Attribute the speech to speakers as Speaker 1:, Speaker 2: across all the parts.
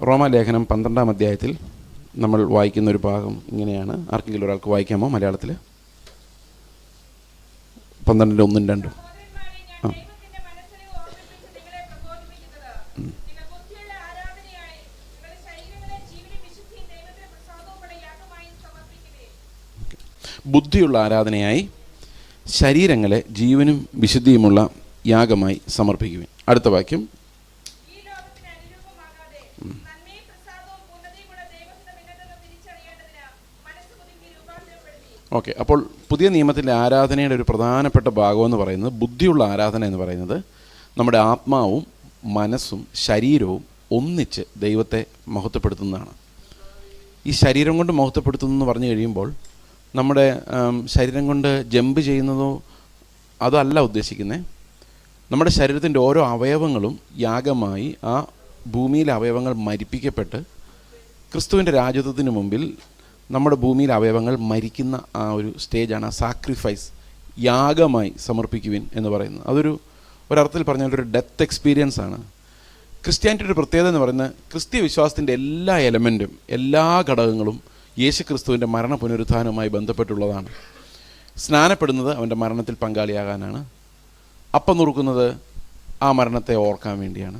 Speaker 1: റോമാലേഖനം 12-ാം അധ്യായത്തിൽ നമ്മൾ വായിക്കുന്ന ഒരു ഭാഗം ഇങ്ങനെയാണ്. ആർക്കെങ്കിലും ഒരാൾക്ക് വായിക്കാമോ മലയാളത്തിൽ? 12:1-2. ആ. ബുദ്ധിയുള്ള ആരാധനയായി ശരീരങ്ങളെ ജീവനും വിശുദ്ധിയുമുള്ള യാഗമായി സമർപ്പിക്കുവിൻ. അടുത്ത വാക്യം. ഓക്കെ, അപ്പോൾ പുതിയ നിയമത്തിലെ ആരാധനയുടെ ഒരു പ്രധാനപ്പെട്ട ഭാഗമെന്ന് പറയുന്നത്, ബുദ്ധിയുള്ള ആരാധന എന്ന് പറയുന്നത് നമ്മുടെ ആത്മാവും മനസ്സും ശരീരവും ഒന്നിച്ച് ദൈവത്തെ മഹത്വപ്പെടുത്തുന്നതാണ്. ഈ ശരീരം കൊണ്ട് മഹത്വപ്പെടുത്തുന്നു എന്ന് പറഞ്ഞു കഴിയുമ്പോൾ നമ്മുടെ ശരീരം കൊണ്ട് ജമ്പ് ചെയ്യുന്നതോ അതല്ല ഉദ്ദേശിക്കുന്നത്. നമ്മുടെ ശരീരത്തിൻ്റെ ഓരോ അവയവങ്ങളും യാഗമായി ആ ഭൂമിയിലെ അവയവങ്ങൾ മരിപ്പിക്കപ്പെട്ട് ക്രിസ്തുവിൻ്റെ രാജ്യത്വത്തിന് മുമ്പിൽ നമ്മുടെ ഭൂമിയിലെ അവയവങ്ങൾ മരിക്കുന്ന ആ ഒരു സ്റ്റേജാണ് ആ സാക്രിഫൈസ്, യാഗമായി സമർപ്പിക്കുവിൻ എന്ന് പറയുന്നത്. ഒരർത്ഥത്തിൽ പറഞ്ഞാൽ ഒരു ഡെത്ത് എക്സ്പീരിയൻസ് ആണ്. ക്രിസ്ത്യാനിറ്റിയുടെ ഒരു പ്രത്യേകത എന്ന് പറയുന്നത്, ക്രിസ്തീയ വിശ്വാസത്തിൻ്റെ എല്ലാ എലമെൻറ്റും എല്ലാ ഘടകങ്ങളും യേശു ക്രിസ്തുവിൻ്റെ മരണ പുനരുത്ഥാനവുമായി ബന്ധപ്പെട്ടുള്ളതാണ്. സ്നാനപ്പെടുന്നത് അവൻ്റെ മരണത്തിൽ പങ്കാളിയാകാനാണ്. അപ്പം നുറുക്കുന്നത് ആ മരണത്തെ ഓർക്കാൻ വേണ്ടിയാണ്.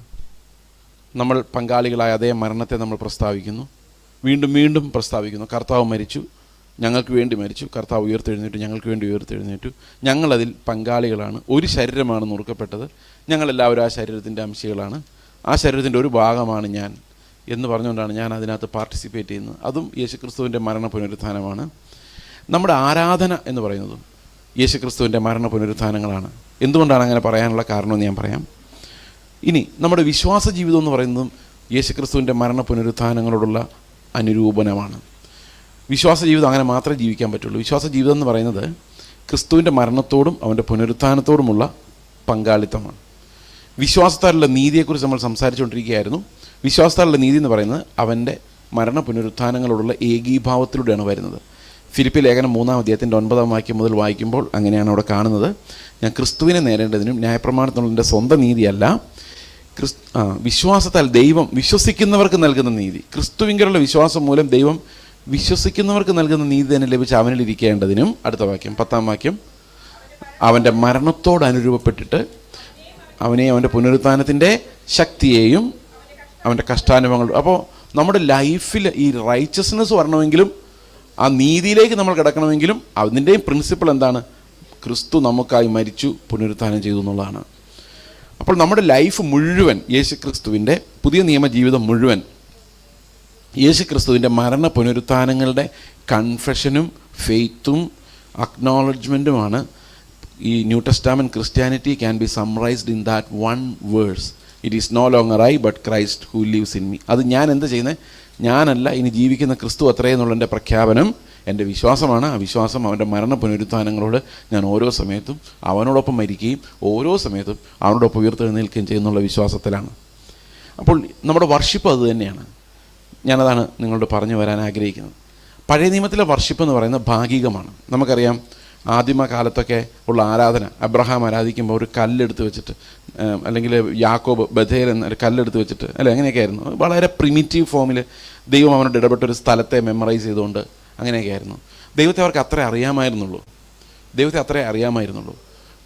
Speaker 1: നമ്മൾ പങ്കാളികളായ അതേ മരണത്തെ നമ്മൾ പ്രസ്താവിക്കുന്നു, വീണ്ടും വീണ്ടും പ്രസ്താവിക്കുന്നു. കർത്താവ് മരിച്ചു, ഞങ്ങൾക്ക് വേണ്ടി മരിച്ചു. കർത്താവ് ഉയർത്തെഴുന്നേറ്റു, ഞങ്ങൾക്ക് വേണ്ടി ഉയർത്തെഴുന്നേറ്റു. ഞങ്ങളതിൽ പങ്കാളികളാണ്. ഒരു ശരീരമാണ് നുറുക്കപ്പെട്ടത്, ഞങ്ങളെല്ലാവരും ആ ശരീരത്തിൻ്റെ അംശികളാണ്. ആ ശരീരത്തിൻ്റെ ഒരു ഭാഗമാണ് ഞാൻ എന്ന് പറഞ്ഞുകൊണ്ടാണ് ഞാൻ അതിനകത്ത് പാർട്ടിസിപ്പേറ്റ് ചെയ്യുന്നത്. അതും യേശുക്രിസ്തുവിൻ്റെ മരണ പുനരുത്ഥാനമാണ്. നമ്മുടെ ആരാധന എന്ന് പറയുന്നതും യേശുക്രിസ്തുവിൻ്റെ മരണ പുനരുത്ഥാനങ്ങളാണ്. എന്തുകൊണ്ടാണ് അങ്ങനെ പറയാനുള്ള കാരണമെന്ന് ഞാൻ പറയാം. ഇനി നമ്മുടെ വിശ്വാസ ജീവിതം എന്ന് പറയുന്നതും യേശുക്രിസ്തുവിൻ്റെ മരണ പുനരുത്ഥാനങ്ങളോടുള്ള അനുരൂപണമാണ്. വിശ്വാസ ജീവിതം അങ്ങനെ മാത്രമേ ജീവിക്കാൻ പറ്റുള്ളൂ. വിശ്വാസ ജീവിതം എന്ന് പറയുന്നത് ക്രിസ്തുവിൻ്റെ മരണത്തോടും അവൻ്റെ പുനരുത്ഥാനത്തോടുമുള്ള പങ്കാളിത്തമാണ്. വിശ്വാസത്താലുള്ള നീതിയെക്കുറിച്ച് നമ്മൾ സംസാരിച്ചുകൊണ്ടിരിക്കുകയായിരുന്നു. വിശ്വാസത്താലുള്ള നീതി എന്ന് പറയുന്നത് അവൻ്റെ മരണ പുനരുത്ഥാനങ്ങളോടുള്ള ഏകീഭാവത്തിലൂടെയാണ് വരുന്നത്. ഫിലിപ്പി ലേഖനം 3-ാം അധ്യായത്തിൻ്റെ 9-ാം വാക്യം മുതൽ വായിക്കുമ്പോൾ അങ്ങനെയാണ് അവിടെ കാണുന്നത്. ഞാൻ ക്രിസ്തുവിനെ നേടേണ്ടതിനും ന്യായപ്രമാണത്തിനുള്ള എൻ്റെ സ്വന്തം നീതിയല്ല, വിശ്വാസത്താൽ ദൈവം വിശ്വസിക്കുന്നവർക്ക് നൽകുന്ന നീതി, ക്രിസ്തുവിങ്കലുള്ള വിശ്വാസം മൂലം ദൈവം വിശ്വസിക്കുന്നവർക്ക് നൽകുന്ന നീതി തന്നെ ലഭിച്ച് അവനിലിരിക്കേണ്ടതിനും. അടുത്ത വാക്യം 10-ാം വാക്യം, അവൻ്റെ മരണത്തോട് അനുരൂപപ്പെട്ടിട്ട് അവനെ അവൻ്റെ പുനരുത്ഥാനത്തിൻ്റെ ശക്തിയെയും അവൻ്റെ കഷ്ടാനുഭവങ്ങൾ. അപ്പോൾ നമ്മുടെ ലൈഫിൽ ഈ റൈച്ചസ്നെസ് വരണമെങ്കിലും ആ നീതിയിലേക്ക് നമ്മൾ കിടക്കണമെങ്കിലും അതിൻ്റെയും പ്രിൻസിപ്പിൾ എന്താണ്? ക്രിസ്തു നമുക്കായി മരിച്ചു, പുനരുത്ഥാനം ചെയ്തു എന്നുള്ളതാണ്. അപ്പോൾ നമ്മുടെ ലൈഫ് മുഴുവൻ യേശുക്രിസ്തുവിൻ്റെ, പുതിയ നിയമ ജീവിതം മുഴുവൻ യേശുക്രിസ്തുവിൻ്റെ മരണ പുനരുത്ഥാനങ്ങളുടെ കൺഫെഷനും ഫെയ്ത്തും അക്നോളജ്മെൻറ്റുമാണ്. ഈ new testament Christianity can be summarised in that one verse, it is no longer I but Christ who lives in me. അത് ഞാൻ എന്താ ചെയ്യുന്നത്? ഞാനല്ല, ഇനി ജീവിക്കുന്ന ക്രിസ്തു അത്രയെന്നുള്ളതിൻ്റെ പ്രഖ്യാപനം എൻ്റെ വിശ്വാസമാണ്. ആ വിശ്വാസം അവൻ്റെ മരണ പുനരുത്ഥാനങ്ങളോട് ഞാൻ ഓരോ സമയത്തും അവനോടൊപ്പം മരിക്കുകയും ഓരോ സമയത്തും അവനോടൊപ്പം ഉയർത്തെഴുന്നേൽക്കുകയും ചെയ്യുന്നുള്ള വിശ്വാസത്തിലാണ്. അപ്പോൾ നമ്മുടെ വർഷിപ്പ് അത് തന്നെയാണ്. ഞാനതാണ് നിങ്ങളോട് പറഞ്ഞു വരാൻ ആഗ്രഹിക്കുന്നത്. പഴയ നിയമത്തിലെ വർഷിപ്പ് എന്ന് പറയുന്നത് ഭാഗികമാണ്. നമുക്കറിയാം, ആദിമ കാലത്തൊക്കെ ഉള്ള ആരാധന, അബ്രഹാം ആരാധിക്കുമ്പോൾ ഒരു കല്ലെടുത്ത് വെച്ചിട്ട്, അല്ലെങ്കിൽ യാക്കോബ് ബഥേൽ എന്ന കല്ലെടുത്ത് വെച്ചിട്ട്, അല്ലെ, അങ്ങനെയൊക്കെ ആയിരുന്നു. വളരെ പ്രിമിറ്റീവ് ഫോമിൽ ദൈവം അവനോട് ഇടപെട്ടൊരു സ്ഥലത്തെ മെമ്മറൈസ് ചെയ്തുകൊണ്ട് അങ്ങനെയൊക്കെ ആയിരുന്നു. ദൈവത്തെ അവർക്ക് അത്രേ അറിയാമായിരുന്നുള്ളൂ.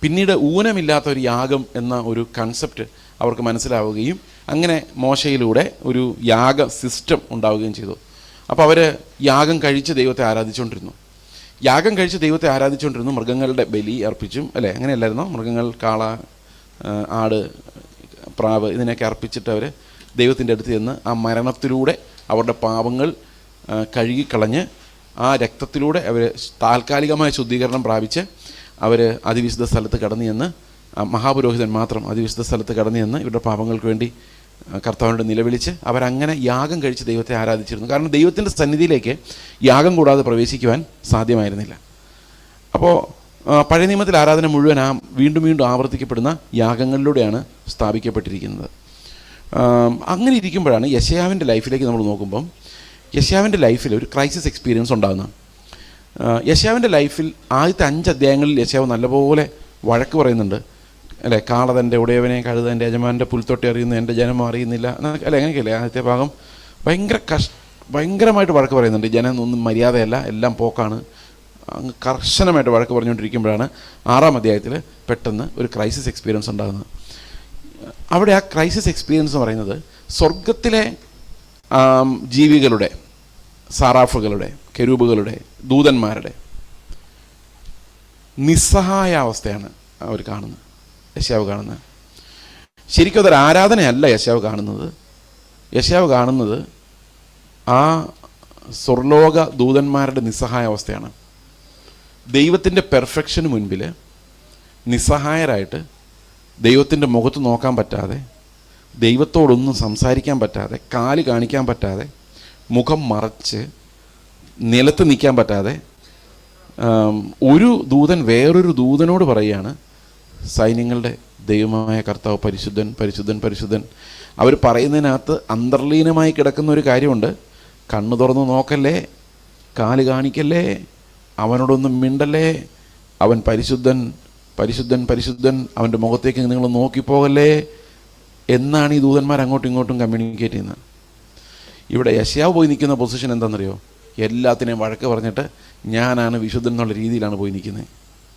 Speaker 1: പിന്നീട് ഊനമില്ലാത്ത ഒരു യാഗം എന്ന ഒരു കൺസെപ്റ്റ് അവർക്ക് മനസ്സിലാവുകയും അങ്ങനെ മോശയിലൂടെ ഒരു യാഗ സിസ്റ്റം ഉണ്ടാവുകയും ചെയ്തു. അപ്പോൾ അവർ യാഗം കഴിച്ച് ദൈവത്തെ ആരാധിച്ചുകൊണ്ടിരുന്നു. മൃഗങ്ങളുടെ ബലി അർപ്പിച്ചും, അല്ലേ, അങ്ങനെയല്ലായിരുന്നോ? മൃഗങ്ങൾ, കാള, ആട്, പ്രാവ്, ഇതിനൊക്കെ അർപ്പിച്ചിട്ട് അവർ ദൈവത്തിൻ്റെ അടുത്ത് ചെന്ന് ആ മരണത്തിലൂടെ അവരുടെ പാപങ്ങൾ കഴുകിക്കളഞ്ഞ് ആ രക്തത്തിലൂടെ അവർ താൽക്കാലികമായ ശുദ്ധീകരണം പ്രാപിച്ച് അവർ അതിവിശുദ്ധ സ്ഥലത്ത് കടന്നു ചെന്ന്, മഹാപുരോഹിതൻ മാത്രം അതിവിശുദ്ധ സ്ഥലത്ത് കടന്നു ചെന്ന് ഇവരുടെ പാപങ്ങൾക്ക് വേണ്ടി കർത്താവിനോട് നിലവിളിച്ച് അവരങ്ങനെ യാഗം കഴിച്ച് ദൈവത്തെ ആരാധിച്ചിരുന്നു. കാരണം ദൈവത്തിൻ്റെ സന്നിധിയിലേക്ക് യാഗം കൂടാതെ പ്രവേശിക്കുവാൻ സാധ്യമായിരുന്നില്ല. അപ്പോൾ പഴയ നിയമത്തിൽ ആരാധന മുഴുവൻ വീണ്ടും വീണ്ടും ആവർത്തിക്കപ്പെടുന്ന യാഗങ്ങളിലൂടെയാണ് സ്ഥാപിക്കപ്പെട്ടിരിക്കുന്നത്. അങ്ങനെ ഇരിക്കുമ്പോഴാണ് യെശയ്യാവിൻ്റെ ലൈഫിലേക്ക് നമ്മൾ നോക്കുമ്പം യെശയ്യാവിൻ്റെ ലൈഫിൽ ഒരു ക്രൈസിസ് എക്സ്പീരിയൻസ് ഉണ്ടാകുന്നത്. യെശയ്യാവിൻ്റെ ലൈഫിൽ ആദ്യത്തെ 5 അധ്യായങ്ങളിൽ യെശയ്യാവ് നല്ലപോലെ വഴക്ക് പറയുന്നുണ്ട്. അല്ലേ? കാളതൻ്റെ ഉടയവനെ, കഴുതൻ്റെ യജമാൻ്റെ പുൽത്തൊട്ടി അറിയുന്നു, എൻ്റെ ജനം അറിയുന്നില്ല അല്ലെ? അങ്ങനെയൊക്കെയല്ലേ ആദ്യത്തെ ഭാഗം? ഭയങ്കരമായിട്ട് വഴക്ക് പറയുന്നുണ്ട്. ജനം ഒന്നും മര്യാദയല്ല, എല്ലാം പോക്കാണ്. അങ്ങ് കർശനമായിട്ട് വഴക്ക് പറഞ്ഞുകൊണ്ടിരിക്കുമ്പോഴാണ് 6-ാം അധ്യായത്തിൽ പെട്ടെന്ന് ഒരു ക്രൈസിസ് എക്സ്പീരിയൻസ് ഉണ്ടാകുന്നത്. അവിടെ ആ ക്രൈസിസ് എക്സ്പീരിയൻസ് എന്ന് പറയുന്നത് സ്വർഗത്തിലെ ജീവികളുടെ, സാറാഫുകളുടെ, കെരൂബുകളുടെ, ദൂതന്മാരുടെ നിസ്സഹായ അവസ്ഥയാണ് അവർ കാണുന്നത്, യെശയ്യാവ് കാണുന്നത്. ശരിക്കും അതൊരു ആരാധനയല്ല യെശയ്യാവ് കാണുന്നത്. യെശയ്യാവ് കാണുന്നത് ആ സ്വർലോക ദൂതന്മാരുടെ നിസ്സഹായ അവസ്ഥയാണ്. ദൈവത്തിൻ്റെ പെർഫെക്ഷന് മുൻപിൽ നിസ്സഹായരായിട്ട്, ദൈവത്തിൻ്റെ മുഖത്ത് നോക്കാൻ പറ്റാതെ, ദൈവത്തോടൊന്നും സംസാരിക്കാൻ പറ്റാതെ, കാല് കാണിക്കാൻ പറ്റാതെ, മുഖം മറച്ച് നിലത്ത് നിൽക്കാൻ പറ്റാതെ, ഒരു ദൂതൻ വേറൊരു ദൂതനോട് പറയുകയാണ്, സൈന്യങ്ങളുടെ ദൈവമായ കർത്താവ് പരിശുദ്ധൻ, പരിശുദ്ധൻ, പരിശുദ്ധൻ. അവർ പറയുന്നതിനകത്ത് അന്തർലീനമായി കിടക്കുന്ന ഒരു കാര്യമുണ്ട്. കണ്ണു തുറന്ന് നോക്കല്ലേ, കാല് കാണിക്കല്ലേ, അവനോടൊന്നും മിണ്ടല്ലേ, അവൻ പരിശുദ്ധൻ, പരിശുദ്ധൻ, പരിശുദ്ധൻ, അവൻ്റെ മുഖത്തേക്ക് നിങ്ങൾ നോക്കിപ്പോകല്ലേ എന്നാണ് ഈ ദൂതന്മാർ അങ്ങോട്ടും ഇങ്ങോട്ടും കമ്മ്യൂണിക്കേറ്റ് ചെയ്യുന്നത്. ഇവിടെ യെശയ്യാവ് പോയി നിൽക്കുന്ന പൊസിഷൻ എന്താണെന്നറിയോ? എല്ലാത്തിനെയും വഴക്ക് പറഞ്ഞിട്ട് ഞാനാണ് വിശുദ്ധൻ എന്നുള്ള രീതിയിലാണ് പോയി നിൽക്കുന്നത്.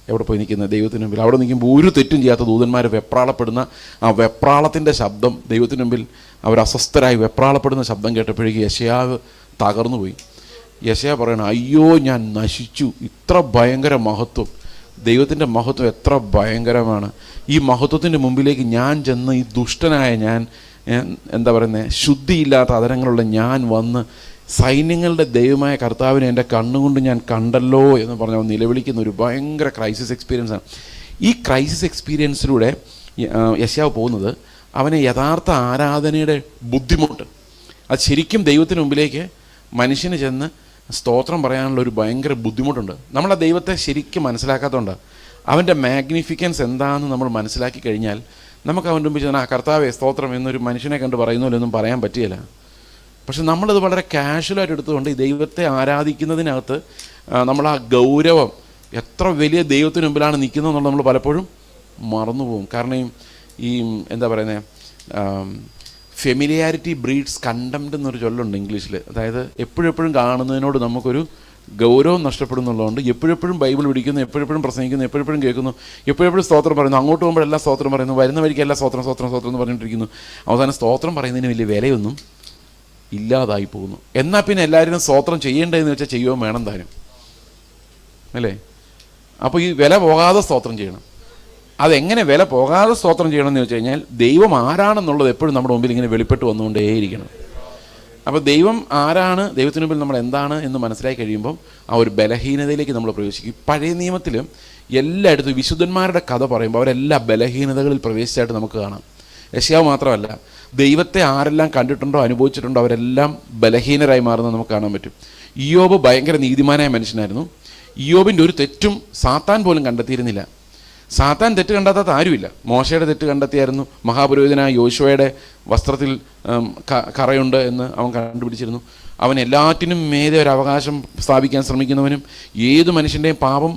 Speaker 1: എവിടെ പോയി നിൽക്കുന്നത്? ദൈവത്തിന് മുമ്പിൽ. അവിടെ നിൽക്കുമ്പോൾ ഒരു തെറ്റും ചെയ്യാത്ത ദൂതന്മാർ വെപ്രാളപ്പെടുന്ന ആ വെപ്രാളത്തിൻ്റെ ശബ്ദം, ദൈവത്തിന് മുമ്പിൽ അവർ അസ്വസ്ഥരായി വെപ്രാളപ്പെടുന്ന ശബ്ദം കേട്ടപ്പോഴേക്ക് യെശയ്യാവ് തകർന്നു പോയി. യെശയ്യാവ് പറയണം, അയ്യോ ഞാൻ നശിച്ചു, ഇത്ര ഭയങ്കര മഹത്വം, ദൈവത്തിൻ്റെ മഹത്വം എത്ര ഭയങ്കരമാണ്. ഈ മഹത്വത്തിൻ്റെ മുമ്പിലേക്ക് ഞാൻ ചെന്ന്, ഈ ദുഷ്ടനായ ഞാൻ, എന്താ പറയുന്നത്, ശുദ്ധിയില്ലാത്ത അതരങ്ങളുള്ള ഞാൻ വന്ന് സൈന്യങ്ങളുടെ ദൈവമായ കർത്താവിനെ എൻ്റെ കണ്ണുകൊണ്ട് ഞാൻ കണ്ടല്ലോ എന്ന് പറഞ്ഞാൽ നിലവിളിക്കുന്ന ഒരു ഭയങ്കര ക്രൈസിസ് എക്സ്പീരിയൻസാണ്. ഈ ക്രൈസിസ് എക്സ്പീരിയൻസിലൂടെ യെശയ്യാവ് പോകുന്നത് അവനെ യഥാർത്ഥ ആരാധനയുടെ ബുദ്ധിമുട്ട്, അത് ശരിക്കും ദൈവത്തിന് മുമ്പിലേക്ക് മനുഷ്യന് ചെന്ന് സ്തോത്രം പറയാനുള്ള ഒരു ഭയങ്കര ബുദ്ധിമുട്ടുണ്ട്. നമ്മൾ ആ ദൈവത്തെ ശരിക്കും മനസ്സിലാക്കാത്തതുകൊണ്ട് അവൻ്റെ മാഗ്നിഫിക്കൻസ് എന്താണെന്ന് നമ്മൾ മനസ്സിലാക്കി കഴിഞ്ഞാൽ നമുക്ക് അവൻ്റെ മുമ്പിൽ ചെന്നാൽ ആ കർത്താവേ സ്തോത്രം എന്നൊരു മനുഷ്യനെ കണ്ട് പറയുന്നതിലൊന്നും പറയാൻ പറ്റിയില്ല. പക്ഷെ നമ്മളത് വളരെ കാഷ്വലായിട്ട് എടുത്തുകൊണ്ട് ഈ ദൈവത്തെ ആരാധിക്കുന്നതിനകത്ത് നമ്മൾ ആ ഗൗരവം, എത്ര വലിയ ദൈവത്തിന് മുമ്പിലാണ് നിൽക്കുന്നതെന്നുള്ളത് നമ്മൾ പലപ്പോഴും മറന്നുപോകും. കാരണം ഈ എന്താ പറയുന്നത്, ഫെമിലിയാരിറ്റി ബ്രീഡ്സ് കണ്ടംപ്റ്റ് എന്നൊരു ചൊല്ലുണ്ട് ഇംഗ്ലീഷിൽ. അതായത് എപ്പോഴെപ്പോഴും കാണുന്നതിനോട് നമുക്കൊരു ഗൗരവം നഷ്ടപ്പെടുന്നുള്ളതുകൊണ്ട് എപ്പോഴെപ്പോഴും ബൈബിൾ പിടിക്കുന്നു, എപ്പോഴെപ്പോഴും പ്രസംഗിക്കുന്നു, എപ്പോഴെപ്പോഴും കേൾക്കുന്നു, എപ്പോഴെപ്പോഴും സ്തോത്രം പറയുന്നു, അങ്ങോട്ട് പോകുമ്പോഴെല്ലാം സ്തോത്രം പറയുന്നു, വരുന്ന വഴിക്ക് എല്ലാം സ്തോത്രം സ്തോത്രം സ്തോത്രം എന്ന് പറഞ്ഞിട്ടിരിക്കുന്നു. അവസാനം സ്തോത്രം പറയുന്നതിന് വലിയ വിലയൊന്നും ഇല്ലാതായി പോകുന്നു. എന്നാൽ പിന്നെ എല്ലാവരും സ്തോത്രം ചെയ്യേണ്ടതെന്ന് വെച്ചാൽ ചെയ്യുകയും വേണം താനും, അല്ലേ? അപ്പോൾ ഈ വില പോകാതെ സ്തോത്രം ചെയ്യണം. അതെങ്ങനെ വില പോകാതെ സ്തോത്രം ചെയ്യണമെന്ന് വെച്ച് കഴിഞ്ഞാൽ ദൈവം ആരാണെന്നുള്ളത് എപ്പോഴും നമ്മുടെ മുമ്പിൽ ഇങ്ങനെ വെളിപ്പെട്ട് വന്നുകൊണ്ടേയിരിക്കണം. അപ്പോൾ ദൈവം ആരാണ്, ദൈവത്തിന് മുമ്പിൽ നമ്മൾ എന്താണ് എന്ന് മനസ്സിലാക്കി കഴിയുമ്പം ആ ഒരു ബലഹീനതയിലേക്ക് നമ്മൾ പ്രവേശിക്കും. പഴയ നിയമത്തിലും എല്ലായിടത്തും വിശുദ്ധന്മാരുടെ കഥ പറയുമ്പോൾ അവരെല്ലാ ബലഹീനതകളിൽ പ്രവേശിച്ചായിട്ട് നമുക്ക് കാണാം. യെശയ്യാവ് മാത്രമല്ല, ദൈവത്തെ ആരെല്ലാം കണ്ടിട്ടുണ്ടോ അനുഭവിച്ചിട്ടുണ്ടോ അവരെല്ലാം ബലഹീനരായി മാറുന്നത് നമുക്ക് കാണാൻ പറ്റും. ഇയ്യോബ് ഭയങ്കര നീതിമാനായ മനുഷ്യനായിരുന്നു. ഇയ്യോബിൻ്റെ ഒരു തെറ്റും സാത്താൻ പോലും കണ്ടെത്തിയിരുന്നില്ല. സാത്താൻ തെറ്റ് കണ്ടെത്താത്ത ആരുമില്ല. മോശയുടെ തെറ്റ് കണ്ടെത്തിയായിരുന്നു. മഹാപുരോഹിതനായ യോശുവയുടെ വസ്ത്രത്തിൽ കറയുണ്ട് എന്ന് അവൻ കണ്ടുപിടിച്ചിരുന്നു. അവൻ എല്ലാറ്റിനും മേലെ ഒരു അവകാശം സ്ഥാപിക്കാൻ ശ്രമിക്കുന്നവനും ഏത് മനുഷ്യൻ്റെയും പാപം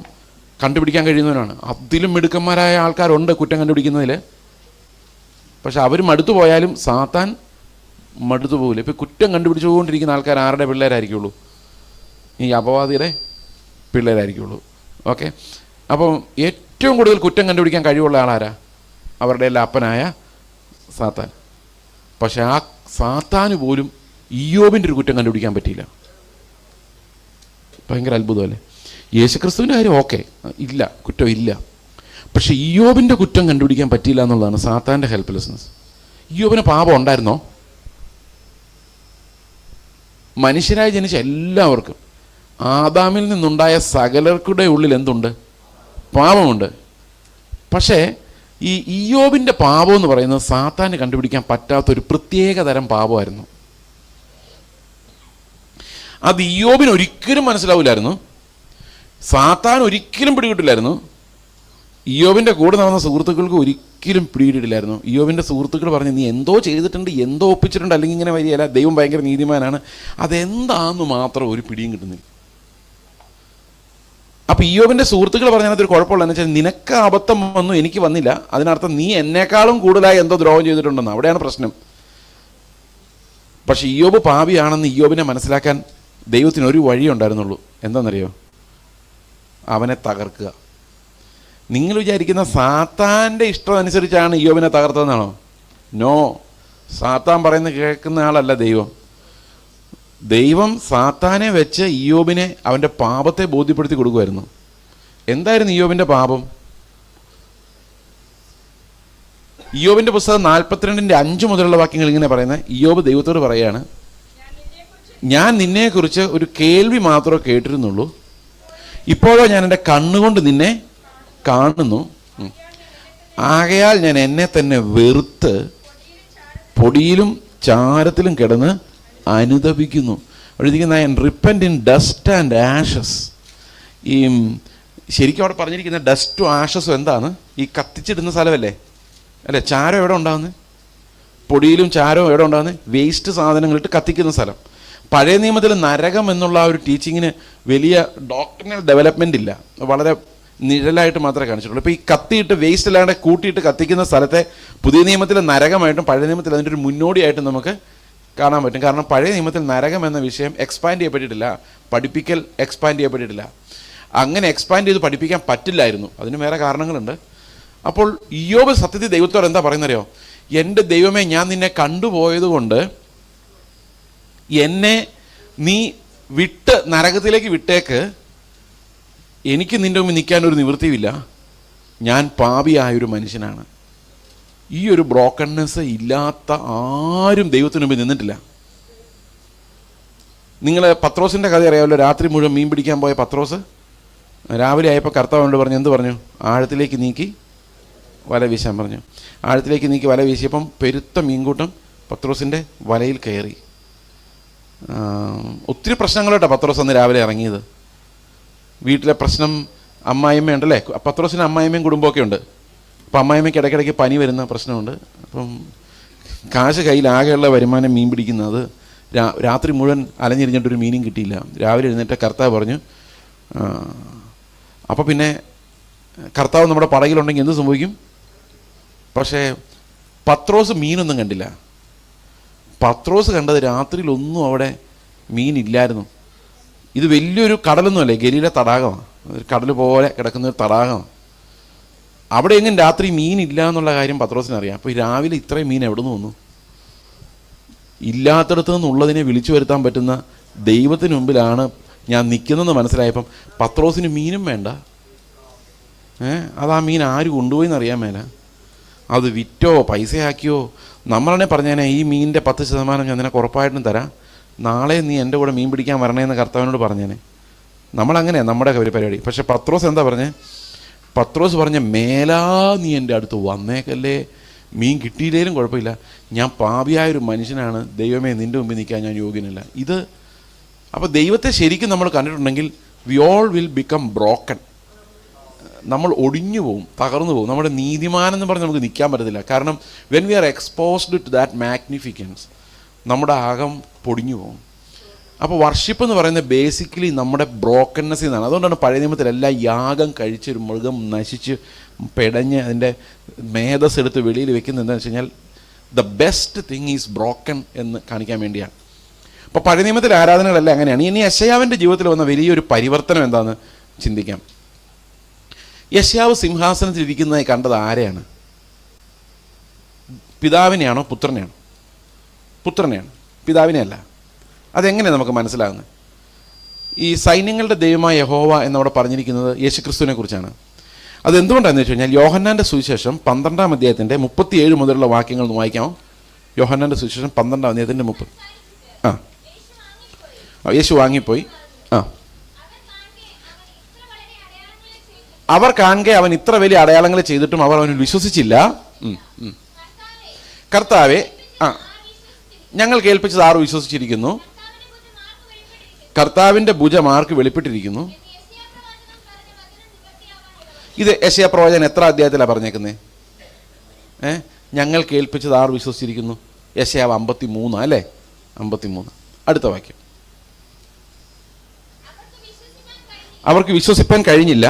Speaker 1: കണ്ടുപിടിക്കാൻ കഴിയുന്നവനാണ്. അതിലും മിടുക്കന്മാരായ ആൾക്കാരുണ്ട് കുറ്റം കണ്ടുപിടിക്കുന്നതിൽ. പക്ഷെ അവർ മടുത്തു പോയാലും സാത്താൻ മടുത്തു പോകില്ല. ഇപ്പോൾ കുറ്റം കണ്ടുപിടിച്ചുകൊണ്ടിരിക്കുന്ന ആൾക്കാർ ആരുടെ പിള്ളേരായിരിക്കുള്ളൂ? ഈ അപവാദിയുടെ പിള്ളേരായിരിക്കുള്ളൂ. ഓക്കെ, അപ്പം ഏറ്റവും കൂടുതൽ കുറ്റം കണ്ടുപിടിക്കാൻ കഴിവുള്ള ആളാരാ? അവരുടെ എല്ലാ അപ്പനായ സാത്താൻ. പക്ഷെ ആ സാത്താന് പോലും ഇയ്യോബിൻ്റെ ഒരു കുറ്റം കണ്ടുപിടിക്കാൻ പറ്റിയില്ല. ഭയങ്കര അത്ഭുതമല്ലേ? യേശുക്രിസ്തുവിൻ്റെ കാര്യം ഓക്കെ, ഇല്ല, കുറ്റം ഇല്ല. പക്ഷെ ഇയ്യോബിൻ്റെ കുറ്റം കണ്ടുപിടിക്കാൻ പറ്റിയില്ല എന്നുള്ളതാണ് സാത്താൻ്റെ ഹെൽപ്ലെസ്നെസ്. ഇയ്യോബിന് പാപം ഉണ്ടായിരുന്നോ? മനുഷ്യരായി ജനിച്ച എല്ലാവർക്കും, ആദാമിൽ നിന്നുണ്ടായ സകലർക്കുടെ ഉള്ളിൽ എന്തുണ്ട്? പാപമുണ്ട്. പക്ഷേ ഈ ഇയ്യോബിൻ്റെ പാപം എന്ന് പറയുന്നത് സാത്താന് കണ്ടുപിടിക്കാൻ പറ്റാത്തൊരു പ്രത്യേക തരം പാപമായിരുന്നു. അത് ഇയ്യോബിന് ഒരിക്കലും മനസ്സിലാവില്ലായിരുന്നു. സാത്താൻ ഒരിക്കലും പിടികിട്ടില്ലായിരുന്നു. ഇയ്യോബിൻ്റെ കൂടെ നടന്ന സുഹൃത്തുക്കൾക്ക് ഒരിക്കലും പിടികിട്ടില്ലായിരുന്നു. ഇയ്യോബിൻ്റെ സുഹൃത്തുക്കൾ പറഞ്ഞ് നീ എന്തോ ചെയ്തിട്ടുണ്ട്, എന്തോ ഒപ്പിച്ചിട്ടുണ്ട്, അല്ലെങ്കിൽ ഇങ്ങനെ വരികയല്ല, ദൈവം ഭയങ്കര നീതിമാനാണ്, അതെന്താന്ന് മാത്രം ഒരു പിടിയും കിട്ടുന്നില്ല. അപ്പോൾ ഇയ്യോബിൻ്റെ സുഹൃത്തുക്കൾ പറഞ്ഞതിനകത്ത് ഒരു കുഴപ്പമുള്ളതെന്ന് വെച്ചാൽ നിനക്ക് അബദ്ധം വന്നു, എനിക്ക് വന്നില്ല. അതിനർത്ഥം നീ എന്നെക്കാളും കൂടുതലായി എന്തോ ദ്രോഹം ചെയ്തിട്ടുണ്ടെന്ന്. അവിടെയാണ് പ്രശ്നം. പക്ഷെ ഇയ്യോബ് പാപിയാണെന്ന് ഇയ്യോബിനെ മനസ്സിലാക്കാൻ ദൈവത്തിന് ഒരു വഴി ഉണ്ടായിരുന്നുള്ളൂ. എന്താണെന്നറിയോ? അവനെ തകർക്കുക. നിങ്ങൾ വിചാരിക്കുന്ന സാത്താൻ്റെ ഇഷ്ടം അനുസരിച്ചാണ് ഇയ്യോബിനെ തകർത്തതെന്നാണോ? നോ. സാത്താൻ പറയുന്നത് കേൾക്കുന്ന ആളല്ല ദൈവം. ദൈവം സാത്താനെ വെച്ച് ഇയ്യോബിനെ അവൻ്റെ പാപത്തെ ബോധ്യപ്പെടുത്തി കൊടുക്കുമായിരുന്നു. എന്തായിരുന്നു ഇയ്യോബിൻ്റെ പാപം? ഇയ്യോബിൻ്റെ പുസ്തകം 42:5 മുതലുള്ള വാക്യങ്ങൾ ഇങ്ങനെ പറയുന്നത്. ഇയ്യോബ് ദൈവത്തോട് പറയുകയാണ്, ഞാൻ നിന്നെക്കുറിച്ച് ഒരു കേൾവി മാത്രമേ കേട്ടിരുന്നുള്ളൂ, ഇപ്പോഴോ ഞാൻ എൻ്റെ കണ്ണുകൊണ്ട് നിന്നെ കാണുന്നു. ആകയാൽ ഞാൻ എന്നെ തന്നെ വെറുത്ത് പൊടിയിലും ചാരത്തിലും കിടന്ന് അനുതപിക്കുന്നു. എഴുതിക്കുന്ന repent in dust and ashes. ഈ ശരിക്കും അവിടെ പറഞ്ഞിരിക്കുന്ന ഡസ്റ്റും ആഷസും എന്താണ്? ഈ കത്തിച്ചിടുന്ന സ്ഥലമല്ലേ അല്ലേ? ചാരം എവിടെ ഉണ്ടാകുന്നത്? പൊടിയിലും ചാരവും എവിടെ ഉണ്ടാകുന്നത്? വേസ്റ്റ് സാധനങ്ങളിട്ട് കത്തിക്കുന്ന സ്ഥലം. പഴയ നിയമത്തിൽ നരകം എന്നുള്ള ആ ഒരു ടീച്ചിങ്ങിന് വലിയ ഡോക്ടറിനൽ ഡെവലപ്മെൻ്റ് ഇല്ല, വളരെ നിഴലായിട്ട് മാത്രമേ കാണിച്ചിട്ടുള്ളൂ. ഇപ്പോൾ ഈ കത്തിയിട്ട് വേസ്റ്റ് അല്ലാണ്ട് കൂട്ടിയിട്ട് കത്തിക്കുന്ന സ്ഥലത്തെ പുതിയ നിയമത്തിൽ നരകമായിട്ടും പഴയ നിയമത്തിൽ അതിൻ്റെ ഒരു മുന്നോടിയായിട്ടും നമുക്ക് കാണാൻ പറ്റും. കാരണം പഴയ നിയമത്തിൽ നരകം എന്ന വിഷയം എക്സ്പാൻഡ് ചെയ്യപ്പെട്ടിട്ടില്ല, പഠിപ്പിക്കൽ എക്സ്പാൻഡ് ചെയ്യപ്പെട്ടിട്ടില്ല. അങ്ങനെ എക്സ്പാൻഡ് ചെയ്ത് പഠിപ്പിക്കാൻ പറ്റില്ലായിരുന്നു. അതിന് വേറെ കാരണങ്ങളുണ്ട്. അപ്പോൾ ഇയ്യോബ് സത്യത്തിൽ ദൈവത്തോട് എന്താ പറയുന്നറിയോ? എൻ്റെ ദൈവമേ, ഞാൻ നിന്നെ കണ്ടുപോയതുകൊണ്ട് എന്നെ നീ വിട്ട് നരകത്തിലേക്ക് വിട്ടേക്ക്. എനിക്ക് നിൻ്റെ മുമ്പിൽ നിൽക്കാനൊരു നിവൃത്തിയില്ല. ഞാൻ പാപിയായൊരു മനുഷ്യനാണ്. ഈ ഒരു ബ്രോക്കൺനെസ് ഇല്ലാത്ത ആരും ദൈവത്തിന് മുമ്പിൽ നിന്നിട്ടില്ല. നിങ്ങൾ പത്രോസിൻ്റെ കഥ അറിയാമല്ലോ. രാത്രി മുഴുവൻ മീൻ പിടിക്കാൻ പോയ പത്രോസ് രാവിലെ ആയപ്പോൾ കർത്താവിനോട് പറഞ്ഞു, എന്ത് പറഞ്ഞു? ആഴത്തിലേക്ക് നീക്കി വല വീശാൻ പറഞ്ഞു. ആഴത്തിലേക്ക് നീക്കി വല വീശിയപ്പം പെരുത്ത മീൻകൂട്ടം പത്രോസിൻ്റെ വലയിൽ കയറി. ഒത്തിരി പ്രശ്നങ്ങളോട്ടാണ് പത്രോസ് അന്ന് രാവിലെ ഇറങ്ങിയത്. വീട്ടിലെ പ്രശ്നം, അമ്മായിമ്മ ഉണ്ടല്ലേ, പത്രോസിന് അമ്മായിമ്മയും കുടുംബമൊക്കെ ഉണ്ട്. അപ്പം അമ്മായിമ്മയ്ക്ക് ഇടയ്ക്കിടയ്ക്ക് പനി വരുന്ന പ്രശ്നമുണ്ട്. അപ്പം കാശ് കയ്യിലാകെയുള്ള വരുമാനം മീൻ പിടിക്കുന്നത്. രാത്രി മുഴുവൻ അലഞ്ഞിരിഞ്ഞിട്ടൊരു മീനും കിട്ടിയില്ല. രാവിലെ എഴുന്നേറ്റ് കർത്താവ് പറഞ്ഞു. അപ്പോൾ പിന്നെ കർത്താവ് നമ്മുടെ പടകിലുണ്ടെങ്കിൽ എന്ത് സംഭവിക്കും? പക്ഷേ പത്രോസ് മീനൊന്നും കണ്ടില്ല. പത്രോസ് കണ്ടത് രാത്രിയിലൊന്നും അവിടെ മീനില്ലായിരുന്നു. ഇത് വലിയൊരു കടലൊന്നുമല്ലേ, ഗലീല തടാകമാണ്. ഒരു കടൽ പോലെ കിടക്കുന്ന ഒരു തടാകമാണ്. അവിടെ എങ്ങും രാത്രി മീനില്ല എന്നുള്ള കാര്യം പത്രോസിനറിയാം. അപ്പോൾ രാവിലെ ഇത്രയും മീൻ എവിടെ നിന്ന് വന്നു? ഇല്ലാത്തടത്തു നിന്നുള്ളതിനെ വിളിച്ചു വരുത്താൻ പറ്റുന്ന ദൈവത്തിന് മുമ്പിലാണ് ഞാൻ നിൽക്കുന്നതെന്ന് മനസ്സിലായപ്പം പത്രോസിന് മീനും വേണ്ട. അത് ആ മീൻ ആര് കൊണ്ടുപോയി എന്നറിയാൻ മേല. അത് വിറ്റോ പൈസയാക്കിയോ. നമ്മളാണെ പറഞ്ഞേനെ, ഈ മീനിൻ്റെ 10% ഞാൻ നിനക്ക് ഉറപ്പായിട്ടും തരാം, നാളെ നീ എൻ്റെ കൂടെ മീൻ പിടിക്കാൻ വരണേന്ന് കർത്താവിനോട് പറഞ്ഞേനെ. നമ്മളങ്ങനെയാണ് നമ്മുടെ ഒരു പരിപാടി. പക്ഷെ പത്രോസ് എന്താ പറഞ്ഞേ? പത്രോസ് പറഞ്ഞ, മേലാ നീ എൻ്റെ അടുത്ത് വന്നേക്കല്ലേ, മീൻ കിട്ടിയില്ലേലും കുഴപ്പമില്ല, ഞാൻ പാപിയായൊരു മനുഷ്യനാണ്, ദൈവമേ നിൻ്റെ മുമ്പിൽ നിൽക്കാൻ ഞാൻ യോഗ്യനല്ല. ഇത് അപ്പോൾ ദൈവത്തെ ശരിക്കും നമ്മൾ കണ്ടിട്ടുണ്ടെങ്കിൽ we all will become broken. നമ്മൾ ഒടിഞ്ഞു പോവും, തകർന്നു പോകും. നമ്മുടെ നീതിമാനെന്ന് പറഞ്ഞ് നമുക്ക് നിൽക്കാൻ പറ്റത്തില്ല. കാരണം when we are exposed to that magnificence നമ്മുടെ അകം പൊടിഞ്ഞു പോകും. അപ്പോൾ വർഷിപ്പ് എന്ന് പറയുന്നത് ബേസിക്കലി നമ്മുടെ ബ്രോക്കൺനെസ്സിൽ നിന്നാണ്. അതുകൊണ്ടാണ് പഴയ നിയമത്തിലെല്ലാം യാഗം കഴിച്ചൊരു മൃഗം നശിച്ച് പെടഞ്ഞ് അതിൻ്റെ മേധസ് എടുത്ത് വെളിയിൽ വെക്കുന്നത് എന്താണെന്ന് വെച്ച് കഴിഞ്ഞാൽ the best thing is broken എന്ന് കാണിക്കാൻ വേണ്ടിയാണ്. അപ്പോൾ പഴയ നിയമത്തിലെ ആരാധനകളെല്ലാം അങ്ങനെയാണ്. ഇനി യെശയ്യാവിൻ്റെ ജീവിതത്തിൽ വന്ന വലിയൊരു പരിവർത്തനം എന്താണെന്ന് ചിന്തിക്കാം. യെശയ്യാവ് സിംഹാസനത്തിലിരിക്കുന്നതായി കണ്ടത് ആരെയാണ്? പിതാവിനെയാണോ പുത്രനെയാണോ? പുത്രനെയാണ്, പിതാവിനെ അല്ല. അതെങ്ങനെ നമുക്ക് മനസ്സിലാകുന്നത്? ഈ സൈന്യങ്ങളുടെ ദൈവമായ യഹോവ എന്നവിടെ പറഞ്ഞിരിക്കുന്നത് യേശുക്രിസ്തുവിനെ കുറിച്ചാണ്. അതെന്തുകൊണ്ടാണെന്ന് വെച്ച് കഴിഞ്ഞാൽ യോഹന്നാൻ്റെ സുവിശേഷം 12-ാം അധ്യായത്തിൻ്റെ 37 മുതലുള്ള വാക്യങ്ങൾ ഒന്ന് വായിക്കാമോ? യോഹന്നാൻ്റെ സുവിശേഷം 12-ാം അധ്യായത്തിൻ്റെ 30. യേശു വാങ്ങിപ്പോയി. അവർ കാണുക അവൻ ഇത്ര വലിയ അടയാളങ്ങൾ ചെയ്തിട്ടും അവർ അവനിൽ വിശ്വസിച്ചില്ല. കർത്താവെ, ഞങ്ങൾ കേൾപ്പിച്ചത് ആറ് വിശ്വസിച്ചിരിക്കുന്നു, കർത്താവിൻ്റെ ഭുജം ആർക്ക് വെളിപ്പെട്ടിരിക്കുന്നു. ഇത് യെശയ്യാ പ്രവചനം എത്ര അധ്യായത്തിലാണ് പറഞ്ഞേക്കുന്നത്? ഞങ്ങൾ കേൾപ്പിച്ചത് ആറ് വിശ്വസിച്ചിരിക്കുന്നു. യെശയ്യാവ് 53 അല്ലേ? 53. അടുത്ത വാക്യം. അവർക്ക് വിശ്വസിപ്പാൻ കഴിഞ്ഞില്ല.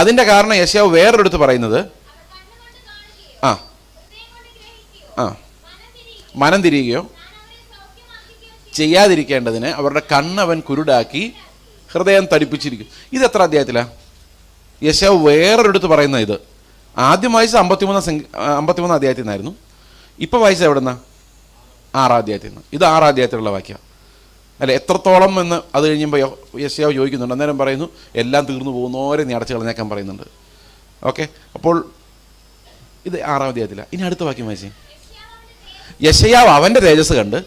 Speaker 1: അതിൻ്റെ കാരണം യെശയ്യാവ് വേറൊരിടത്ത് പറയുന്നത് ആ ആ മനം തിരിയുകയോ ചെയ്യാതിരിക്കേണ്ടതിന് അവരുടെ കണ്ണവൻ കുരുടാക്കി ഹൃദയം തടിപ്പിച്ചിരിക്കും. ഇത് എത്ര അധ്യായത്തിലാണ് യെശയ്യാവ് വേറൊരിടത്ത് പറയുന്നത്? ഇത് ആദ്യം വായിച്ച 53 അധ്യായത്തിൽ നിന്നായിരുന്നു. ഇപ്പോൾ വായിച്ചത് എവിടെ നിന്നാ? 6 അധ്യായത്തിൽ നിന്ന്. ഇത് 6 അധ്യായത്തിലുള്ള വാക്യം അല്ലെ? എത്രത്തോളം എന്ന് അത് കഴിയുമ്പോൾ യെശയ്യാവ് ചോദിക്കുന്നുണ്ട്. അന്നേരം പറയുന്നു എല്ലാം തീർന്നു പോകുന്നവരെ നീ അടച്ചു കളഞ്ഞേക്കാൻ പറയുന്നുണ്ട്. ഓക്കെ, അപ്പോൾ ഇത് 6 അധ്യായത്തിലാണ്. ഇനി അടുത്ത വാക്യം വായിച്ചേ. യെശയ്യാവ് അവൻ്റെ തേജസ് കണ്ട്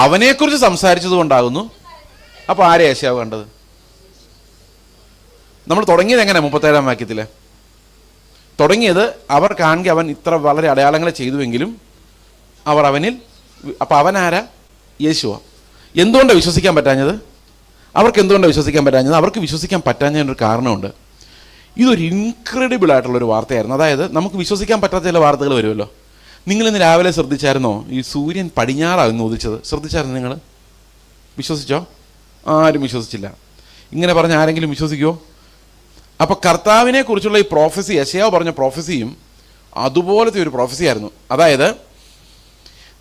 Speaker 1: അവനെക്കുറിച്ച് സംസാരിച്ചത് കൊണ്ടാകുന്നു. അപ്പോൾ ആരെ യെശയ്യാവ് കണ്ടത്? നമ്മൾ തുടങ്ങിയത് എങ്ങനെ? 37 വാക്യത്തിൽ തുടങ്ങിയത് അവർ കാണുക അവൻ ഇത്ര വളരെ അടയാളങ്ങളെ ചെയ്തുവെങ്കിലും അവർ അവനിൽ. അപ്പം അവൻ ആരാ? യേശുവ. എന്തുകൊണ്ടാണ് വിശ്വസിക്കാൻ പറ്റാഞ്ഞത്? അവർക്ക് എന്തുകൊണ്ടാണ് വിശ്വസിക്കാൻ പറ്റാഞ്ഞത്? അവർക്ക് വിശ്വസിക്കാൻ പറ്റാഞ്ഞതിനൊരു കാരണമുണ്ട്. ഇതൊരു ഇൻക്രെഡിബിൾ ആയിട്ടുള്ളൊരു വാർത്തയായിരുന്നു. അതായത് നമുക്ക് വിശ്വസിക്കാൻ പറ്റാത്ത ചില വാർത്തകൾ വരുമല്ലോ. നിങ്ങളിന്ന് രാവിലെ ശ്രദ്ധിച്ചായിരുന്നോ ഈ സൂര്യൻ പടിഞ്ഞാറായിരുന്നു ഉദിച്ചത്? ശ്രദ്ധിച്ചായിരുന്നു നിങ്ങൾ? വിശ്വസിച്ചോ? ആരും വിശ്വസിച്ചില്ല. ഇങ്ങനെ പറഞ്ഞ ആരെങ്കിലും വിശ്വസിക്കുമോ? അപ്പോൾ കർത്താവിനെ കുറിച്ചുള്ള ഈ പ്രോഫസി, യെശയ്യാവ് പറഞ്ഞ പ്രോഫസിയും അതുപോലത്തെ ഒരു പ്രോഫസി ആയിരുന്നു. അതായത്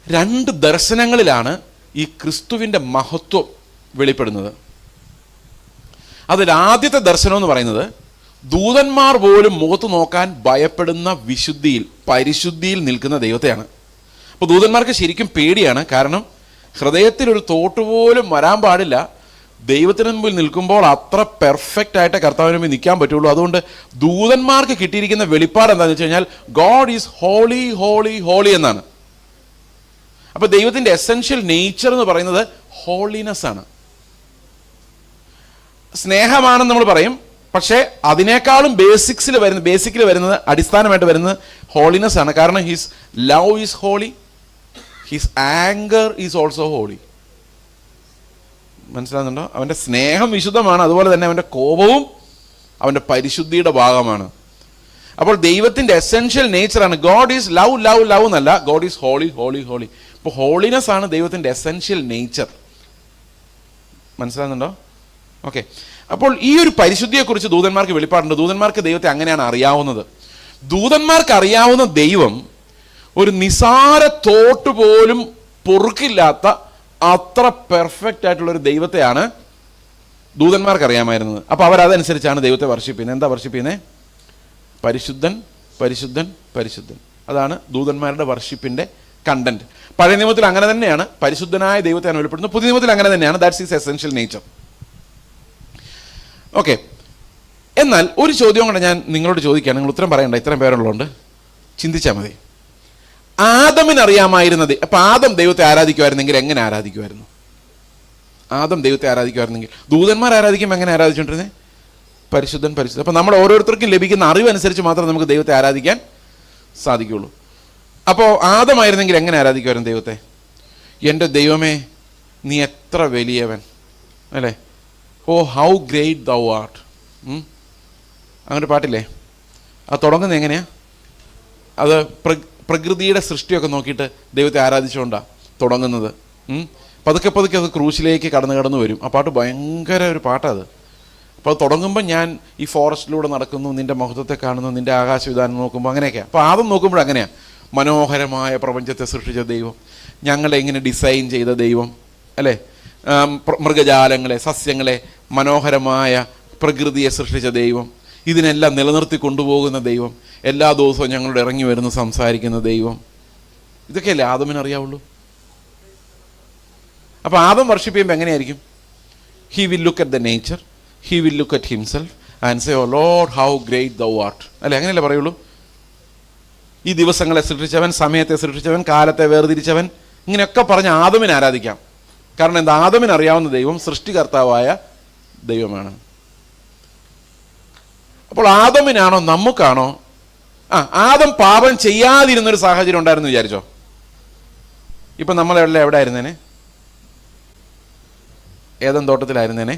Speaker 1: 2 ദർശനങ്ങളിലാണ് ഈ ക്രിസ്തുവിൻ്റെ മഹത്വം വെളിപ്പെടുന്നത്. അതിൽ ആദ്യത്തെ ദർശനം എന്ന് പറയുന്നത് ദൂതന്മാർ പോലും മുഖത്ത് നോക്കാൻ ഭയപ്പെടുന്ന വിശുദ്ധിയിൽ, പരിശുദ്ധിയിൽ നിൽക്കുന്ന ദൈവത്തെയാണ്. അപ്പോൾ ദൂതന്മാർക്ക് ശരിക്കും പേടിയാണ്. കാരണം ഹൃദയത്തിൽ ഒരു തോട്ട് പോലും വരാൻ പാടില്ല. ദൈവത്തിന് മുമ്പിൽ നിൽക്കുമ്പോൾ അത്ര പെർഫെക്റ്റ് ആയിട്ട് കർത്താവിന് മുമ്പിൽ നിൽക്കാൻ പറ്റുള്ളൂ. അതുകൊണ്ട് ദൂതന്മാർക്ക് കിട്ടിയിരിക്കുന്ന വെളിപ്പാട് എന്താണെന്ന് വെച്ച് കഴിഞ്ഞാൽ God is holy holy holy എന്നാണ്. അപ്പോൾ ദൈവത്തിൻ്റെ എസെൻഷ്യൽ നേച്ചർ എന്ന് പറയുന്നത് ഹോളിനെസ് ആണ്. സ്നേഹമാണെന്ന് നമ്മൾ പറയും, പക്ഷേ അതിനേക്കാളും ബേസിക്കിൽ വരുന്നത് അടിസ്ഥാനമായിട്ട് വരുന്നത് ഹോളിനെസ് ആണ്. കാരണം his love is holy, his anger is also holy. മനസ്സിലാകുന്നുണ്ടോ? അവൻ്റെ സ്നേഹം വിശുദ്ധമാണ്, അതുപോലെ തന്നെ അവൻ്റെ കോപവും അവൻ്റെ പരിശുദ്ധിയുടെ ഭാഗമാണ്. അപ്പോൾ ദൈവത്തിൻ്റെ എസെൻഷ്യൽ നേച്ചറാണ്. God is love love love എന്നല്ല, God is holy holy holy. ഇപ്പോൾ ഹോളിനെസ് ആണ് ദൈവത്തിൻ്റെ എസെൻഷ്യൽ നേച്ചർ. മനസ്സിലാകുന്നുണ്ടോ? ഓക്കെ, അപ്പോൾ ഈ ഒരു പരിശുദ്ധിയെക്കുറിച്ച് ദൂതന്മാർക്ക് വെളിപ്പാടുണ്ട്. ദൂതന്മാർക്ക് ദൈവത്തെ അങ്ങനെയാണ് അറിയാവുന്നത്. ദൂതന്മാർക്ക് അറിയാവുന്ന ദൈവം ഒരു നിസാര തോട്ട് പോലും പൊറുക്കില്ലാത്ത അത്ര പെർഫെക്റ്റ് ആയിട്ടുള്ളൊരു ദൈവത്തെയാണ് ദൂതന്മാർക്ക് അറിയാമായിരുന്നത്. അപ്പോൾ അവരതനുസരിച്ചാണ് ദൈവത്തെ വർഷിപ്പ് ചെയ്യുന്നത്. എന്താ വർഷിപ്പ് ചെയ്യുന്നത്? പരിശുദ്ധൻ പരിശുദ്ധൻ പരിശുദ്ധൻ. അതാണ് ദൂതന്മാരുടെ വർഷിപ്പിൻ്റെ കണ്ടന്റ്. പഴയ നിയമത്തിൽ അങ്ങനെ തന്നെയാണ് പരിശുദ്ധനായ ദൈവത്തെയാണ് വെളിപ്പെടുന്നത്. പുതിയ നിയമത്തിൽ അങ്ങനെ തന്നെയാണ്. That's his essential nature. Okay, എന്നാൽ ഒരു ചോദ്യം കൂടെ ഞാൻ നിങ്ങളോട് ചോദിക്കുകയാണ്. നിങ്ങൾ ഉത്തരം പറയണ്ട, ഇത്രയും പേരുള്ളതുകൊണ്ട് ചിന്തിച്ചാൽ മതി. ആദമിന് അറിയാമായിരുന്നത്, അപ്പം ആദം ദൈവത്തെ ആരാധിക്കുമായിരുന്നെങ്കിൽ എങ്ങനെ ആരാധിക്കുമായിരുന്നു? ആദം ദൈവത്തെ ആരാധിക്കുമായിരുന്നെങ്കിൽ ദൂതന്മാർ ആരാധിക്കുമ്പോൾ എങ്ങനെ ആരാധിച്ചുകൊണ്ടിരുന്നത്? പരിശുദ്ധൻ പരിശുദ്ധൻ. അപ്പം നമ്മൾ ഓരോരുത്തർക്കും ലഭിക്കുന്ന അറിവനുസരിച്ച് മാത്രമേ നമുക്ക് ദൈവത്തെ ആരാധിക്കാൻ സാധിക്കുകയുള്ളൂ. അപ്പോൾ ആദമായിരുന്നെങ്കിൽ എങ്ങനെ ആരാധിക്കുമായിരുന്നു ദൈവത്തെ? എൻ്റെ ദൈവമേ നീ എത്ര വലിയവൻ അല്ലേ, ഓ ഹൗ ഗ്രേറ്റ് ദൗ ആർട്ട്. അങ്ങനെ പാട്ടില്ലേ? അത് തുടങ്ങുന്നത് എങ്ങനെയാ? അത് പ്രകൃതിയുടെ സൃഷ്ടിയൊക്കെ നോക്കിയിട്ട് ദൈവത്തെ ആരാധിച്ചുകൊണ്ടാണ് തുടങ്ങുന്നത്. പതുക്കെ പതുക്കെ അത് ക്രൂശിലേക്ക് കടന്നു വരും. ആ പാട്ട് ഭയങ്കര ഒരു പാട്ടത്. അപ്പോൾ അത് തുടങ്ങുമ്പോൾ ഞാൻ ഈ ഫോറസ്റ്റിലൂടെ നടക്കുന്നു, നിൻ്റെ മഹത്വത്തെ കാണുന്നു, നിൻ്റെ ആകാശവിധാനം നോക്കുമ്പോൾ അങ്ങനെയൊക്കെയാണ്. അപ്പോൾ ആദ്യം നോക്കുമ്പോൾ അങ്ങനെയാണ്, മനോഹരമായ പ്രപഞ്ചത്തെ സൃഷ്ടിച്ച ദൈവം, ഞങ്ങളെ ഇങ്ങനെ ഡിസൈൻ ചെയ്ത ദൈവം അല്ലേ, മൃഗജാലങ്ങളെ, സസ്യങ്ങളെ, മനോഹരമായ പ്രകൃതിയെ സൃഷ്ടിച്ച ദൈവം, ഇതിനെല്ലാം നിലനിർത്തി കൊണ്ടുപോകുന്ന ദൈവം, എല്ലാ ദിവസവും ഞങ്ങളോട് ഇറങ്ങി വരുന്നു സംസാരിക്കുന്ന ദൈവം. ഇതൊക്കെയല്ലേ ആദമിന് അറിയാവുള്ളൂ. അപ്പോൾ ആദം വർഷിപ്പ് ചെയ്യുമ്പോൾ എങ്ങനെയായിരിക്കും? He will look at the nature, he will look at himself and say, O Lord how great thou art അല്ലേ? അങ്ങനെയല്ലേ പറയുള്ളൂ. ഈ ദിവസങ്ങളെ സൃഷ്ടിച്ചവൻ, സമയത്തെ സൃഷ്ടിച്ചവൻ, കാലത്തെ വേർതിരിച്ചവൻ, ഇങ്ങനെയൊക്കെ പറഞ്ഞ് ആദമിനെ ആരാധിക്കാം. കാരണം എന്താ? ആദമിന് അറിയാവുന്ന ദൈവം സൃഷ്ടികർത്താവായ ദൈവമാണ്. അപ്പോൾ ആദമിനാണോ നമുക്കാണോ? ആദം പാപം ചെയ്യാതിരുന്നൊരു സാഹചര്യം ഉണ്ടായിരുന്നു വിചാരിച്ചോ? ഇപ്പം നമ്മളെല്ലാം എവിടെ ആയിരുന്നേനെ? ഏതൻ തോട്ടത്തിലായിരുന്നേനെ.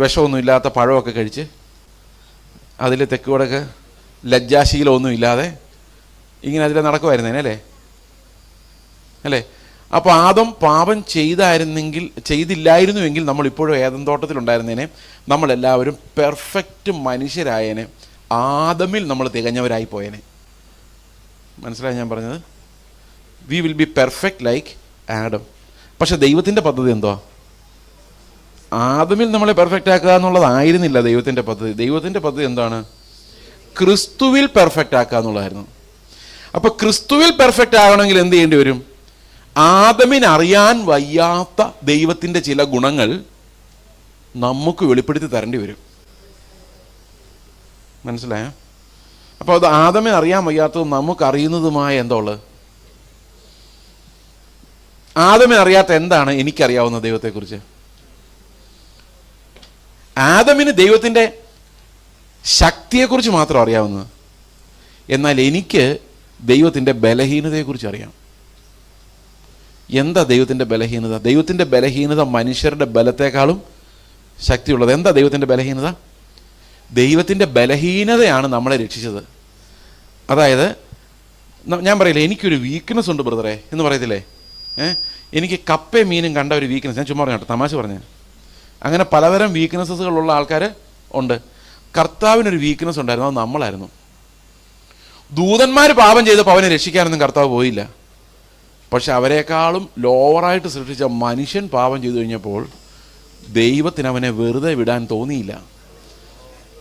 Speaker 1: വിഷമൊന്നും ഇല്ലാത്ത പഴമൊക്കെ കഴിച്ച് അതിൽ തെക്കുവടക്ക് ലജ്ജാശീലമൊന്നും ഇല്ലാതെ ഇങ്ങനെ അതിൽ നടക്കുമായിരുന്നേനെ അല്ലേ? അപ്പോൾ ആദം പാപം ചെയ്തില്ലായിരുന്നുവെങ്കിൽ നമ്മൾ ഇപ്പോഴും ഏദൻ തോട്ടത്തിലുണ്ടായിരുന്നേനെ. നമ്മളെല്ലാവരും പെർഫെക്റ്റ് മനുഷ്യരായേനെ. ആദമിൽ നമ്മൾ തികഞ്ഞവരായി പോയേനെ. മനസ്സിലായി ഞാൻ പറഞ്ഞത്? We will be perfect like Adam. പക്ഷെ ദൈവത്തിൻ്റെ പദ്ധതി എന്തുവാ? ആദമിൽ നമ്മളെ പെർഫെക്റ്റ് ആക്കുക എന്നുള്ളതായിരുന്നില്ല ദൈവത്തിൻ്റെ പദ്ധതി. ദൈവത്തിൻ്റെ പദ്ധതി എന്താണ്? ക്രിസ്തുവിൽ പെർഫെക്റ്റ് ആക്കുക എന്നുള്ളതായിരുന്നു. അപ്പോൾ ക്രിസ്തുവിൽ പെർഫെക്റ്റ് ആകണമെങ്കിൽ എന്ത് ചെയ്യേണ്ടി വരും? ആദമിനറിയാൻ വയ്യാത്ത ദൈവത്തിൻ്റെ ചില ഗുണങ്ങൾ നമുക്ക് വെളിപ്പെടുത്തി തരേണ്ടി വരും. മനസ്സിലായോ? അപ്പോൾ അത് ആദമിന് അറിയാൻ വയ്യാത്തതും നമുക്കറിയുന്നതുമായ എന്താ ഉള്ളത്? ആദമിന് അറിയാത്ത എന്താണ് എനിക്കറിയാവുന്ന ദൈവത്തെക്കുറിച്ച്? ആദമിന് ദൈവത്തിൻ്റെ ശക്തിയെക്കുറിച്ച് മാത്രം അറിയാവുന്നത്. എന്നാൽ എനിക്ക് ദൈവത്തിൻ്റെ ബലഹീനതയെക്കുറിച്ച് അറിയാം. എന്താ ദൈവത്തിൻ്റെ ബലഹീനത? ദൈവത്തിൻ്റെ ബലഹീനത മനുഷ്യരുടെ ബലത്തെക്കാളും ശക്തിയുള്ളത്. എന്താ ദൈവത്തിൻ്റെ ബലഹീനത? ദൈവത്തിൻ്റെ ബലഹീനതയാണ് നമ്മളെ രക്ഷിച്ചത്. അതായത് ഞാൻ പറയില്ലേ, എനിക്കൊരു വീക്ക്നെസ് ഉണ്ട് ബ്രദറെ എന്ന് പറയത്തില്ലേ? എനിക്ക് കപ്പയും മീനും കണ്ട ഒരു വീക്ക്നെസ്. ഞാൻ ചുമ്മാ പറഞ്ഞോട്ടെ, തമാശ പറഞ്ഞ. അങ്ങനെ പലതരം വീക്ക്നെസ്സുകളുള്ള ആൾക്കാർ ഉണ്ട്. കർത്താവിനൊരു വീക്ക്നെസ് ഉണ്ടായിരുന്നു, അത് നമ്മളായിരുന്നു. ദൂതന്മാർ പാപം ചെയ്തപ്പോൾ അവനെ രക്ഷിക്കാനൊന്നും കർത്താവ് പോയില്ല. പക്ഷെ അവരെക്കാളും ലോവറായിട്ട് സൃഷ്ടിച്ച മനുഷ്യൻ പാപം ചെയ്തു കഴിഞ്ഞപ്പോൾ ദൈവത്തിന് അവനെ വെറുതെ വിടാൻ തോന്നിയില്ല.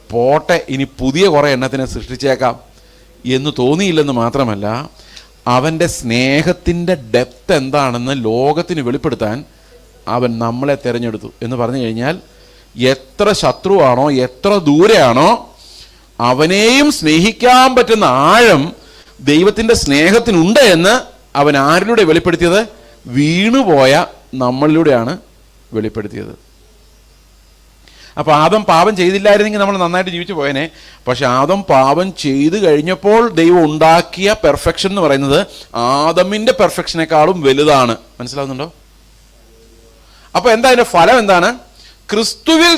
Speaker 1: പോട്ടെ, ഇനി പുതിയ കുറേ എണ്ണത്തിനെ സൃഷ്ടിച്ചേക്കാം എന്ന് തോന്നിയില്ലെന്ന് മാത്രമല്ല, അവൻ്റെ സ്നേഹത്തിൻ്റെ ഡെപ്ത് എന്താണെന്ന് ലോകത്തിന് വെളിപ്പെടുത്താൻ അവൻ നമ്മളെ തിരഞ്ഞെടുത്തു. എന്ന് പറഞ്ഞു കഴിഞ്ഞാൽ എത്ര ശത്രുവാണോ, എത്ര ദൂരെയാണോ, അവനെയും സ്നേഹിക്കാൻ പറ്റുന്ന ആഴം ദൈവത്തിൻ്റെ സ്നേഹത്തിനുണ്ട് എന്ന് അവൻ ആരിലൂടെ വെളിപ്പെടുത്തിയത്? വീണുപോയ നമ്മളിലൂടെയാണ് വെളിപ്പെടുത്തിയത്. അപ്പോൾ ആദം പാപം ചെയ്തില്ലായിരുന്നെങ്കിൽ നമ്മൾ നന്നായിട്ട് ജീവിച്ചു പോയനെ. പക്ഷെ ആദം പാപം ചെയ്തു കഴിഞ്ഞപ്പോൾ ദൈവം ഉണ്ടാക്കിയ പെർഫെക്ഷൻ എന്ന് പറയുന്നത് ആദമിൻ്റെ പെർഫെക്ഷനേക്കാളും വലുതാണ്. മനസ്സിലാവുന്നുണ്ടോ? അപ്പോൾ എന്താ അതിൻ്റെ ഫലം എന്താണ്? ക്രിസ്തുവിൽ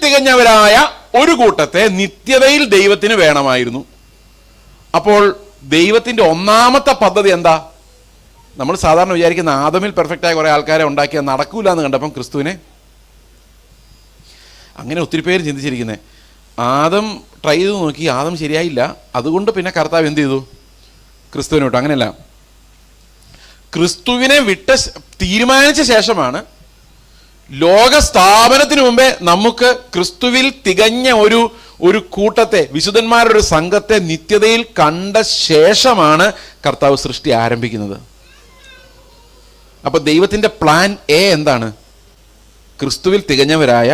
Speaker 1: തികഞ്ഞവരായ ഒരു കൂട്ടത്തെ നിത്യതയിൽ ദൈവത്തിന് വേണമായിരുന്നു. അപ്പോൾ ദൈവത്തിൻ്റെ ഒന്നാമത്തെ പദ്ധതി എന്താ? നമ്മൾ സാധാരണ വിചാരിക്കുന്ന ആദമിൽ പെർഫെക്റ്റായ കുറേ ആൾക്കാരെ ഉണ്ടാക്കിയാൽ നടക്കൂല എന്ന് കണ്ടപ്പം ക്രിസ്തുവിനെ, അങ്ങനെ ഒത്തിരി പേര് ചിന്തിച്ചിരിക്കുന്നത്. ആദം ട്രൈ ചെയ്ത് നോക്കി, ആദം ശരിയായില്ല, അതുകൊണ്ട് പിന്നെ കർത്താവ് എന്ത് ചെയ്തു? ക്രിസ്തുവിനെ വിട്ടു. അങ്ങനെയല്ല, ക്രിസ്തുവിനെ തീരുമാനിച്ച ശേഷമാണ് ലോക സ്ഥാപനത്തിന് മുമ്പേ നമുക്ക് ക്രിസ്തുവിൽ തികഞ്ഞ ഒരു കൂട്ടത്തെ, വിശുദ്ധന്മാരുടെ ഒരു സംഘത്തെ നിത്യതയിൽ കണ്ട ശേഷമാണ് കർത്താവ് സൃഷ്ടി ആരംഭിക്കുന്നത്. അപ്പോൾ ദൈവത്തിൻ്റെ പ്ലാൻ എ എന്താണ്? ക്രിസ്തുവിൽ തികഞ്ഞവരായ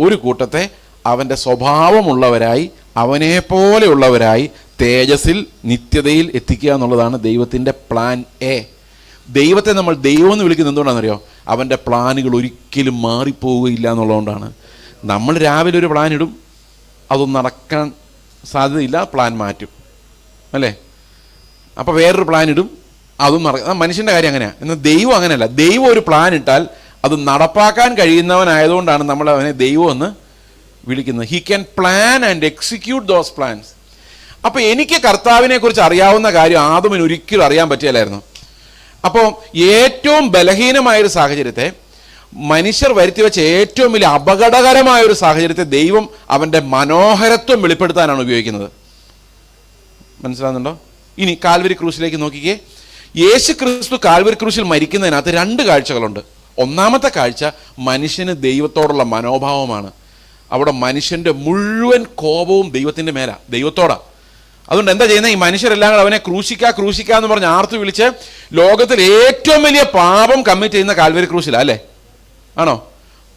Speaker 1: ഒരു കൂട്ടത്തെ അവൻ്റെ സ്വഭാവമുള്ളവരായി, അവനെ പോലെയുള്ളവരായി തേജസ്സിൽ നിത്യതയിൽ എത്തിക്കുക എന്നുള്ളതാണ് ദൈവത്തിൻ്റെ പ്ലാൻ എ. ദൈവത്തെ നമ്മൾ ദൈവം എന്ന് വിളിക്കുന്നത് എന്തുകൊണ്ടാണെന്നറിയോ? അവൻ്റെ പ്ലാനുകൾ ഒരിക്കലും മാറിപ്പോവുകയില്ല എന്നുള്ളതുകൊണ്ടാണ്. നമ്മൾ രാവിലെ ഒരു പ്ലാൻ ഇടും, അതൊന്നും നടക്കാൻ സാധ്യതയില്ല, പ്ലാൻ മാറ്റും, അല്ലേ? അപ്പോൾ വേറൊരു പ്ലാൻ ഇടും, അതും മനുഷ്യൻ്റെ കാര്യം അങ്ങനെയാണ്. എന്നാൽ ദൈവം അങ്ങനെയല്ല. ദൈവം ഒരു പ്ലാൻ ഇട്ടാൽ അത് നടപ്പാക്കാൻ കഴിയുന്നവനായതുകൊണ്ടാണ് നമ്മൾ അവനെ ദൈവം എന്ന് വിളിക്കുന്നത്. He can plan and execute those plans. അപ്പോൾ എനിക്ക് കർത്താവിനെ കുറിച്ച് അറിയാവുന്ന കാര്യം ആദമിന് ഒരിക്കലും അറിയാൻ പറ്റില്ലായിരുന്നു. അപ്പോൾ ഏറ്റവും ബലഹീനമായൊരു സാഹചര്യത്തെ, മനുഷ്യർ വരുത്തി വെച്ച ഏറ്റവും വലിയ അപകടകരമായൊരു സാഹചര്യത്തെ ദൈവം അവൻ്റെ മനോഹരത്വം വെളിപ്പെടുത്താനാണ് ഉപയോഗിക്കുന്നത്. മനസ്സിലാകുന്നുണ്ടോ? ഇനി കാൽവരി ക്രൂശിലേക്ക് നോക്കിക്കേ. യേശു ക്രിസ്തു കാൽവരി ക്രൂശിൽ മരിക്കുന്നതിനകത്ത് രണ്ട് കാഴ്ചകളുണ്ട്. ഒന്നാമത്തെ കാഴ്ച മനുഷ്യന് ദൈവത്തോടുള്ള മനോഭാവമാണ്. അവിടെ മനുഷ്യൻ്റെ മുഴുവൻ കോപവും ദൈവത്തിൻ്റെ മേലാ, ദൈവത്തോടാ. അതുകൊണ്ട് എന്താ ചെയ്യുന്നത്? ഈ മനുഷ്യരെല്ലാം കൂടെ അവനെ ക്രൂശിക്കുക എന്ന് പറഞ്ഞ് ആർത്തു വിളിച്ച് ലോകത്തിൽ ഏറ്റവും വലിയ പാപം കമ്മിറ്റ് ചെയ്യുന്ന കാൽവരി ക്രൂശിലാ, അല്ലേ? ആണോ?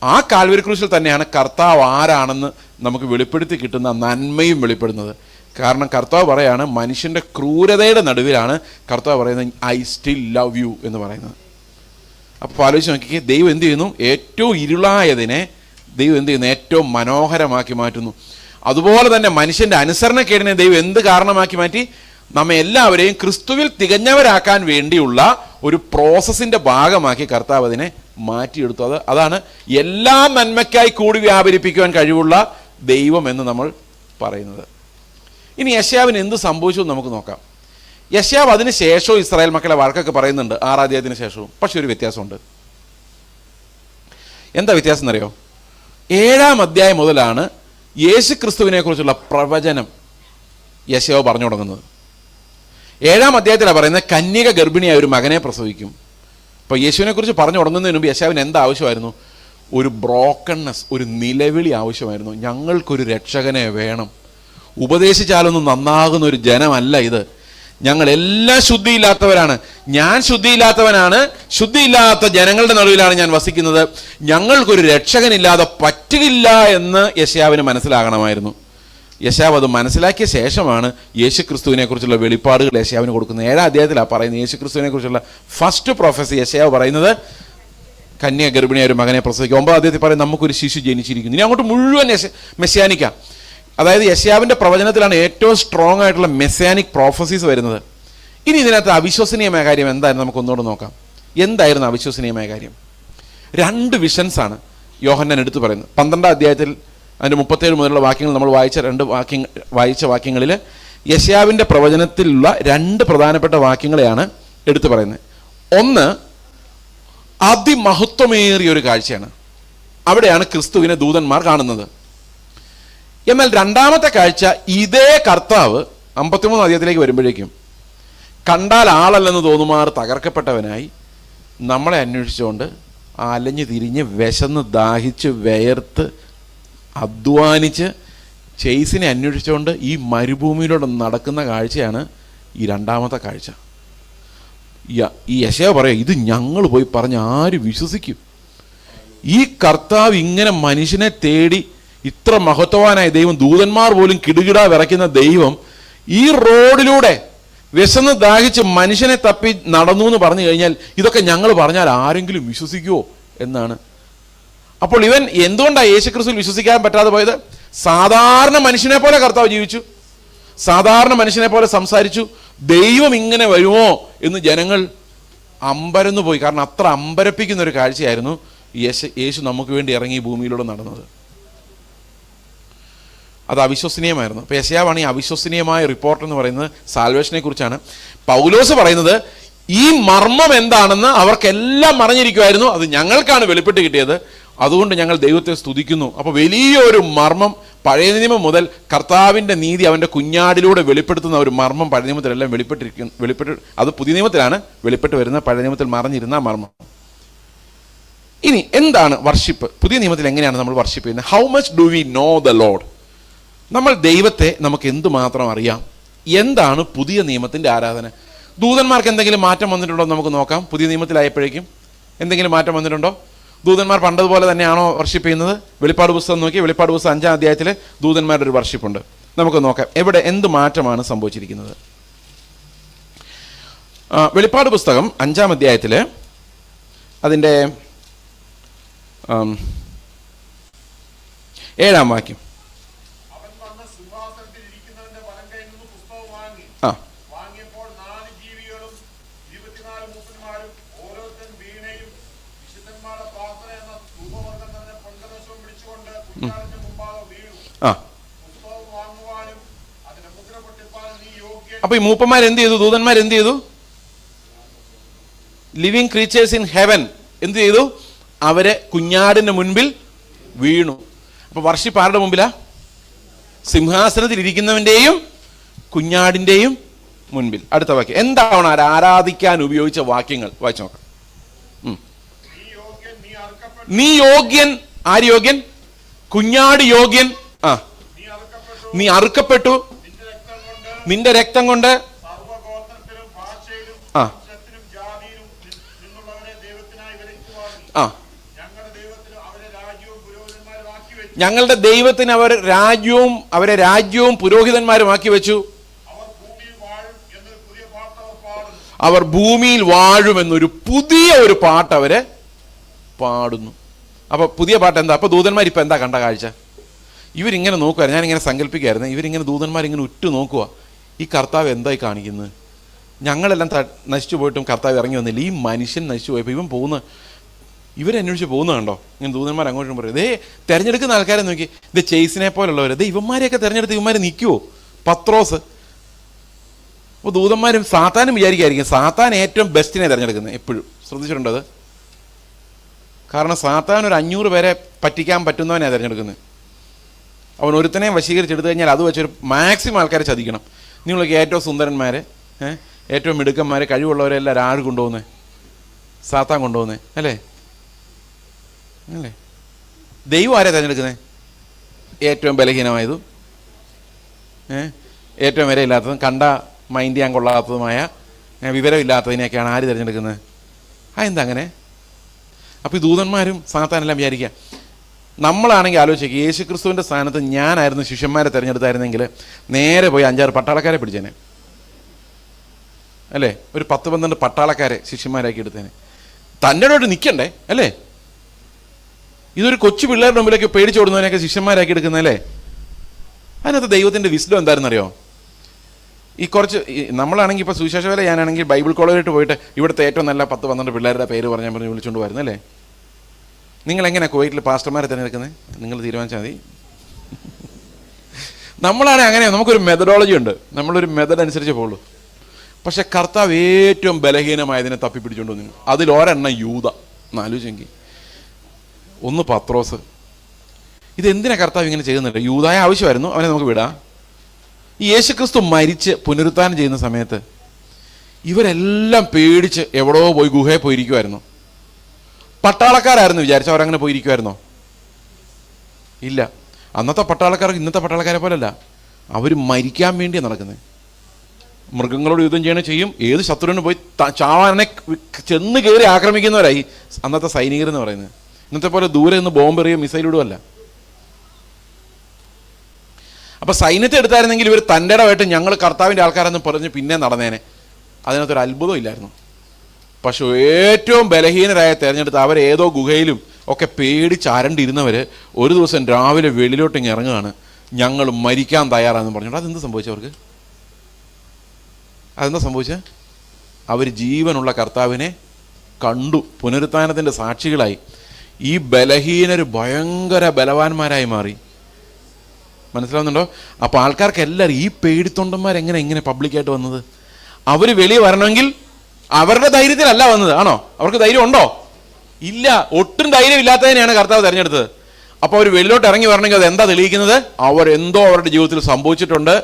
Speaker 1: ആ കാൽവരി ക്രൂശിൽ തന്നെയാണ് കർത്താവ് ആരാണെന്ന് നമുക്ക് വെളിപ്പെടുത്തി കിട്ടുന്ന നന്മയും വെളിപ്പെടുന്നത്. കാരണം കർത്താവ് പറയാണ്, മനുഷ്യൻ്റെ ക്രൂരതയുടെ നടുവിലാണ് കർത്താവ് പറയുന്നത് ഐ സ്റ്റിൽ ലവ് യു എന്ന് പറയുന്നത്. അപ്പോൾ ആലോചിച്ച് നോക്കിക്കേ, ദൈവം എന്ത് ചെയ്യുന്നു? ഏറ്റവും ഇരുളായതിനെ ദൈവം എന്ത് ചെയ്യുന്നു? ഏറ്റവും മനോഹരമാക്കി മാറ്റുന്നു. അതുപോലെ തന്നെ മനുഷ്യൻ്റെ അനുസരണക്കേടിനെ ദൈവം എന്ത് കാരണമാക്കി മാറ്റി? നമ്മെ എല്ലാവരെയും ക്രിസ്തുവിൽ തികഞ്ഞവരാക്കാൻ വേണ്ടിയുള്ള ഒരു പ്രോസസ്സിൻ്റെ ഭാഗമാക്കി കർത്താവ് അതിനെ മാറ്റിയെടുത്തു. അതാണ് എല്ലാ നന്മയ്ക്കായി കൂടി വ്യാപരിപ്പിക്കുവാൻ കഴിവുള്ള ദൈവം എന്ന് നമ്മൾ പറയുന്നത്. ഇനി യെശയ്യാവിന് എന്ത് സംഭവിച്ചു എന്ന് നമുക്ക് നോക്കാം. യെശയ്യാവ് അതിന് ശേഷവും ഇസ്രായേൽ മക്കളെ വഴക്കൊക്കെ പറയുന്നുണ്ട് 6 അധ്യായത്തിന് ശേഷവും. പക്ഷെ ഒരു വ്യത്യാസമുണ്ട്. എന്താ വ്യത്യാസം എന്നറിയോ? 7 അധ്യായം മുതലാണ് യേശു ക്രിസ്തുവിനെ കുറിച്ചുള്ള പ്രവചനം യെശയ്യാവ് പറഞ്ഞു തുടങ്ങുന്നത്. 7 അധ്യായത്തിലാണ് പറയുന്നത് കന്യക ഗർഭിണിയായ ഒരു മകനെ പ്രസവിക്കും. അപ്പോൾ യേശുവിനെ കുറിച്ച് പറഞ്ഞു തുടങ്ങുന്നതിന് മുമ്പ് യെശയ്യാവിന് എന്താ ആവശ്യമായിരുന്നു? ഒരു ബ്രോക്കൺനെസ്, ഒരു നിലവിളി ആവശ്യമായിരുന്നു. ഞങ്ങൾക്കൊരു രക്ഷകനെ വേണം. ഉപദേശിച്ചാലൊന്നും നന്നാകുന്ന ഒരു ജനമല്ല ഇത്. ഞങ്ങളെല്ലാം ശുദ്ധിയില്ലാത്തവരാണ്. ഞാൻ ശുദ്ധിയില്ലാത്തവനാണ്. ശുദ്ധിയില്ലാത്ത ജനങ്ങളുടെ നടുവിലാണ് ഞാൻ വസിക്കുന്നത്. ഞങ്ങൾക്കൊരു രക്ഷകനില്ലാതെ പറ്റുകയില്ല എന്ന് യെശയ്യാവിന് മനസ്സിലാകണമായിരുന്നു. യെശയ്യാവ് അത് മനസ്സിലാക്കിയ ശേഷമാണ് യേശു ക്രിസ്തുവിനെ കുറിച്ചുള്ള വെളിപ്പാടുകൾ യെശയ്യാവിന് കൊടുക്കുന്നത്. 7 അധ്യായത്തിലാണ് പറയുന്നത് യേശു ക്രിസ്തുവിനെ കുറിച്ചുള്ള ഫസ്റ്റ് പ്രൊഫസി. യെശയ്യാവ് പറയുന്നത് കന്യക ഗർഭിണിയായ ഒരു മകനെ പ്രസവിക്കും. 9 അധ്യായത്തിൽ പറയും നമുക്കൊരു ശിശു ജനിച്ചിരിക്കുന്നു. ഇനി അങ്ങോട്ട് മുഴുവൻ മെസ്സിയാനിക്കാം. അതായത് യെശയ്യാവിൻ്റെ പ്രവചനത്തിലാണ് ഏറ്റവും സ്ട്രോങ് ആയിട്ടുള്ള മെസ്സിയാനിക് പ്രോഫസീസ് വരുന്നത്. ഇനി ഇതിനകത്ത് അവിശ്വസനീയമായ കാര്യം എന്തായിരുന്നു നമുക്ക് ഒന്നുകൂടെ നോക്കാം. എന്തായിരുന്നു അവിശ്വസനീയമായ കാര്യം? 2 വിഷൻസാണ് യോഹന്നാൻ എടുത്തു പറയുന്നത്. 12 അധ്യായത്തിൽ അതിൻ്റെ 37 മുതലുള്ള വാക്യങ്ങൾ നമ്മൾ വായിച്ച വാക്യങ്ങളിൽ യെശയ്യാവിൻ്റെ പ്രവചനത്തിലുള്ള 2 പ്രധാനപ്പെട്ട വാക്യങ്ങളെയാണ് എടുത്തു പറയുന്നത്. ഒന്ന് അതിമഹത്വമേറിയ ഒരു കാഴ്ചയാണ്. അവിടെയാണ് ക്രിസ്തുവിനെ ദൂതന്മാർ കാണുന്നത്. എന്നാൽ 2ാമത്തെ കാഴ്ച ഇതേ കർത്താവ് 53 അധ്യായത്തിലേക്ക് വരുമ്പോഴേക്കും കണ്ടാൽ ആളല്ലെന്ന് തോന്നുമാർ തകർക്കപ്പെട്ടവനായി നമ്മളെ അന്വേഷിച്ചുകൊണ്ട് അലഞ്ഞു തിരിഞ്ഞ് വിശന്ന് ദാഹിച്ച് വിയർത്ത് അധ്വാനിച്ച് ചേസിനെ അന്വേഷിച്ചുകൊണ്ട് ഈ മരുഭൂമിയിലൂടെ നടക്കുന്ന കാഴ്ചയാണ് ഈ 2ാമത്തെ കാഴ്ച. ഈ യെശയ്യാവ് പറയാം, ഇത് ഞങ്ങൾ പോയി പറഞ്ഞ് ആര് വിശ്വസിക്കും? ഈ കർത്താവ് ഇങ്ങനെ മനുഷ്യനെ തേടി ഇത്ര മഹത്വവാനായ ദൈവം, ദൂതന്മാർ പോലും കിടുകിട വിറയ്ക്കുന്ന ദൈവം ഈ റോഡിലൂടെ വിശന്ന് ദാഹിച്ച് മനുഷ്യനെ തപ്പി നടന്നു എന്ന് പറഞ്ഞു കഴിഞ്ഞാൽ ഇതൊക്കെ ഞങ്ങൾ പറഞ്ഞാൽ ആരെങ്കിലും വിശ്വസിക്കുമോ എന്നാണ്. അപ്പോൾ ഇവൻ എന്തുകൊണ്ടാണ് യേശുക്രിസ്തുവിൽ വിശ്വസിക്കാൻ പറ്റാതെ പോയത്? സാധാരണ മനുഷ്യനെ പോലെ കർത്താവ് ജീവിച്ചു, സാധാരണ മനുഷ്യനെ പോലെ സംസാരിച്ചു. ദൈവം ഇങ്ങനെ വരുമോ എന്ന് ജനങ്ങൾ അമ്പരന്നു പോയി. കാരണം അത്ര അമ്പരപ്പിക്കുന്ന ഒരു കാഴ്ചയായിരുന്നു യേശു നമുക്ക് വേണ്ടി ഇറങ്ങി ഭൂമിയിലൂടെ നടന്നത്. അത് അവിശ്വസനീയമായിരുന്നു. അപ്പോൾ യെശയ്യാവാണ് ഈ അവിശ്വസനീയമായ റിപ്പോർട്ട് എന്ന് പറയുന്നത് സാൽവേഷനെ കുറിച്ചാണ്. പൗലോസ് പറയുന്നത് ഈ മർമ്മം എന്താണെന്ന് അവർക്കെല്ലാം അറിഞ്ഞിരിക്കുമായിരുന്നു, അത് ഞങ്ങൾക്കാണ് വെളിപ്പെട്ട് കിട്ടിയത്, അതുകൊണ്ട് ഞങ്ങൾ ദൈവത്തെ സ്തുതിക്കുന്നു. അപ്പോൾ വലിയൊരു മർമ്മം പഴയ നിയമം മുതൽ കർത്താവിൻ്റെ നീതി അവൻ്റെ കുഞ്ഞാടിലൂടെ വെളിപ്പെടുത്തുന്ന ഒരു മർമ്മം പഴയ നിയമത്തിലെല്ലാം വെളിപ്പെട്ട് അത് പുതിയ നിയമത്തിലാണ് വെളിപ്പെട്ട് വരുന്നത്, പഴയ നിയമത്തിൽ മറഞ്ഞിരുന്ന മർമ്മം. ഇനി എന്താണ് വർഷിപ്പ്? പുതിയ നിയമത്തിൽ എങ്ങനെയാണ് നമ്മൾ വർഷിപ്പ് ചെയ്യുന്നത്? How much do we know the load? നമ്മൾ ദൈവത്തെ നമുക്ക് എന്തുമാത്രം അറിയാം? എന്താണ് പുതിയ നിയമത്തിൻ്റെ ആരാധന? ദൂതന്മാർക്ക് എന്തെങ്കിലും മാറ്റം വന്നിട്ടുണ്ടോ നമുക്ക് നോക്കാം. പുതിയ നിയമത്തിലായപ്പോഴേക്കും എന്തെങ്കിലും മാറ്റം വന്നിട്ടുണ്ടോ? ദൂതന്മാർ പണ്ടതുപോലെ തന്നെയാണോ വർഷിപ്പ് ചെയ്യുന്നത്? വെളിപ്പാട് പുസ്തകം നോക്കി, വെളിപ്പാട് പുസ്തകം 5-ാം അധ്യായത്തിൽ ദൂതന്മാരുടെ ഒരു വർഷിപ്പുണ്ട്. നമുക്ക് നോക്കാം എവിടെ എന്ത് മാറ്റമാണ് സംഭവിച്ചിരിക്കുന്നത്. വെളിപ്പാട് പുസ്തകം 5-ാം അധ്യായത്തിൽ അതിൻ്റെ 7-ാം വാക്യം. അപ്പൊ ഈ മൂപ്പന്മാർ എന്ത് ചെയ്തു? ദൂതന്മാർ എന്ത് ചെയ്തു? ലിവിങ് ക്രീച്ചേഴ്സ് ഇൻ ഹെവൻ എന്ത് ചെയ്തു? അവരെ കുഞ്ഞാടിന്റെ മുൻപിൽ വീണു. അപ്പൊ വർഷിപ്പ് ആരുടെ മുമ്പിലാ? സിംഹാസനത്തിൽ ഇരിക്കുന്നവന്റെയും കുഞ്ഞാടിന്റെയും മുൻപിൽ. അടുത്ത വാക്യം എന്താണ് ആരാധിക്കാൻ ഉപയോഗിച്ച വാക്യങ്ങൾ? വായിച്ചു നോക്കാം. നീ യോഗ്യൻ. ആര് യോഗ്യൻ? കുഞ്ഞാട് യോഗ്യൻ. നീ അറുക്കപ്പെട്ടു, നിന്റെ രക്തം കൊണ്ട് ഞങ്ങളുടെ ദൈവത്തിന് അവരെ രാജ്യവും പുരോഹിതന്മാരും ആക്കി വെച്ചു. അവർ ഭൂമിയിൽ വാഴുമെന്നൊരു പുതിയ ഒരു പാട്ട് അവര് പാടുന്നു. അപ്പൊ പുതിയ പാട്ട് എന്താ? അപ്പൊ ദൂതന്മാർ ഇപ്പൊ എന്താ കണ്ട കാഴ്ച? ഇവരിങ്ങനെ നോക്കുവായിരുന്നു. ഞാനിങ്ങനെ സങ്കല്പിക്കുകയായിരുന്നു, ഇവരിങ്ങനെ ദൂതന്മാരിങ്ങനെ ഉറ്റു നോക്കുക, ഈ കർത്താവ് എന്തായി കാണിക്കുന്നത്? ഞങ്ങളെല്ലാം നശിച്ചു പോയിട്ടും കർത്താവ് ഇറങ്ങി വന്നില്ല, ഈ മനുഷ്യൻ നശിച്ചു പോയപ്പോൾ ഇവൻ പോകുന്ന, ഇവരന്വേഷിച്ച് പോകുന്നത് കണ്ടോ? ഇങ്ങനെ ദൂതന്മാർ അങ്ങോട്ടും പറയും, ഇതേ തിരഞ്ഞെടുക്കുന്ന ആൾക്കാരെ നോക്കി, ഇത് ചേസിനെ പോലുള്ളവർ, ഇതേ ഇവന്മാരെയൊക്കെ തിരഞ്ഞെടുത്ത് ഇവന്മാരെ നിൽക്കുമോ? പത്രോസ് അപ്പോൾ ദൂതന്മാരും സാത്താനും വിചാരിക്കായിരിക്കും സാത്താൻ ഏറ്റവും ബെസ്റ്റിനെ തിരഞ്ഞെടുക്കുന്നത്. എപ്പോഴും ശ്രദ്ധിച്ചിട്ടുണ്ടോ അത്? കാരണം സാത്താൻ ഒരു 500 പേരെ പറ്റിക്കാൻ പറ്റുന്നവനെയാണ് തിരഞ്ഞെടുക്കുന്നത്. അവൻ ഒരുത്തനെ വശീകരിച്ചെടുത്തു കഴിഞ്ഞാൽ അത് വെച്ചൊരു മാക്സിമം ആൾക്കാരെ ചതിക്കണം. നിങ്ങൾക്ക് ഏറ്റവും സുന്ദരന്മാരെ, ഏറ്റവും മിടുക്കന്മാരെ, കഴിവുള്ളവരെല്ലാം ആര് കൊണ്ടുപോകുന്നത്? സാത്താൻ കൊണ്ടുപോകുന്നത് അല്ലേ? അല്ലേ? ദൈവം ആരെ തിരഞ്ഞെടുക്കുന്നത്? ഏറ്റവും ബലഹീനമായതും ഏറ്റവും വിലയില്ലാത്തതും കണ്ട മൈൻഡ് ചെയ്യാൻ കൊള്ളാത്തതുമായ വിവരമില്ലാത്തതിനെയൊക്കെയാണ് ആര് തിരഞ്ഞെടുക്കുന്നത്? അതെന്താ അങ്ങനെ? അപ്പോൾ ഈ ദൂതന്മാരും സാത്താനെല്ലാം വിചാരിക്കുക. നമ്മളാണെങ്കിൽ ആലോചിക്കുക, യേശു ക്രിസ്തുവിൻ്റെ സ്ഥാനത്ത് ഞാനായിരുന്നു ശിഷ്യന്മാരെ തിരഞ്ഞെടുത്തായിരുന്നെങ്കിൽ നേരെ പോയി 5-6 പട്ടാളക്കാരെ പിടിച്ചേനെ അല്ലേ? ഒരു 10-12 പട്ടാളക്കാരെ ശിഷ്യന്മാരാക്കി എടുത്തേനെ. തൻ്റെ ഇടോട്ട് നിൽക്കണ്ടേ അല്ലേ? ഇതൊരു കൊച്ചു പിള്ളേരുടെ മുമ്പിലേക്ക് പേടിച്ചോടുന്നവനെയൊക്കെ ശിഷ്യന്മാരാക്കി എടുക്കുന്നതല്ലേ? അതിനകത്ത് ദൈവത്തിൻ്റെ വിസ്ഡം എന്തായിരുന്നറിയോ? ഈ കുറച്ച് നമ്മളാണെങ്കിൽ ഇപ്പോൾ സുവിശേഷ വേല ഞാനാണെങ്കിൽ ബൈബിൾ കോളേജിലോട്ട് പോയിട്ട് ഇവിടുത്തെ ഏറ്റവും നല്ല 10-12 പിള്ളേരുടെ പേര് പറഞ്ഞ് വിളിച്ചുകൊണ്ട് വരുന്നല്ലേ? നിങ്ങളെങ്ങനെ കുവൈറ്റിൽ പാസ്റ്റർമാരെ തിരഞ്ഞെടുക്കുന്നത്? നിങ്ങൾ തീരുമാനിച്ചാൽ മതി. നമ്മളാണെങ്കിൽ അങ്ങനെയാണ്, നമുക്കൊരു മെത്തഡോളജി ഉണ്ട്, നമ്മളൊരു മെത്തഡ് അനുസരിച്ച് പോകുള്ളൂ. പക്ഷെ കർത്താവ് ഏറ്റവും ബലഹീനമായതിനെ തപ്പിപ്പിടിച്ചുകൊണ്ട് വന്നു. അതിലൊരെണ്ണം യൂദ. എന്നാലോചിച്ചെങ്കിൽ ഒന്ന് പത്രോസ്. ഇതെന്തിനാ കർത്താവ് ഇങ്ങനെ ചെയ്യുന്നുണ്ട്? യൂദായ ആവശ്യമായിരുന്നു, അവനെ നമുക്ക് വിടാം. ഈ യേശുക്രിസ്തു മരിച്ച് പുനരുത്ഥാനം ചെയ്യുന്ന സമയത്ത് ഇവരെല്ലാം പേടിച്ച് എവിടോ പോയി ഗുഹയിൽ പോയിരിക്കുമായിരുന്നു. പട്ടാളക്കാരായിരുന്നു വിചാരിച്ച അവരങ്ങനെ പോയിരിക്കുമായിരുന്നോ? ഇല്ല. അന്നത്തെ പട്ടാളക്കാർക്ക് ഇന്നത്തെ പട്ടാളക്കാരെ പോലല്ല, അവർ മരിക്കാൻ വേണ്ടിയാണ് നടക്കുന്നത്. മൃഗങ്ങളോട് യുദ്ധം ചെയ്യും, ഏത് ശത്രുവിനും പോയി ചാവാനെ ചെന്ന് കയറി ആക്രമിക്കുന്നവരായി അന്നത്തെ സൈനികരെന്ന് പറയുന്നത്. ഇന്നത്തെ പോലെ ദൂരെ നിന്ന് ബോംബെറിയോ മിസൈലിടുമല്ല. അപ്പോൾ സൈന്യത്തെ എടുത്തായിരുന്നെങ്കിൽ ഇവർ തൻ്റെ ഇടമായിട്ട് ഞങ്ങൾ കർത്താവിൻ്റെ ആൾക്കാരെന്ന് പറഞ്ഞ് പിന്നെ നടന്നേനെ. അതിനകത്തൊരു അത്ഭുതം ഇല്ലായിരുന്നു. പക്ഷെ ഏറ്റവും ബലഹീനരായ തിരഞ്ഞെടുത്ത് അവരേതോ ഗുഹയിലും ഒക്കെ പേടിച്ചാരണ്ടിരുന്നവർ ഒരു ദിവസം രാവിലെ വെളിയിലോട്ട് ഇങ്ങ് ഇറങ്ങുകയാണ്. ഞങ്ങൾ മരിക്കാൻ തയ്യാറാണെന്ന് പറഞ്ഞിട്ട് അതെന്ത് സംഭവിച്ചവർക്ക്? അതെന്താ സംഭവിച്ചത്? അവർ ജീവനുള്ള കർത്താവിനെ കണ്ടു, പുനരുത്ഥാനത്തിൻ്റെ സാക്ഷികളായി. ഈ ബലഹീനർ ഭയങ്കര ബലവാന്മാരായി മാറി. മനസ്സിലാവുന്നുണ്ടോ? അപ്പോൾ ആൾക്കാർക്ക് എല്ലാവരും ഈ പേടിത്തൊണ്ടന്മാരെങ്ങനെ പബ്ലിക്കായിട്ട് വന്നത്? അവർ വെളിയിൽ വരണമെങ്കിൽ അവരുടെ ധൈര്യത്തിലല്ല വന്നത്. ആണോ? അവർക്ക് ധൈര്യം ഉണ്ടോ? ഇല്ല. ഒട്ടും ധൈര്യം ഇല്ലാത്തതിനെയാണ് കർത്താവ് തിരഞ്ഞെടുത്തത്. അപ്പോൾ അവർ വെളിയിലോട്ട് ഇറങ്ങി വരണമെങ്കിൽ അത് എന്താ തെളിയിക്കുന്നത്? അവരെന്തോ അവരുടെ ജീവിതത്തിൽ സംഭവിച്ചിട്ടുണ്ട്.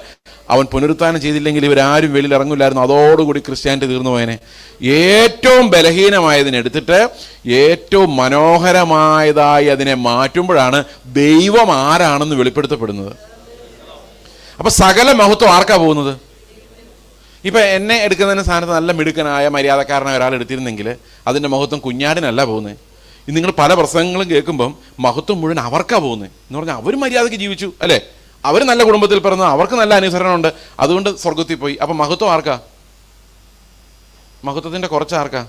Speaker 1: അവൻ പുനരുത്ഥാനം ചെയ്തില്ലെങ്കിൽ ഇവരാരും വെളിയിൽ ഇറങ്ങില്ലായിരുന്നു. അതോടുകൂടി ക്രിസ്ത്യാനിറ്റി തീർന്നു പോയനെ. ഏറ്റവും ബലഹീനമായതിനെടുത്തിട്ട് ഏറ്റവും മനോഹരമായതായി അതിനെ മാറ്റുമ്പോഴാണ് ദൈവം ആരാണെന്ന് വെളിപ്പെടുത്തപ്പെടുന്നത്. അപ്പം സകല മഹത്വം ആർക്കാ പോകുന്നത്? ഇപ്പം എന്നെ എടുക്കുന്നതിന് സ്ഥാനത്ത് നല്ല മിടുക്കനായ മര്യാദക്കാരനായ ഒരാൾ എടുത്തിരുന്നെങ്കിൽ അതിൻ്റെ മഹത്വം കുഞ്ഞാടിനല്ല പോകുന്നത്. നിങ്ങൾ പല പ്രസംഗങ്ങളും കേൾക്കുമ്പം മഹത്വം മുഴുവൻ അവർക്കാ പോകുന്നത്. എന്ന് പറഞ്ഞാൽ അവർ മര്യാദയ്ക്ക് ജീവിച്ചു അല്ലേ? അവർ നല്ല കുടുംബത്തിൽ പിറന്നു, അവർക്ക് നല്ല അനുസരണമുണ്ട്, അതുകൊണ്ട് സ്വർഗത്തിൽ പോയി. അപ്പം മഹത്വം ആർക്കാ? മഹത്വത്തിൻ്റെ കുറച്ച് ആർക്കാ?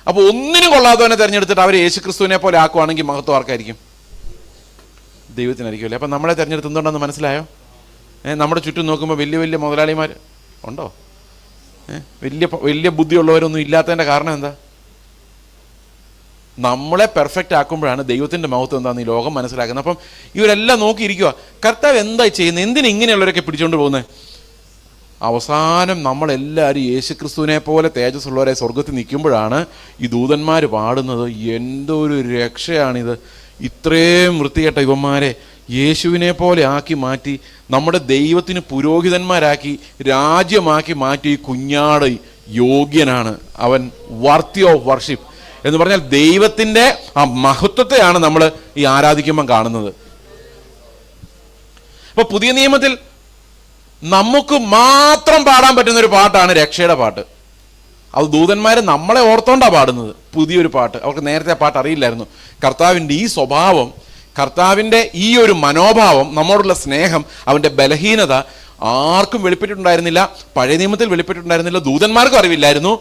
Speaker 1: അപ്പോൾ ഒന്നിനും കൊള്ളാത്തവനെ തിരഞ്ഞെടുത്തിട്ട് അവർ യേശുക്രിസ്തുവിനെ പോലെ ആക്കുവാണെങ്കിൽ മഹത്വം ആർക്കായിരിക്കും? ദൈവത്തിനായിരിക്കുമല്ലേ? അപ്പം നമ്മളെ തിരഞ്ഞെടുത്ത് എന്തുകൊണ്ടെന്ന് മനസ്സിലായോ? നമ്മുടെ ചുറ്റും നോക്കുമ്പോൾ വലിയ വലിയ മുതലാളിമാർ ഉണ്ടോ? വലിയ ബുദ്ധിയുള്ളവരൊന്നും ഇല്ലാത്തതിൻ്റെ കാരണം എന്താ? നമ്മളെ പെർഫെക്റ്റ് ആക്കുമ്പോഴാണ് ദൈവത്തിൻ്റെ മഹത്വം എന്താണെന്ന് ഈ ലോകം മനസ്സിലാക്കുന്നത്. അപ്പം ഇവരെല്ലാം നോക്കിയിരിക്കുക, കർത്താവ് എന്താ ചെയ്യുന്നത്? എന്തിനാ ഇങ്ങനെയുള്ളവരൊക്കെ പിടിച്ചുകൊണ്ട് പോകുന്നത്? അവസാനം നമ്മളെല്ലാവരും യേശുക്രിസ്തുവിനെ പോലെ തേജസ്സുള്ളവരെ സ്വർഗത്തിൽ നിൽക്കുമ്പോഴാണ് ഈ ദൂതന്മാർ പാടുന്നത്, എന്തൊരു രക്ഷയാണിത്! ഇത്രയും വൃത്തികെട്ട ഇവന്മാരെ യേശുവിനെ പോലെ ആക്കി മാറ്റി, നമ്മുടെ ദൈവത്തിന് പുരോഹിതന്മാരാക്കി, രാജ്യമാക്കി മാറ്റി ഈ കുഞ്ഞാട് യോഗ്യനാണ്, അവൻ വർത്തി ഓഫ് വർഷിപ്പ് എന്ന് പറഞ്ഞാൽ ദൈവത്തിൻ്റെ ആ മഹത്വത്തെയാണ് നമ്മൾ ഈ ആരാധിക്കുമ്പം കാണുന്നത്. അപ്പൊ പുതിയ നിയമത്തിൽ നമുക്ക് മാത്രം പാടാൻ പറ്റുന്ന ഒരു പാട്ടാണ് രക്ഷയുടെ പാട്ട്. അത് ദൂതന്മാർ നമ്മളെ ഓർത്തോണ്ടാണ് പാടുന്നത്. പുതിയൊരു പാട്ട്, അവർക്ക് നേരത്തെ ആ പാട്ട് അറിയില്ലായിരുന്നു. കർത്താവിൻ്റെ ഈ സ്വഭാവം, കർത്താവിൻ്റെ ഈ ഒരു മനോഭാവം, നമ്മോടുള്ള സ്നേഹം, അവൻ്റെ ബലഹീനത ആർക്കും വെളിപ്പെട്ടിട്ടുണ്ടായിരുന്നില്ല. പഴയ നിയമത്തിൽ വെളിപ്പെട്ടിട്ടുണ്ടായിരുന്നില്ല, ദൂതന്മാർക്കും അറിവില്ലായിരുന്നു.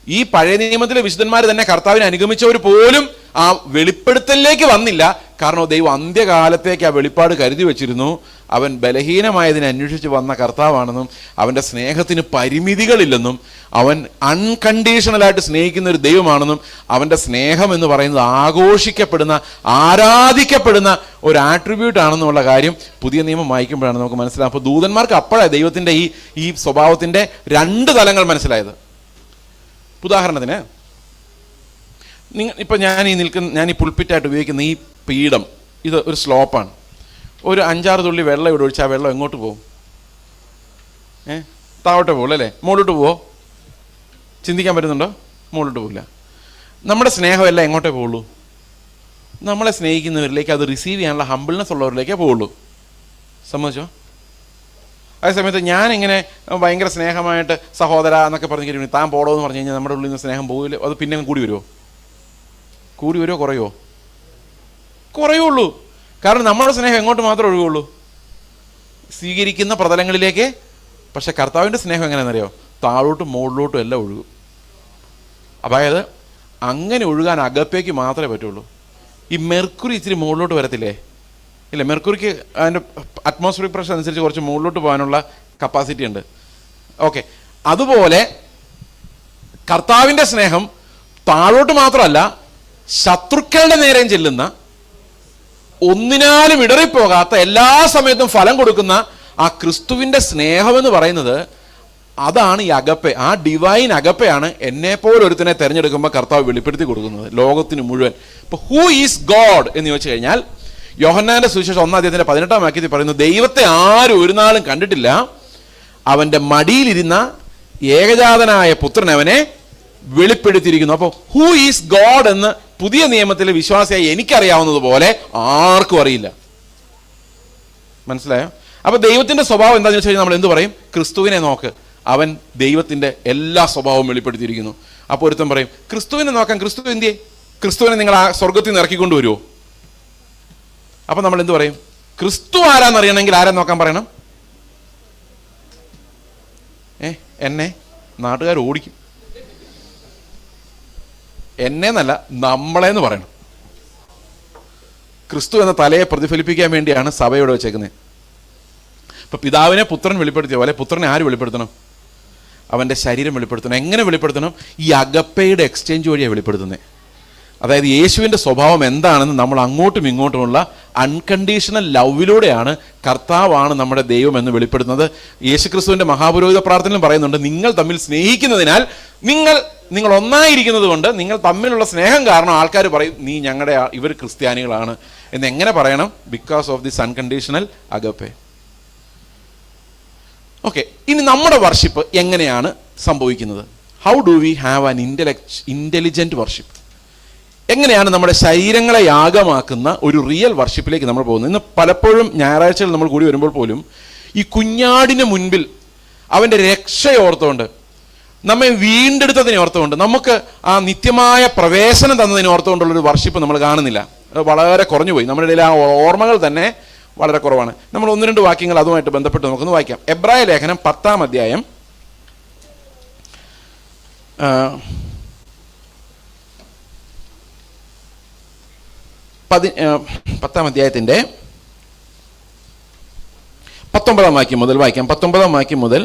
Speaker 1: ഈ പഴയ നിയമത്തിലെ വിശുദ്ധന്മാർ തന്നെ കർത്താവിനെ അനുഗമിച്ചവർ പോലും ആ വെളിപ്പെടുത്തലിലേക്ക് വന്നില്ല. കാരണം ദൈവം അന്ത്യകാലത്തേക്ക് ആ വെളിപ്പാട് കരുതി വെച്ചിരുന്നു. അവൻ ബലഹീനമായതിനെ അന്വേഷിച്ച് വന്ന കർത്താവാണെന്നും അവൻ്റെ സ്നേഹത്തിന് പരിമിതികളില്ലെന്നും അവൻ അൺകണ്ടീഷണലായിട്ട് സ്നേഹിക്കുന്ന ഒരു ദൈവമാണെന്നും അവൻ്റെ സ്നേഹം എന്ന് പറയുന്നത് ആഘോഷിക്കപ്പെടുന്ന, ആരാധിക്കപ്പെടുന്ന ഒരു ആട്രിബ്യൂട്ട് ആണെന്നുള്ള കാര്യം പുതിയ നിയമം വായിക്കുമ്പോഴാണ് നമുക്ക് മനസ്സിലാകും. അപ്പോൾ ദൂതന്മാർക്ക് അപ്പോഴാണ് ദൈവത്തിൻ്റെ ഈ സ്വഭാവത്തിൻ്റെ രണ്ട് തലങ്ങൾ മനസ്സിലായത്. ഉദാഹരണത്തിന്, ഇപ്പം ഞാൻ ഈ പുൾപ്പിറ്റായിട്ട് ഉപയോഗിക്കുന്ന ഈ പീഠം, ഇത് ഒരു സ്ലോപ്പാണ്. ഒരു 5-6 തുള്ളി വെള്ളം ഇവിടെ ഒഴിച്ചാൽ ആ വെള്ളം എങ്ങോട്ട് പോകും? താഴോട്ട് പോകും അല്ലേ? മുകളിലോട്ട് പോവോ? ചിന്തിക്കാൻ പറ്റുന്നുണ്ടോ? മുകളിലോട്ട് പോകില്ല. നമ്മുടെ സ്നേഹമെല്ലാം എങ്ങോട്ടേ പോവുള്ളൂ? നമ്മളെ സ്നേഹിക്കുന്നവരിലേക്ക്, അത് റിസീവ് ചെയ്യാനുള്ള ഹംബിൾനെസ് ഉള്ളവരിലേക്കേ പോവുള്ളൂ. സമ്മതിച്ചോ? അതേസമയത്ത് ഞാനിങ്ങനെ ഭയങ്കര സ്നേഹമായിട്ട് സഹോദര എന്നൊക്കെ പറഞ്ഞു കഴിഞ്ഞാൽ താൻ പോടോ എന്ന് പറഞ്ഞു കഴിഞ്ഞാൽ നമ്മുടെ ഉള്ളിൽ നിന്ന് സ്നേഹം പോകില്ല. അത് പിന്നെ കൂടി വരുമോ? കുറയുമോ? കുറയുള്ളൂ. കാരണം നമ്മുടെ സ്നേഹം എങ്ങോട്ട് മാത്രമേ ഒഴുകുള്ളൂ? സ്വീകരിക്കുന്ന പ്രതലങ്ങളിലേക്ക്. പക്ഷെ കർത്താവിൻ്റെ സ്നേഹം എങ്ങനെയാണെന്നറിയോ? താഴോട്ടും മുകളിലോട്ടും എല്ലാം ഒഴുകും. അതായത് അങ്ങനെ ഒഴുകാൻ അകപ്പേക്ക് മാത്രമേ പറ്റുള്ളൂ. ഈ മെർക്കുറി ഇച്ചിരി മുകളിലോട്ട് വരത്തില്ലേ? ഇല്ല, മെർക്കുറിക്ക് അതിൻ്റെ അറ്റ്മോസ്ഫിയറിക് പ്രഷർ അനുസരിച്ച് കുറച്ച് മുകളിലോട്ട് പോകാനുള്ള കപ്പാസിറ്റി ഉണ്ട്. ഓക്കെ, അതുപോലെ കർത്താവിൻ്റെ സ്നേഹം താഴോട്ട് മാത്രമല്ല, ശത്രുക്കളുടെ നേരെയും ചെല്ലുന്ന, ഒന്നിനാലും ഇടറിപ്പോകാത്ത, എല്ലാ സമയത്തും ഫലം കൊടുക്കുന്ന ആ ക്രിസ്തുവിൻ്റെ സ്നേഹമെന്ന് പറയുന്നത് അതാണ് ഈ അഗപ്പെ. ആ ഡിവൈൻ അഗപ്പയാണ് എന്നെപ്പോലെ ഒരുത്തിനെ തിരഞ്ഞെടുക്കുമ്പോൾ കർത്താവ് വെളിപ്പെടുത്തി കൊടുക്കുന്നത് ലോകത്തിന് മുഴുവൻ. ഇപ്പോൾ ഹൂ ഈസ് ഗോഡ് എന്ന് ചോദിച്ചു കഴിഞ്ഞാൽ യോഹന്നാന്റെ സുവിശേഷം 1-18 വാക്യത്തിൽ പറയുന്നു, ദൈവത്തെ ആരും ഒരു നാളും കണ്ടിട്ടില്ല, അവൻ്റെ മടിയിലിരുന്ന ഏകജാതനായ പുത്രൻ അവനെ വെളിപ്പെടുത്തിയിരിക്കുന്നു. അപ്പോൾ ഹൂ ഈസ് ഗോഡ് എന്ന് പുതിയ നിയമത്തിലെ വിശ്വാസിയായി എനിക്കറിയാവുന്നതുപോലെ ആർക്കും അറിയില്ല. മനസ്സിലായോ? അപ്പൊ ദൈവത്തിന്റെ സ്വഭാവം എന്താണെന്ന് വെച്ച് കഴിഞ്ഞാൽ നമ്മൾ എന്ത് പറയും? ക്രിസ്തുവിനെ നോക്ക്, അവൻ ദൈവത്തിന്റെ എല്ലാ സ്വഭാവവും വെളിപ്പെടുത്തിയിരിക്കുന്നു. അപ്പോൾ ഒരുത്തൻ പറയും, ക്രിസ്തുവിനെ നോക്കാൻ, ക്രിസ്തു എന്തിയെ? ക്രിസ്തുവിനെ നിങ്ങൾ ആ സ്വർഗത്തിൽ നിന്ന് ഇറക്കിക്കൊണ്ട് വരുമോ? അപ്പൊ നമ്മൾ എന്ത് പറയും? ക്രിസ്തു ആരാന്നറിയണമെങ്കിൽ ആരാ നോക്കാൻ പറയണം? എന്നെ നാട്ടുകാർ ഓടിക്കും. എന്നെ എന്നല്ല, നമ്മളെന്ന് പറയണം. ക്രിസ്തു എന്ന തലയെ പ്രതിഫലിപ്പിക്കാൻ വേണ്ടിയാണ് സഭയോട് വെച്ചേക്കുന്നത്. ഇപ്പൊ പിതാവിനെ പുത്രൻ വെളിപ്പെടുത്തിയ പോലെ പുത്രനെ ആര് വെളിപ്പെടുത്തണം? അവൻ്റെ ശരീരം വെളിപ്പെടുത്തണം. എങ്ങനെ വെളിപ്പെടുത്തണം? ഈ അഗപ്പയുടെ എക്സ്ചേഞ്ച് വഴിയാണ് വെളിപ്പെടുത്തുന്നത്. അതായത് യേശുവിൻ്റെ സ്വഭാവം എന്താണെന്ന് നമ്മൾ അങ്ങോട്ടും ഇങ്ങോട്ടുമുള്ള അൺകണ്ടീഷണൽ ലവിലൂടെയാണ് കർത്താവാണ് നമ്മുടെ ദൈവം എന്ന് വെളിപ്പെടുത്തുന്നത്. യേശുക്രിസ്തുവിൻ്റെ മഹാപുരോഹിത പ്രാർത്ഥനയിലും പറയുന്നുണ്ട്, നിങ്ങൾ തമ്മിൽ സ്നേഹിക്കുന്നതിനാൽ നിങ്ങൾ ഒന്നായിരിക്കുന്നത് കൊണ്ട്, നിങ്ങൾ തമ്മിലുള്ള സ്നേഹം കാരണം ആൾക്കാർ പറയും ഇവർ ക്രിസ്ത്യാനികളാണ് എന്ന്. എങ്ങനെ പറയണം? Because of this unconditional agape. Okay, ഇനി നമ്മുടെ വർഷിപ്പ് എങ്ങനെയാണ് സംഭവിക്കുന്നത്? How do we have an intelligent worship? എങ്ങനെയാണ് നമ്മുടെ ശരീരങ്ങളെ യാഗമാക്കുന്ന ഒരു റിയൽ വർഷിപ്പിലേക്ക് നമ്മൾ പോകുന്നത്? ഇന്ന് പലപ്പോഴും ഞായറാഴ്ചകൾ നമ്മൾ കൂടി വരുമ്പോൾ പോലും ഈ കുഞ്ഞാടിന് മുൻപിൽ അവൻ്റെ രക്ഷയോർത്തുകൊണ്ട്, നമ്മെ വീണ്ടെടുത്തതിനെ ഓർത്തുകൊണ്ട്, നമുക്ക് ആ നിത്യമായ പ്രവേശനം തന്നതിനെ ഓർത്തുകൊണ്ടുള്ളൊരു വർഷിപ്പ് നമ്മൾ കാണുന്നില്ല. അത് വളരെ കുറഞ്ഞു പോയി. നമ്മുടെ ഇടയിൽ ആ ഓർമ്മകൾ തന്നെ വളരെ കുറവാണ്. നമ്മൾ 1-2 വാക്യങ്ങൾ അതുമായിട്ട് ബന്ധപ്പെട്ട് നമുക്കൊന്ന് വായിക്കാം. എബ്രായ ലേഖനം 10-ാം അധ്യായം 10-ാം അധ്യായത്തിൻ്റെ 19-ാം വാക്യം മുതൽ വായിക്കാം. 19-ാം വാക്യം മുതൽ.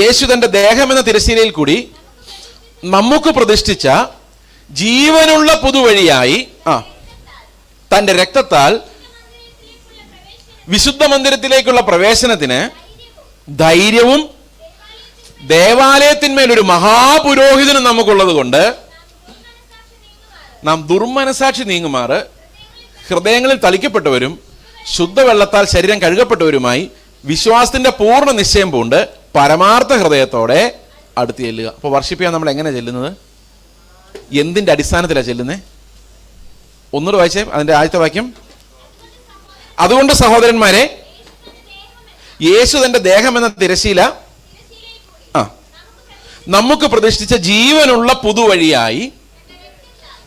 Speaker 1: യേശു തന്റെ ദേഹം എന്ന തിരശ്ശീലയിൽ കൂടി നമുക്ക് പ്രതിഷ്ഠിച്ച ജീവനുള്ള പുതുവഴിയായി തന്റെ രക്തത്താൽ വിശുദ്ധ മന്ദിരത്തിലേക്കുള്ള പ്രവേശനത്തിന് ധൈര്യവും ദേവാലയത്തിന്മേലൊരു മഹാപുരോഹിതനും നമുക്കുള്ളത് കൊണ്ട് നാം ദുർമനസാക്ഷി നീങ്ങുമാറ് ഹൃദയങ്ങളിൽ തളിക്കപ്പെട്ടവരും ശുദ്ധവെള്ളത്താൽ ശരീരം കഴുകപ്പെട്ടവരുമായി വിശ്വാസത്തിന്റെ പൂർണ്ണ നിശ്ചയം പൂണ്ട് പരമാർത്ഥ ഹൃദയത്തോടെ അടുത്ത് ചെല്ലുക. അപ്പോൾ വർഷിപ്പ് ചെയ്യാൻ നമ്മൾ എങ്ങനെ ചെല്ലുന്നത്? എന്തിൻ്റെ അടിസ്ഥാനത്തിലാണ് ചെല്ലുന്നത്? ഒന്നുകൂടെ വായിച്ചേ അതിൻ്റെ ആദ്യത്തെ വാക്യം. അതുകൊണ്ട് സഹോദരന്മാരെ, യേശു തന്റെ ദേഹം എന്ന തിരശ്ശീല നമുക്ക് പ്രതിഷ്ഠിച്ച ജീവനുള്ള പുതുവഴിയായി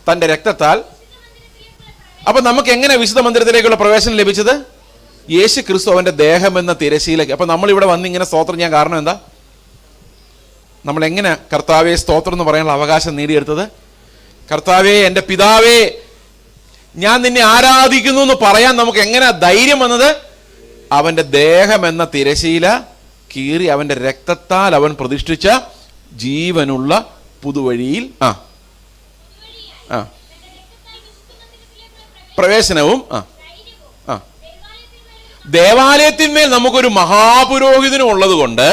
Speaker 1: തന്റെ രക്തത്താൽ. അപ്പൊ നമുക്ക് എങ്ങനെ വിശുദ്ധ മന്ദിരത്തിലേക്കുള്ള പ്രവേശനം ലഭിച്ചത്? യേശു ക്രിസ്തു അവന്റെ ദേഹം എന്ന തിരശ്ശീലയ്ക്ക്. അപ്പൊ നമ്മൾ ഇവിടെ വന്ന് ഇങ്ങനെ സ്തോത്രം ചെയ്യാൻ കാരണം എന്താ? നമ്മൾ എങ്ങനെ കർത്താവെ സ്തോത്രം എന്ന് പറയാനുള്ള അവകാശം നേടിയെടുത്തത്? കർത്താവേ, എൻ്റെ പിതാവേ, ഞാൻ നിന്നെ ആരാധിക്കുന്നു എന്ന് പറയാൻ നമുക്ക് എങ്ങനെ ധൈര്യം വന്നത്? അവന്റെ ദേഹം എന്ന തിരശീല കീറി അവന്റെ രക്തത്താൽ അവൻ പ്രതിഷ്ഠിച്ച ജീവനുള്ള പുതുവഴിയിൽ പ്രവേശനവും ദേവാലയത്തിന്മേൽ നമുക്കൊരു മഹാപുരോഹിതനും ഉള്ളത് കൊണ്ട്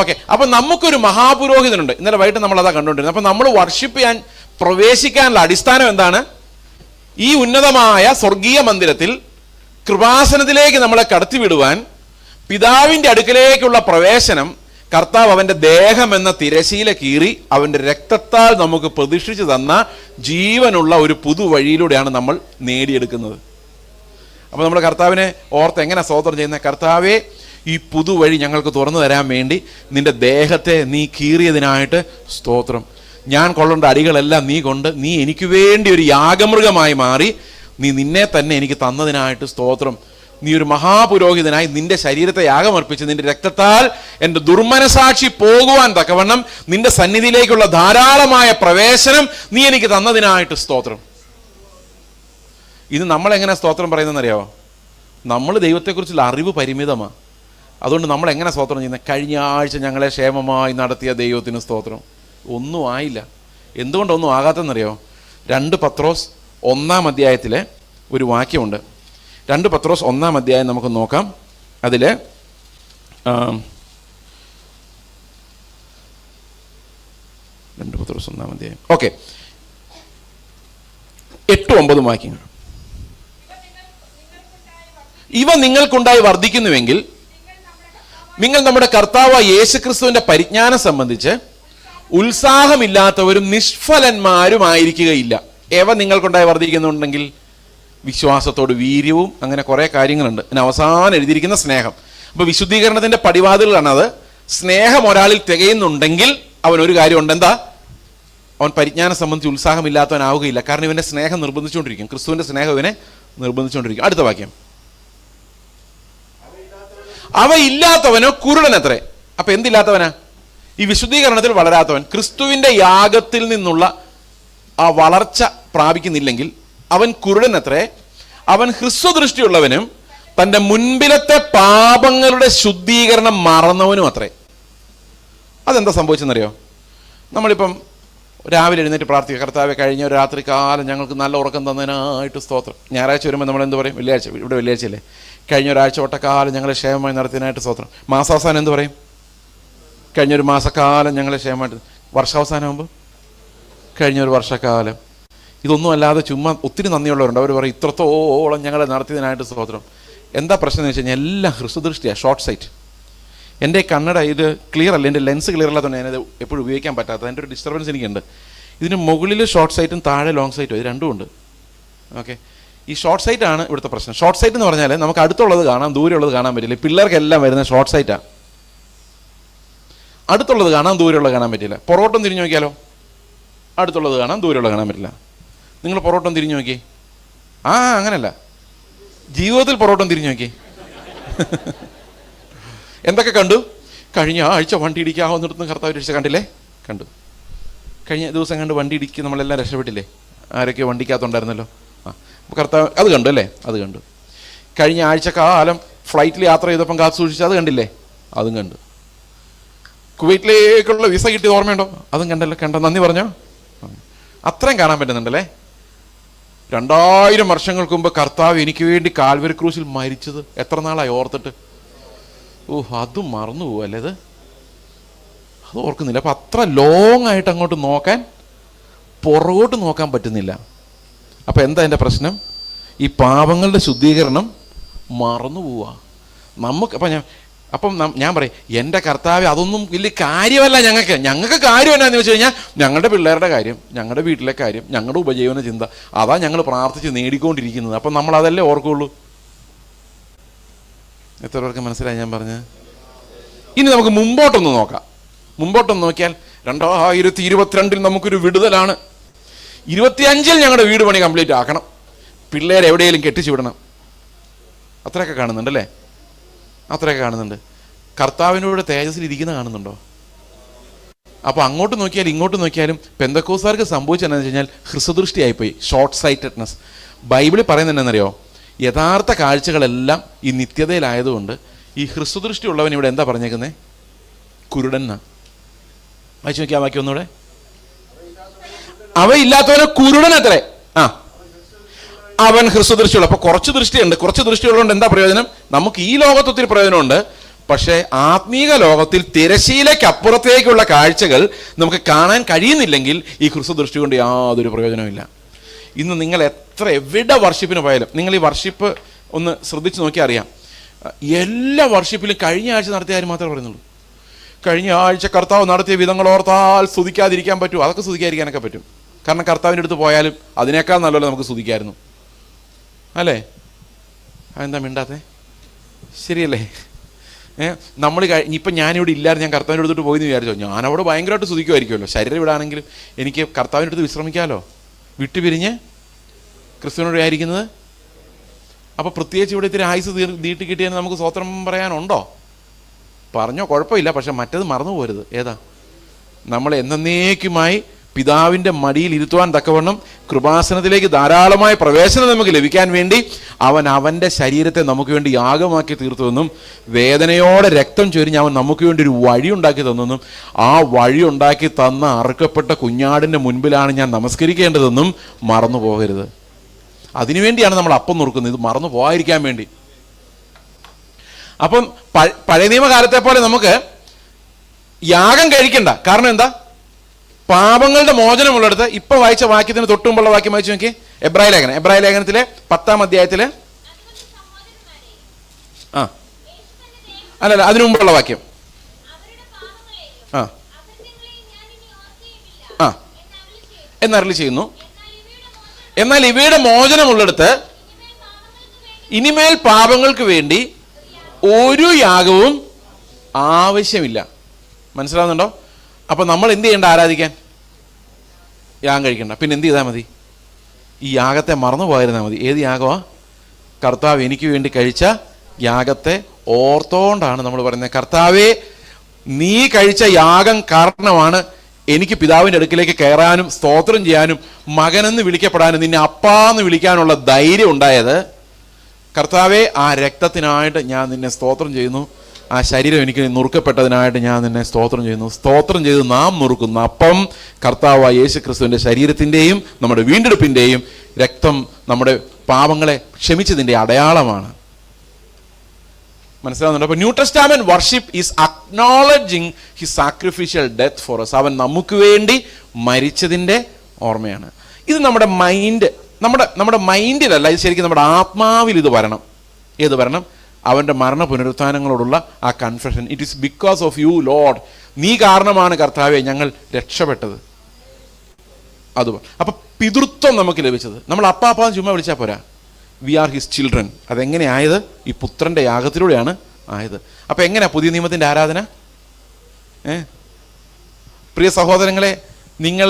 Speaker 1: ഓക്കെ. അപ്പൊ നമുക്കൊരു മഹാപുരോഹിതനുണ്ട്. ഇന്നലെ വൈകിട്ട് നമ്മൾ അതാ കണ്ടുകൊണ്ടിരുന്നത്. അപ്പൊ നമ്മൾ വർഷിപ്പ് ചെയ്യാൻ പ്രവേശിക്കാനുള്ള അടിസ്ഥാനം എന്താണ്? ഈ ഉന്നതമായ സ്വർഗീയ മന്ദിരത്തിൽ കൃപാസനത്തിലേക്ക് നമ്മളെ കടത്തിവിടുവാൻ പിതാവിന്റെ അടുക്കലേക്കുള്ള പ്രവേശനം കർത്താവ് അവന്റെ ദേഹം എന്ന തിരശീല കീറി അവന്റെ രക്തത്താൽ നമുക്ക് പ്രതിഷ്ഠിച്ചു തന്ന ജീവനുള്ള ഒരു പുതുവഴിയിലൂടെയാണ് നമ്മൾ നേടിയെടുക്കുന്നത്. അപ്പൊ നമ്മൾ കർത്താവിനെ ഓർത്ത് എങ്ങനെ സ്തോത്രം ചെയ്യുന്നത്? കർത്താവെ, ഈ പുതുവഴി ഞങ്ങൾക്ക് തുറന്നു തരാൻ വേണ്ടി നിന്റെ ദേഹത്തെ നീ കീറിയതിനായിട്ട് സ്തോത്രം. ഞാൻ കൊള്ളേണ്ട അടികളെല്ലാം നീ കൊണ്ട് നീ എനിക്ക് വേണ്ടി ഒരു യാഗമൃഗമായി മാറി നീ നിന്നെ തന്നെ എനിക്ക് തന്നതിനായിട്ട് സ്തോത്രം. നീ ഒരു മഹാപുരോഹിതനായി നിന്റെ ശരീരത്തെ യാഗമർപ്പിച്ച് നിന്റെ രക്തത്താൽ എൻ്റെ ദുർമനസാക്ഷി പോകുവാൻ തക്കവണ്ണം നിന്റെ സന്നിധിയിലേക്കുള്ള ധാരാളമായ പ്രവേശനം നീ എനിക്ക് തന്നതിനായിട്ട് സ്തോത്രം. ഇത് നമ്മളെങ്ങനെ സ്തോത്രം പറയുന്നതെന്നറിയാമോ? നമ്മൾ ദൈവത്തെക്കുറിച്ചുള്ള അറിവ് പരിമിതമാണ്. അതുകൊണ്ട് നമ്മൾ എങ്ങനെ സ്തോത്രം ചെയ്യുന്നത്? കഴിഞ്ഞ ആഴ്ച ഞങ്ങളെ ക്ഷേമമായി നടത്തിയ ദൈവത്തിന് സ്തോത്രം. ഒന്നും ആയില്ല. എന്തുകൊണ്ടൊന്നും ആകാത്തെന്നറിയോ? 2 പത്രോസ് 1-ാം അധ്യായത്തിലെ ഒരു വാക്യമുണ്ട്. 2 പത്രോസ് 1-ാം അധ്യായം നമുക്ക് നോക്കാം. അതിൽ 2 പത്രോസ് 1-ാം അധ്യായം ഓക്കെ 8-9 വാക്യങ്ങൾ. ഇവ നിങ്ങൾക്കുണ്ടായി വർദ്ധിക്കുന്നുവെങ്കിൽ നിങ്ങൾ നമ്മുടെ കർത്താവ് യേശുക്രിസ്തുവിന്റെ പരിജ്ഞാനം സംബന്ധിച്ച് ഉത്സാഹമില്ലാത്തവരും നിഷ്ഫലന്മാരുമായിരിക്കുകയില്ല. ഏവ നിങ്ങൾക്കുണ്ടായി വർദ്ധിക്കുന്നുണ്ടെങ്കിൽ വിശ്വാസത്തോട് വീര്യവും, അങ്ങനെ കുറെ കാര്യങ്ങളുണ്ട്. പിന്നെ അവസാനം എഴുതിയിരിക്കുന്ന സ്നേഹം. അപ്പൊ വിശുദ്ധീകരണത്തിന്റെ പടിവാതിലാണത്. സ്നേഹം ഒരാളിൽ തികയുന്നുണ്ടെങ്കിൽ അവൻ ഒരു കാര്യമുണ്ട്. എന്താ? അവൻ പരിജ്ഞാനം സംബന്ധിച്ച് ഉത്സാഹമില്ലാത്തവനാവുകയില്ല. കാരണം ഇവന്റെ സ്നേഹം നിർബന്ധിച്ചുകൊണ്ടിരിക്കും. ക്രിസ്തുവിന്റെ സ്നേഹം ഇവനെ നിർബന്ധിച്ചുകൊണ്ടിരിക്കും. അടുത്ത വാക്യം, അവ ഇല്ലാത്തവനോ കുരുടനത്രേ. അപ്പൊ എന്തില്ലാത്തവനാ? ഈ വിശുദ്ധീകരണത്തിൽ വളരാത്തവൻ. ക്രിസ്തുവിന്റെ യാഗത്തിൽ നിന്നുള്ള ആ വളർച്ച പ്രാപിക്കുന്നില്ലെങ്കിൽ അവൻ കുരുടനത്രേ. അവൻ ഹ്രസ്വദൃഷ്ടിയുള്ളവനും തൻ്റെ മുൻപിലത്തെ പാപങ്ങളുടെ ശുദ്ധീകരണം മറന്നവനും അത്രേ. അതെന്താ സംഭവിച്ചെന്നറിയോ? നമ്മളിപ്പം രാവിലെ എഴുന്നേറ്റ് പ്രാർത്ഥിക്കുക, കർത്താവെ കഴിഞ്ഞ ഒരു രാത്രി കാലം ഞങ്ങൾക്ക് നല്ല ഉറക്കം തന്നതിനായിട്ട് സ്തോത്രം. ഞായറാഴ്ച വരുമ്പോൾ നമ്മൾ എന്ത് പറയും? വെള്ളിയാഴ്ച, ഇവിടെ വെള്ളിയാഴ്ചയല്ലേ, കഴിഞ്ഞ ഒരാഴ്ച ഒട്ടക്കാലം ഞങ്ങളെ ക്ഷേമമായി നടത്തിയതിനായിട്ട് സ്തോത്രം. മാസാവസാനം എന്ത് പറയും? കഴിഞ്ഞൊരു മാസക്കാലം ഞങ്ങളെ ക്ഷേമമായിട്ട്. വർഷാവസാനം ആകുമ്പോൾ കഴിഞ്ഞൊരു വർഷക്കാലം. ഇതൊന്നും അല്ലാതെ ചുമ്മാ ഒത്തിരി നന്ദിയുള്ളവരുണ്ട്. അവർ പറയും ഇത്രത്തോളം ഞങ്ങളെ നടത്തിയതിനായിട്ട് സ്തോത്രം. എന്താ പ്രശ്നം എന്ന് വെച്ച് കഴിഞ്ഞാൽ എല്ലാം ഹ്രസ്വദൃഷ്ടിയാണ്, ഷോർട്ട് സൈറ്റ്. എൻ്റെ കണ്ണട ഇത് ക്ലിയർ അല്ല, എൻ്റെ ലെൻസ് ക്ലിയർ അല്ലാത്തതുകൊണ്ട് ഞാനത് എപ്പോഴും ഉപയോഗിക്കാൻ പറ്റാത്തത്. അതിൻ്റെ ഒരു ഡിസ്റ്റർബൻസ് എനിക്കുണ്ട്. ഇതിന് മുകളിൽ ഷോർട്ട് സൈറ്റും താഴെ ലോങ് സൈറ്റും, ഇത് രണ്ടും ഉണ്ട്. ഓക്കെ, ഈ ഷോർട്ട് സൈറ്റ് ആണ് ഇവിടുത്തെ പ്രശ്നം. ഷോർട്ട് സൈറ്റ് എന്ന് പറഞ്ഞാൽ നമുക്ക് അടുത്തുള്ളത് കാണാം, ദൂരെയുള്ളത് കാണാൻ പറ്റില്ല. പിള്ളേർക്കെല്ലാം വരുന്ന ഷോർട്ട് സൈറ്റാണ്. അടുത്തുള്ളത് കാണാൻ, ദൂരെയുള്ളത് കാണാൻ പറ്റില്ല. പൊറോട്ടം തിരിഞ്ഞു നോക്കിയാലോ? അടുത്തുള്ളത് കാണാൻ, ദൂരെയുള്ളത് കാണാൻ പറ്റില്ല. നിങ്ങൾ പൊറോട്ടം തിരിഞ്ഞു നോക്കി? അങ്ങനല്ല, ജീവിതത്തിൽ പൊറോട്ടം തിരിഞ്ഞു നോക്കി. എന്തൊക്കെ കണ്ടു? കഴിഞ്ഞ ആഴ്ച വണ്ടി ഇടിക്കാവുന്നിടത്തുനിന്ന് കർത്താവ് രക്ഷ കണ്ടില്ലേ? കണ്ടു. കഴിഞ്ഞ ദിവസം കണ്ട് വണ്ടി ഇടിക്ക് നമ്മളെല്ലാം രക്ഷപ്പെട്ടില്ലേ? ആരൊക്കെയോ വണ്ടിക്കകത്തുണ്ടായിരുന്നല്ലോ. അപ്പോൾ കർത്താവ് അത് കണ്ടു അല്ലേ? അത് കണ്ടു. കഴിഞ്ഞ ആഴ്ച കാലം ഫ്ലൈറ്റിൽ യാത്ര ചെയ്തപ്പം കാത്തു സൂക്ഷിച്ച് അത് കണ്ടില്ലേ? അതും കണ്ടു. കുവൈറ്റിലേക്കുള്ള വിസ കിട്ടിയത് ഓർമ്മയുണ്ടോ? അതും കണ്ടല്ലോ. കണ്ടോ? നന്ദി പറഞ്ഞോ? അത്രയും കാണാൻ പറ്റുന്നുണ്ടല്ലേ? 2000 വർഷങ്ങൾക്ക് മുമ്പ് കർത്താവ് എനിക്ക് വേണ്ടി കാൽവരി ക്രൂശിൽ മരിച്ചത് എത്ര നാളായി ഓർത്തിട്ട്? അതും മറന്നു പോവല്ലേ? അത് ഓർക്കുന്നില്ല. അപ്പം അത്ര ലോങ് ആയിട്ട് അങ്ങോട്ട് നോക്കാൻ, പുറകോട്ട് നോക്കാൻ പറ്റുന്നില്ല. അപ്പം എന്താ എൻ്റെ പ്രശ്നം? ഈ പാപങ്ങളുടെ ശുദ്ധീകരണം മറന്നു പോവുക നമുക്ക്. അപ്പം ഞാൻ പറയും, എൻ്റെ കർത്താവ് അതൊന്നും വലിയ കാര്യമല്ല ഞങ്ങൾക്ക് കാര്യം എന്നാന്ന് വെച്ച് കഴിഞ്ഞാൽ ഞങ്ങളുടെ പിള്ളേരുടെ കാര്യം, ഞങ്ങളുടെ വീട്ടിലെ കാര്യം, ഞങ്ങളുടെ ഉപജീവന ചിന്ത, അതാ ഞങ്ങൾ പ്രാർത്ഥിച്ച് നേടിക്കൊണ്ടിരിക്കുന്നത്. അപ്പം നമ്മൾ അതല്ലേ ഓർക്കുള്ളൂ. എത്ര പേർക്ക് മനസ്സിലായി ഞാൻ പറഞ്ഞത്? ഇനി നമുക്ക് മുമ്പോട്ടൊന്ന് നോക്കാം. മുമ്പോട്ടൊന്ന് നോക്കിയാൽ 2022 നമുക്കൊരു വിടുതലാണ്. 25 ഞങ്ങളുടെ വീട് പണി കംപ്ലീറ്റ് ആക്കണം, പിള്ളേരെ എവിടെയെങ്കിലും കെട്ടിച്ചു വിടണം. അത്രയൊക്കെ കാണുന്നുണ്ടല്ലേ? അത്രയൊക്കെ കാണുന്നുണ്ട്. കർത്താവിനോട് തേജസ്സിൽ ഇരിക്കുന്ന കാണുന്നുണ്ടോ? അപ്പോൾ അങ്ങോട്ട് നോക്കിയാലും ഇങ്ങോട്ട് നോക്കിയാലും പെന്തക്കോസ്തുകാർക്ക് സംഭവിച്ചതെന്ന് വെച്ച് കഴിഞ്ഞാൽ ഹ്രസ്വദൃഷ്ടിയായിപ്പോയി, ഷോർട്ട് സൈറ്റഡ്നെസ്. ബൈബിളിൽ പറയുന്നത് എന്നാണെന്നറിയോ? യഥാർത്ഥ കാഴ്ചകളെല്ലാം ഈ നിത്യതയിലായതുകൊണ്ട് ഈ ഹ്രസ്വദൃഷ്ടി ഉള്ളവൻ ഇവിടെ എന്താ പറഞ്ഞേക്കുന്നത്? കുരുടൻ. വായിച്ചു നോക്കിയാൽ വാക്യം ഒന്നുകൂടെ. അവയില്ലാത്തവനെ കുരുടൻ അത്രേ. അവൻ ഹ്രസ്വദൃഷ്ടിയുള്ള. അപ്പൊ കുറച്ച് ദൃഷ്ടിയുണ്ട്. കുറച്ച് ദൃഷ്ടിയുള്ളതുകൊണ്ട് എന്താ പ്രയോജനം? നമുക്ക് ഈ ലോകത്ത് ഒത്തിരി പ്രയോജനമുണ്ട്. പക്ഷേ ആത്മീക ലോകത്തിൽ തിരശീലയ്ക്കപ്പുറത്തേക്കുള്ള കാഴ്ചകൾ നമുക്ക് കാണാൻ കഴിയുന്നില്ലെങ്കിൽ ഈ ഹ്രസ്വദൃഷ്ടി കൊണ്ട് യാതൊരു പ്രയോജനമില്ല. ഇന്ന് നിങ്ങൾ എവിടെ വർഷിപ്പിന് പോയാലും, നിങ്ങൾ ഈ വർഷിപ്പ് ഒന്ന് ശ്രദ്ധിച്ച് നോക്കിയാൽ അറിയാം. എല്ലാ വർഷിപ്പിലും കഴിഞ്ഞ ആഴ്ച നടത്തിയ കാര്യം മാത്രമേ പറയുന്നുള്ളൂ. കഴിഞ്ഞ ആഴ്ച കർത്താവ് നടത്തിയ വിധങ്ങൾ ഓർത്താൽ സ്തുതിക്കാതിരിക്കാൻ പറ്റുമോ? അതൊക്കെ സ്തുതിക്കാതിരിക്കാനൊക്കെ പറ്റും. കാരണം കർത്താവിൻ്റെ അടുത്ത് പോയാലും അതിനേക്കാൾ നല്ലപോലെ നമുക്ക് സ്തുതിക്കായിരുന്നു, അല്ലേ? അതെന്താ മിണ്ടാത്തെ? ശരിയല്ലേ? നമ്മൾ ഇപ്പം ഞാനിവിടെ ഇല്ലായിരുന്നു, ഞാൻ കർത്താവിൻ്റെ അടുത്തോട്ട് പോയി എന്ന് വിചാരിച്ചോ, ഞാനവിടെ ഭയങ്കരമായിട്ട് സ്തുതിക്കുമായിരിക്കുമല്ലോ. ശരീരം ഇടാണെങ്കിലും എനിക്ക് കർത്താവിൻ്റെ അടുത്ത് വിശ്രമിക്കാമല്ലോ, വിട്ടുപിരിഞ്ഞ് ക്രിസ്തുവിനോട് ആയിരിക്കുന്നത്. അപ്പോൾ പ്രത്യേകിച്ച് ഇവിടെ ഇത്തിരി ആയുസ് നീട്ടി കിട്ടിയെന്ന് നമുക്ക് സ്തോത്രം പറയാനുണ്ടോ? പറഞ്ഞോ, കുഴപ്പമില്ല. പക്ഷെ മറ്റത് മറന്നു പോരുത്. ഏതാ? നമ്മൾ എന്നേക്കുമായി പിതാവിൻ്റെ മടിയിൽ ഇരുത്തുവാൻ തക്കവണ്ണം കൃപാസനത്തിലേക്ക് ധാരാളമായ പ്രവേശനം നമുക്ക് ലഭിക്കാൻ വേണ്ടി അവൻ അവൻ്റെ ശരീരത്തെ നമുക്ക് വേണ്ടി യാഗമാക്കി തീർത്തുവെന്നും വേദനയോടെ രക്തം ചൊരിഞ്ഞ് അവൻ നമുക്ക് വേണ്ടി ഒരു വഴി ഉണ്ടാക്കി തന്നെന്നും ആ വഴി ഉണ്ടാക്കി തന്ന അറുക്കപ്പെട്ട കുഞ്ഞാടിൻ്റെ മുൻപിലാണ് ഞാൻ നമസ്കരിക്കേണ്ടതെന്നും മറന്നു പോകരുത്. അതിനുവേണ്ടിയാണ് നമ്മൾ അപ്പം നുറുക്കുന്നത്, ഇത് മറന്നു പോകാതിരിക്കാൻ വേണ്ടി. അപ്പം പഴയ നിയമകാലത്തെ പോലെ നമുക്ക് യാഗം കഴിക്കണ്ട. കാരണം എന്താ? പാപങ്ങളുടെ മോചനമുള്ളിടത്ത്. ഇപ്പൊ വായിച്ച വാക്യത്തിന് തൊട്ടുമുമ്പുള്ള വാക്യം വായിച്ചു നോക്കി. എബ്രായ ലേഖനത്തിലെ 10-ാം അധ്യായത്തില് അല്ലല്ല, അതിനു മുമ്പുള്ള വാക്യം. എന്നറിളി ചെയ്യുന്നു. എന്നാൽ ഇവയുടെ മോചനമുള്ളിടത്ത് ഇനിമേൽ പാപങ്ങൾക്ക് വേണ്ടി ഒരു യാഗവും ആവശ്യമില്ല. മനസ്സിലാവുന്നുണ്ടോ? അപ്പൊ നമ്മൾ എന്ത് ചെയ്യണ്ട? ആരാധിക്കാൻ യാഗം കഴിക്കണ്ട. പിന്നെ എന്ത് ചെയ്താൽ മതി? ഈ യാഗത്തെ മറന്നു പോയിരുന്നാൽ മതി. ഏത് യാഗമാ? കർത്താവ് എനിക്ക് വേണ്ടി കഴിച്ച യാഗത്തെ ഓർത്തോണ്ടാണ് നമ്മൾ പറയുന്നത്. കർത്താവേ, നീ കഴിച്ച യാഗം കാരണമാണ് എനിക്ക് പിതാവിൻ്റെ അടുക്കിലേക്ക് കയറാനും സ്തോത്രം ചെയ്യാനും മകനെന്ന് വിളിക്കപ്പെടാനും നിന്നെ അപ്പാന്ന് വിളിക്കാനുള്ള ധൈര്യം ഉണ്ടായത്. കർത്താവേ, ആ രക്തത്തിനായിട്ട് ഞാൻ നിന്നെ സ്തോത്രം ചെയ്യുന്നു. ആ ശരീരം എനിക്ക് നുറുക്കപ്പെട്ടതിനായിട്ട് ഞാൻ നിന്നെ സ്തോത്രം ചെയ്യുന്നു. സ്തോത്രം ചെയ്ത് നാം നുറുക്കുന്ന അപ്പം കർത്താവായ യേശു ക്രിസ്തുവിൻ്റെ ശരീരത്തിൻ്റെയും നമ്മുടെ വീണ്ടെടുപ്പിൻ്റെയും രക്തം നമ്മുടെ പാപങ്ങളെ ക്ഷമിച്ചതിൻ്റെ അടയാളമാണ്. മനസ്സിലാവുന്നുണ്ട്? അപ്പോൾ new testament worship is acknowledging his sacrificial death four us. അവൻ നമുക്ക് വേണ്ടി മരിച്ചതിൻ്റെ ഓർമ്മയാണ്. ഇത് നമ്മുടെ മൈൻഡിലല്ല, ഇത് ശരിക്കും നമ്മുടെ ആത്മാവിൽ ഇത് വരണം. ഏത് വരണം? അവൻ്റെ മരണ പുനരുത്ഥാനങ്ങളോടുള്ള ആ confession. It is because of you Lord. നീ കാരണമാണ് കർത്താവെ ഞങ്ങൾ രക്ഷപ്പെട്ടത്. അതുപോലെ അപ്പൊ പിതൃത്വം നമുക്ക് ലഭിച്ചത്. നമ്മൾ അപ്പാപ്പാന്ന് ചുമ്മാ വിളിച്ചാൽ പോരാ. We are his children. അതെങ്ങനെ ആയത്? ഈ പുത്രൻ്റെ യാഗത്തിലൂടെയാണ് ആയത്. അപ്പൊ എങ്ങനെയാ പുതിയ നിയമത്തിൻ്റെ ആരാധന? പ്രിയ സഹോദരങ്ങളെ, നിങ്ങൾ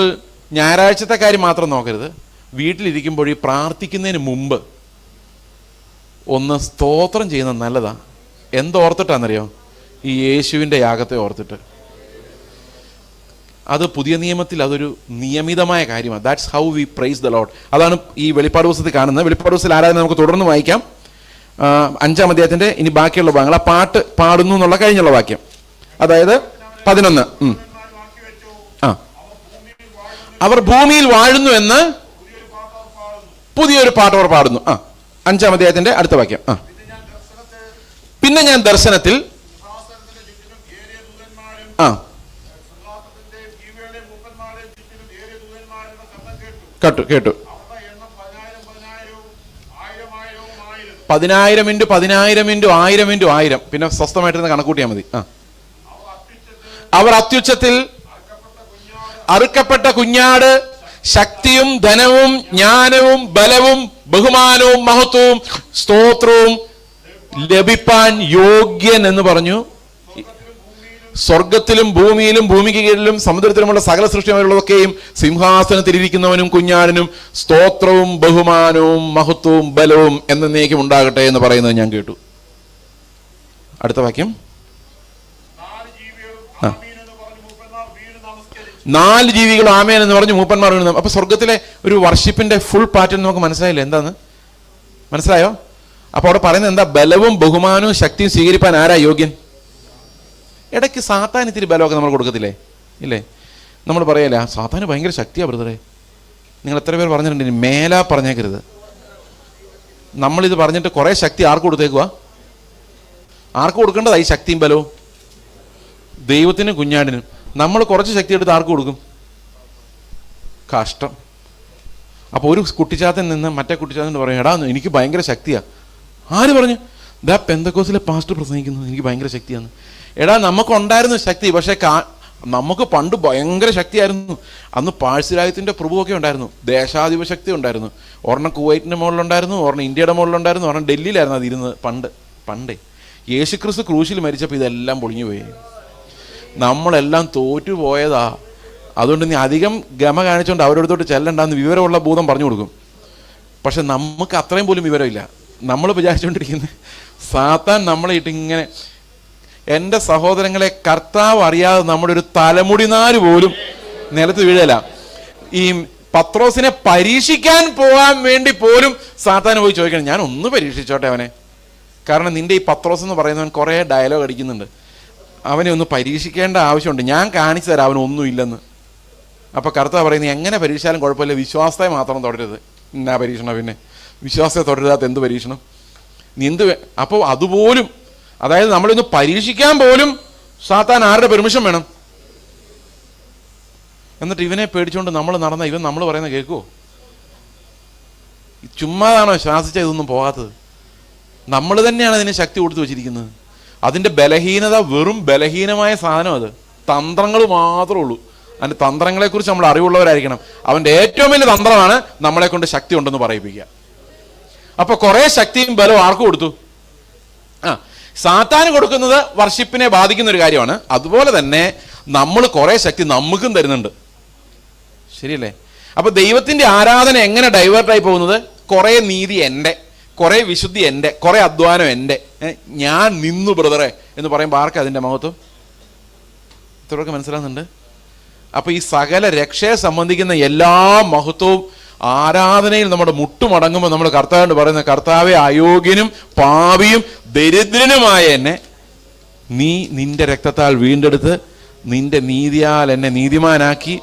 Speaker 1: ഞായറാഴ്ചത്തെ കാര്യം മാത്രം നോക്കരുത്. വീട്ടിലിരിക്കുമ്പോൾ ഈ പ്രാർത്ഥിക്കുന്നതിന് മുമ്പ് ഒന്ന് സ്തോത്രം ചെയ്യുന്നത് നല്ലതാ. എന്തോർത്തിട്ടാണെന്നറിയോ? ഈ യേശുവിൻ്റെ യാഗത്തെ ഓർത്തിട്ട്. അത് പുതിയ നിയമത്തിൽ അതൊരു നിയമിതമായ കാര്യമാണ്. That's how we praise the Lord. അതാണ് ഈ വെളിപ്പാട് പുസ്തകത്തിൽ കാണുന്നത്. വെളിപ്പാട് പുസ്തകത്തിൽ ആരാധന നമുക്ക് തുടർന്ന് വായിക്കാം. 5-ാം അധ്യായത്തിന്റെ ഇനി ബാക്കിയുള്ള ഭാഗങ്ങൾ. ആ പാട്ട് പാടുന്നു എന്നുള്ള കഴിഞ്ഞുള്ള വാക്യം, അതായത് 11. അവർ ഭൂമിയിൽ വാഴുന്നു എന്ന് പുതിയൊരു പാട്ട് അവർ പാടുന്നു. 5-ാം അധ്യായത്തിന്റെ അടുത്ത വാക്യം. പിന്നെ ഞാൻ ദർശനത്തിൽ കേട്ടു 10,000 × 10,000 × 1000 × 1000. പിന്നെ സ്വസ്ഥമായിട്ടിരുന്ന് കണക്കൂട്ടിയാൽ മതി. അവർ അത്യുച്ചത്തിൽ അറുക്കപ്പെട്ട കുഞ്ഞാട് ശക്തിയും ധനവും ജ്ഞാനവും ബലവും ബഹുമാനവും മഹത്വവും സ്തോത്രവും ലഭിപ്പാൻ യോഗ്യൻ എന്ന് പറഞ്ഞു. സ്വർഗത്തിലും ഭൂമിയിലും ഭൂമിക്ക് കീഴിലും സമുദ്രത്തിലുമുള്ള സകല സൃഷ്ടിയുള്ളതൊക്കെയും സിംഹാസനത്തിലിരിക്കുന്നവനും കുഞ്ഞാടിനും സ്തോത്രവും ബഹുമാനവും മഹത്വവും ബലവും എന്നേക്കും ഉണ്ടാകട്ടെ എന്ന് പറയുന്നത് ഞാൻ കേട്ടു. അടുത്ത വാക്യം. 4 ജീവികൾ ആമേൻ എന്ന് പറഞ്ഞ് മൂപ്പന്മാർ വീണു. അപ്പൊ സ്വർഗത്തിലെ ഒരു വർഷിപ്പിന്റെ ഫുൾ പാറ്റേൺ നമുക്ക് മനസ്സിലായില്ല. എന്താന്ന് മനസ്സിലായോ? അപ്പൊ അവിടെ പറയുന്നത് എന്താ? ബലവും ബഹുമാനവും ശക്തിയും സ്വീകരിപ്പാൻ ആരാ യോഗ്യൻ? ഇടയ്ക്ക് സാത്താൻ ഇത്തിരി ബലമൊക്കെ നമ്മൾ കൊടുക്കത്തില്ലേ? ഇല്ലേ? നമ്മൾ പറയല്ല സാത്താന് ഭയങ്കര ശക്തിയാ ബ്രദറെ. നിങ്ങൾ എത്ര പേർ പറഞ്ഞിട്ടുണ്ട്? മേലാ പറഞ്ഞേക്കരുത്. നമ്മളിത് പറഞ്ഞിട്ട് കുറേ ശക്തി ആർക്ക് കൊടുത്തേക്കുക? ആർക്ക് കൊടുക്കേണ്ടതാ ഈ ശക്തിയും ബലവും? ദൈവത്തിനും കുഞ്ഞാടിനും. നമ്മൾ കുറച്ച് ശക്തി എടുത്ത് ആർക്ക് കൊടുക്കും? കഷ്ടം. അപ്പോൾ ഒരു കുട്ടിച്ചാത്തൻ നിന്ന് മറ്റേ കുട്ടിച്ചാത്തൻ പറയും, എടാ എനിക്ക് ഭയങ്കര ശക്തിയാ. ആര് പറഞ്ഞു? ദാ പെന്തക്കോസിലെ പാസ്റ്റർ പ്രസംഗിക്കുന്നത് എനിക്ക് ഭയങ്കര ശക്തിയാണ്. എടാ നമുക്കുണ്ടായിരുന്നു ശക്തി, പക്ഷേ നമുക്ക് പണ്ട് ഭയങ്കര ശക്തിയായിരുന്നു. അന്ന് പാഴ്സിരാജ്യത്തിൻ്റെ പ്രഭുവൊക്കെ ഉണ്ടായിരുന്നു, ദേശാധിപശക്തി ഉണ്ടായിരുന്നു. ഒരെണ്ണം കുവൈറ്റിൻ്റെ മുകളിലുണ്ടായിരുന്നു, ഒരെണ്ണം ഇന്ത്യയുടെ മുകളിലുണ്ടായിരുന്നു, ഒരെണ്ണം ഡൽഹിയിലായിരുന്നു അത് ഇരുന്നത് പണ്ടേ. യേശുക്രിസ്തു ക്രൂശിൽ മരിച്ചപ്പോൾ ഇതെല്ലാം പൊളിഞ്ഞു പോയി. നമ്മളെല്ലാം തോറ്റുപോയതാ. അതുകൊണ്ട് നീ അധികം ഗമ കാണിച്ചുകൊണ്ട് അവരോടത്തോട്ട് ചെല്ലണ്ടെന്ന് വിവരമുള്ള ഭൂതം പറഞ്ഞു കൊടുക്കും. പക്ഷെ നമുക്ക് അത്രയും പോലും വിവരമില്ല. നമ്മൾ വിചാരിച്ചുകൊണ്ടിരിക്കുന്നത് സാത്താൻ നമ്മളെ ഇട്ട് ഇങ്ങനെ. എൻ്റെ സഹോദരങ്ങളെ, കർത്താവ് അറിയാതെ നമ്മുടെ ഒരു തലമുടി നാര് പോലും നിലത്ത് വീഴല. ഈ പത്രോസിനെ പരീക്ഷിക്കാൻ പോകാൻ വേണ്ടി പോലും സാത്താൻ പോയി ചോദിക്കണം, ഞാൻ ഒന്ന് പരീക്ഷിച്ചോട്ടെ അവനെ. കാരണം നിന്റെ ഈ പത്രോസ് എന്ന് പറയുന്നവൻ കുറേ ഡയലോഗ് അടിക്കുന്നുണ്ട്, അവനെ ഒന്ന് പരീക്ഷിക്കേണ്ട ആവശ്യമുണ്ട്, ഞാൻ കാണിച്ചു തരാം അവനൊന്നുമില്ലെന്ന്. അപ്പോൾ കർത്താവ് പറയുന്നത്, എങ്ങനെ പരീക്ഷിച്ചാലും കുഴപ്പമില്ല, വിശ്വാസത്തെ മാത്രം തുടരരുത്. എന്നാ പരീക്ഷണം? പിന്നെ വിശ്വാസത്തെ തുടരാത്ത എന്ത് പരീക്ഷണം? നീ എന്ത്? അപ്പോൾ അതുപോലും, അതായത് നമ്മളിന്ന് പരീക്ഷിക്കാൻ പോലും സാത്താൻ ആരുടെ പെർമിഷൻ വേണം? എന്നിട്ട് ഇവനെ പേടിച്ചുകൊണ്ട് നമ്മൾ നടന്ന ഇവൻ നമ്മൾ പറയുന്നത് കേൾക്കുമോ? ചുമ്മാതാണോ ശ്വാസിച്ച ഇതൊന്നും പോകാത്തത്? നമ്മൾ തന്നെയാണ് അതിന് ശക്തി കൊടുത്തു വെച്ചിരിക്കുന്നത്. അതിൻ്റെ ബലഹീനത വെറും ബലഹീനമായ സാധനം. അത് തന്ത്രങ്ങൾ മാത്രമേ ഉള്ളൂ. അതിൻ്റെ തന്ത്രങ്ങളെക്കുറിച്ച് നമ്മൾ അറിവുള്ളവരായിരിക്കണം. അവൻ്റെ ഏറ്റവും വലിയ തന്ത്രമാണ് നമ്മളെ കൊണ്ട് ശക്തി ഉണ്ടെന്ന് പറയിപ്പിക്കുക. അപ്പൊ കുറെ ശക്തിയും ബലവും ആർക്ക് കൊടുത്തു? സാത്താന് കൊടുക്കുന്നത് വർഷിപ്പിനെ ബാധിക്കുന്ന ഒരു കാര്യമാണ്. അതുപോലെ തന്നെ നമ്മൾ കുറെ ശക്തി നമുക്കും തരുന്നുണ്ട്. ശരിയല്ലേ? അപ്പൊ ദൈവത്തിന്റെ ആരാധന എങ്ങനെ ഡൈവേർട്ടായി പോകുന്നത്? കുറെ നീതി എൻ്റെ, കുറെ വിശുദ്ധി എൻ്റെ, കുറെ അധ്വാനം എൻ്റെ, ഞാൻ നിന്നു ബ്രദറെ എന്ന് പറയുമ്പോൾ ആർക്കാ അതിൻ്റെ മഹത്വം? ഇത്രയൊക്കെ മനസ്സിലാകുന്നുണ്ട്? അപ്പൊ ഈ സകല രക്ഷയെ സംബന്ധിക്കുന്ന എല്ലാ മഹത്വവും ആരാധനയിൽ നമ്മുടെ മുട്ടുമടങ്ങുമ്പോൾ നമ്മൾ കർത്താവിനോട് പറയുന്ന, കർത്താവെ അയോഗ്യനും പാപിയും ദരിദ്രനുമായ എന്നെ നീ നിന്റെ രക്തത്താൽ വീണ്ടെടുത്ത് നിന്റെ നീതിയാൽ എന്നെ നീതിമാനാക്കി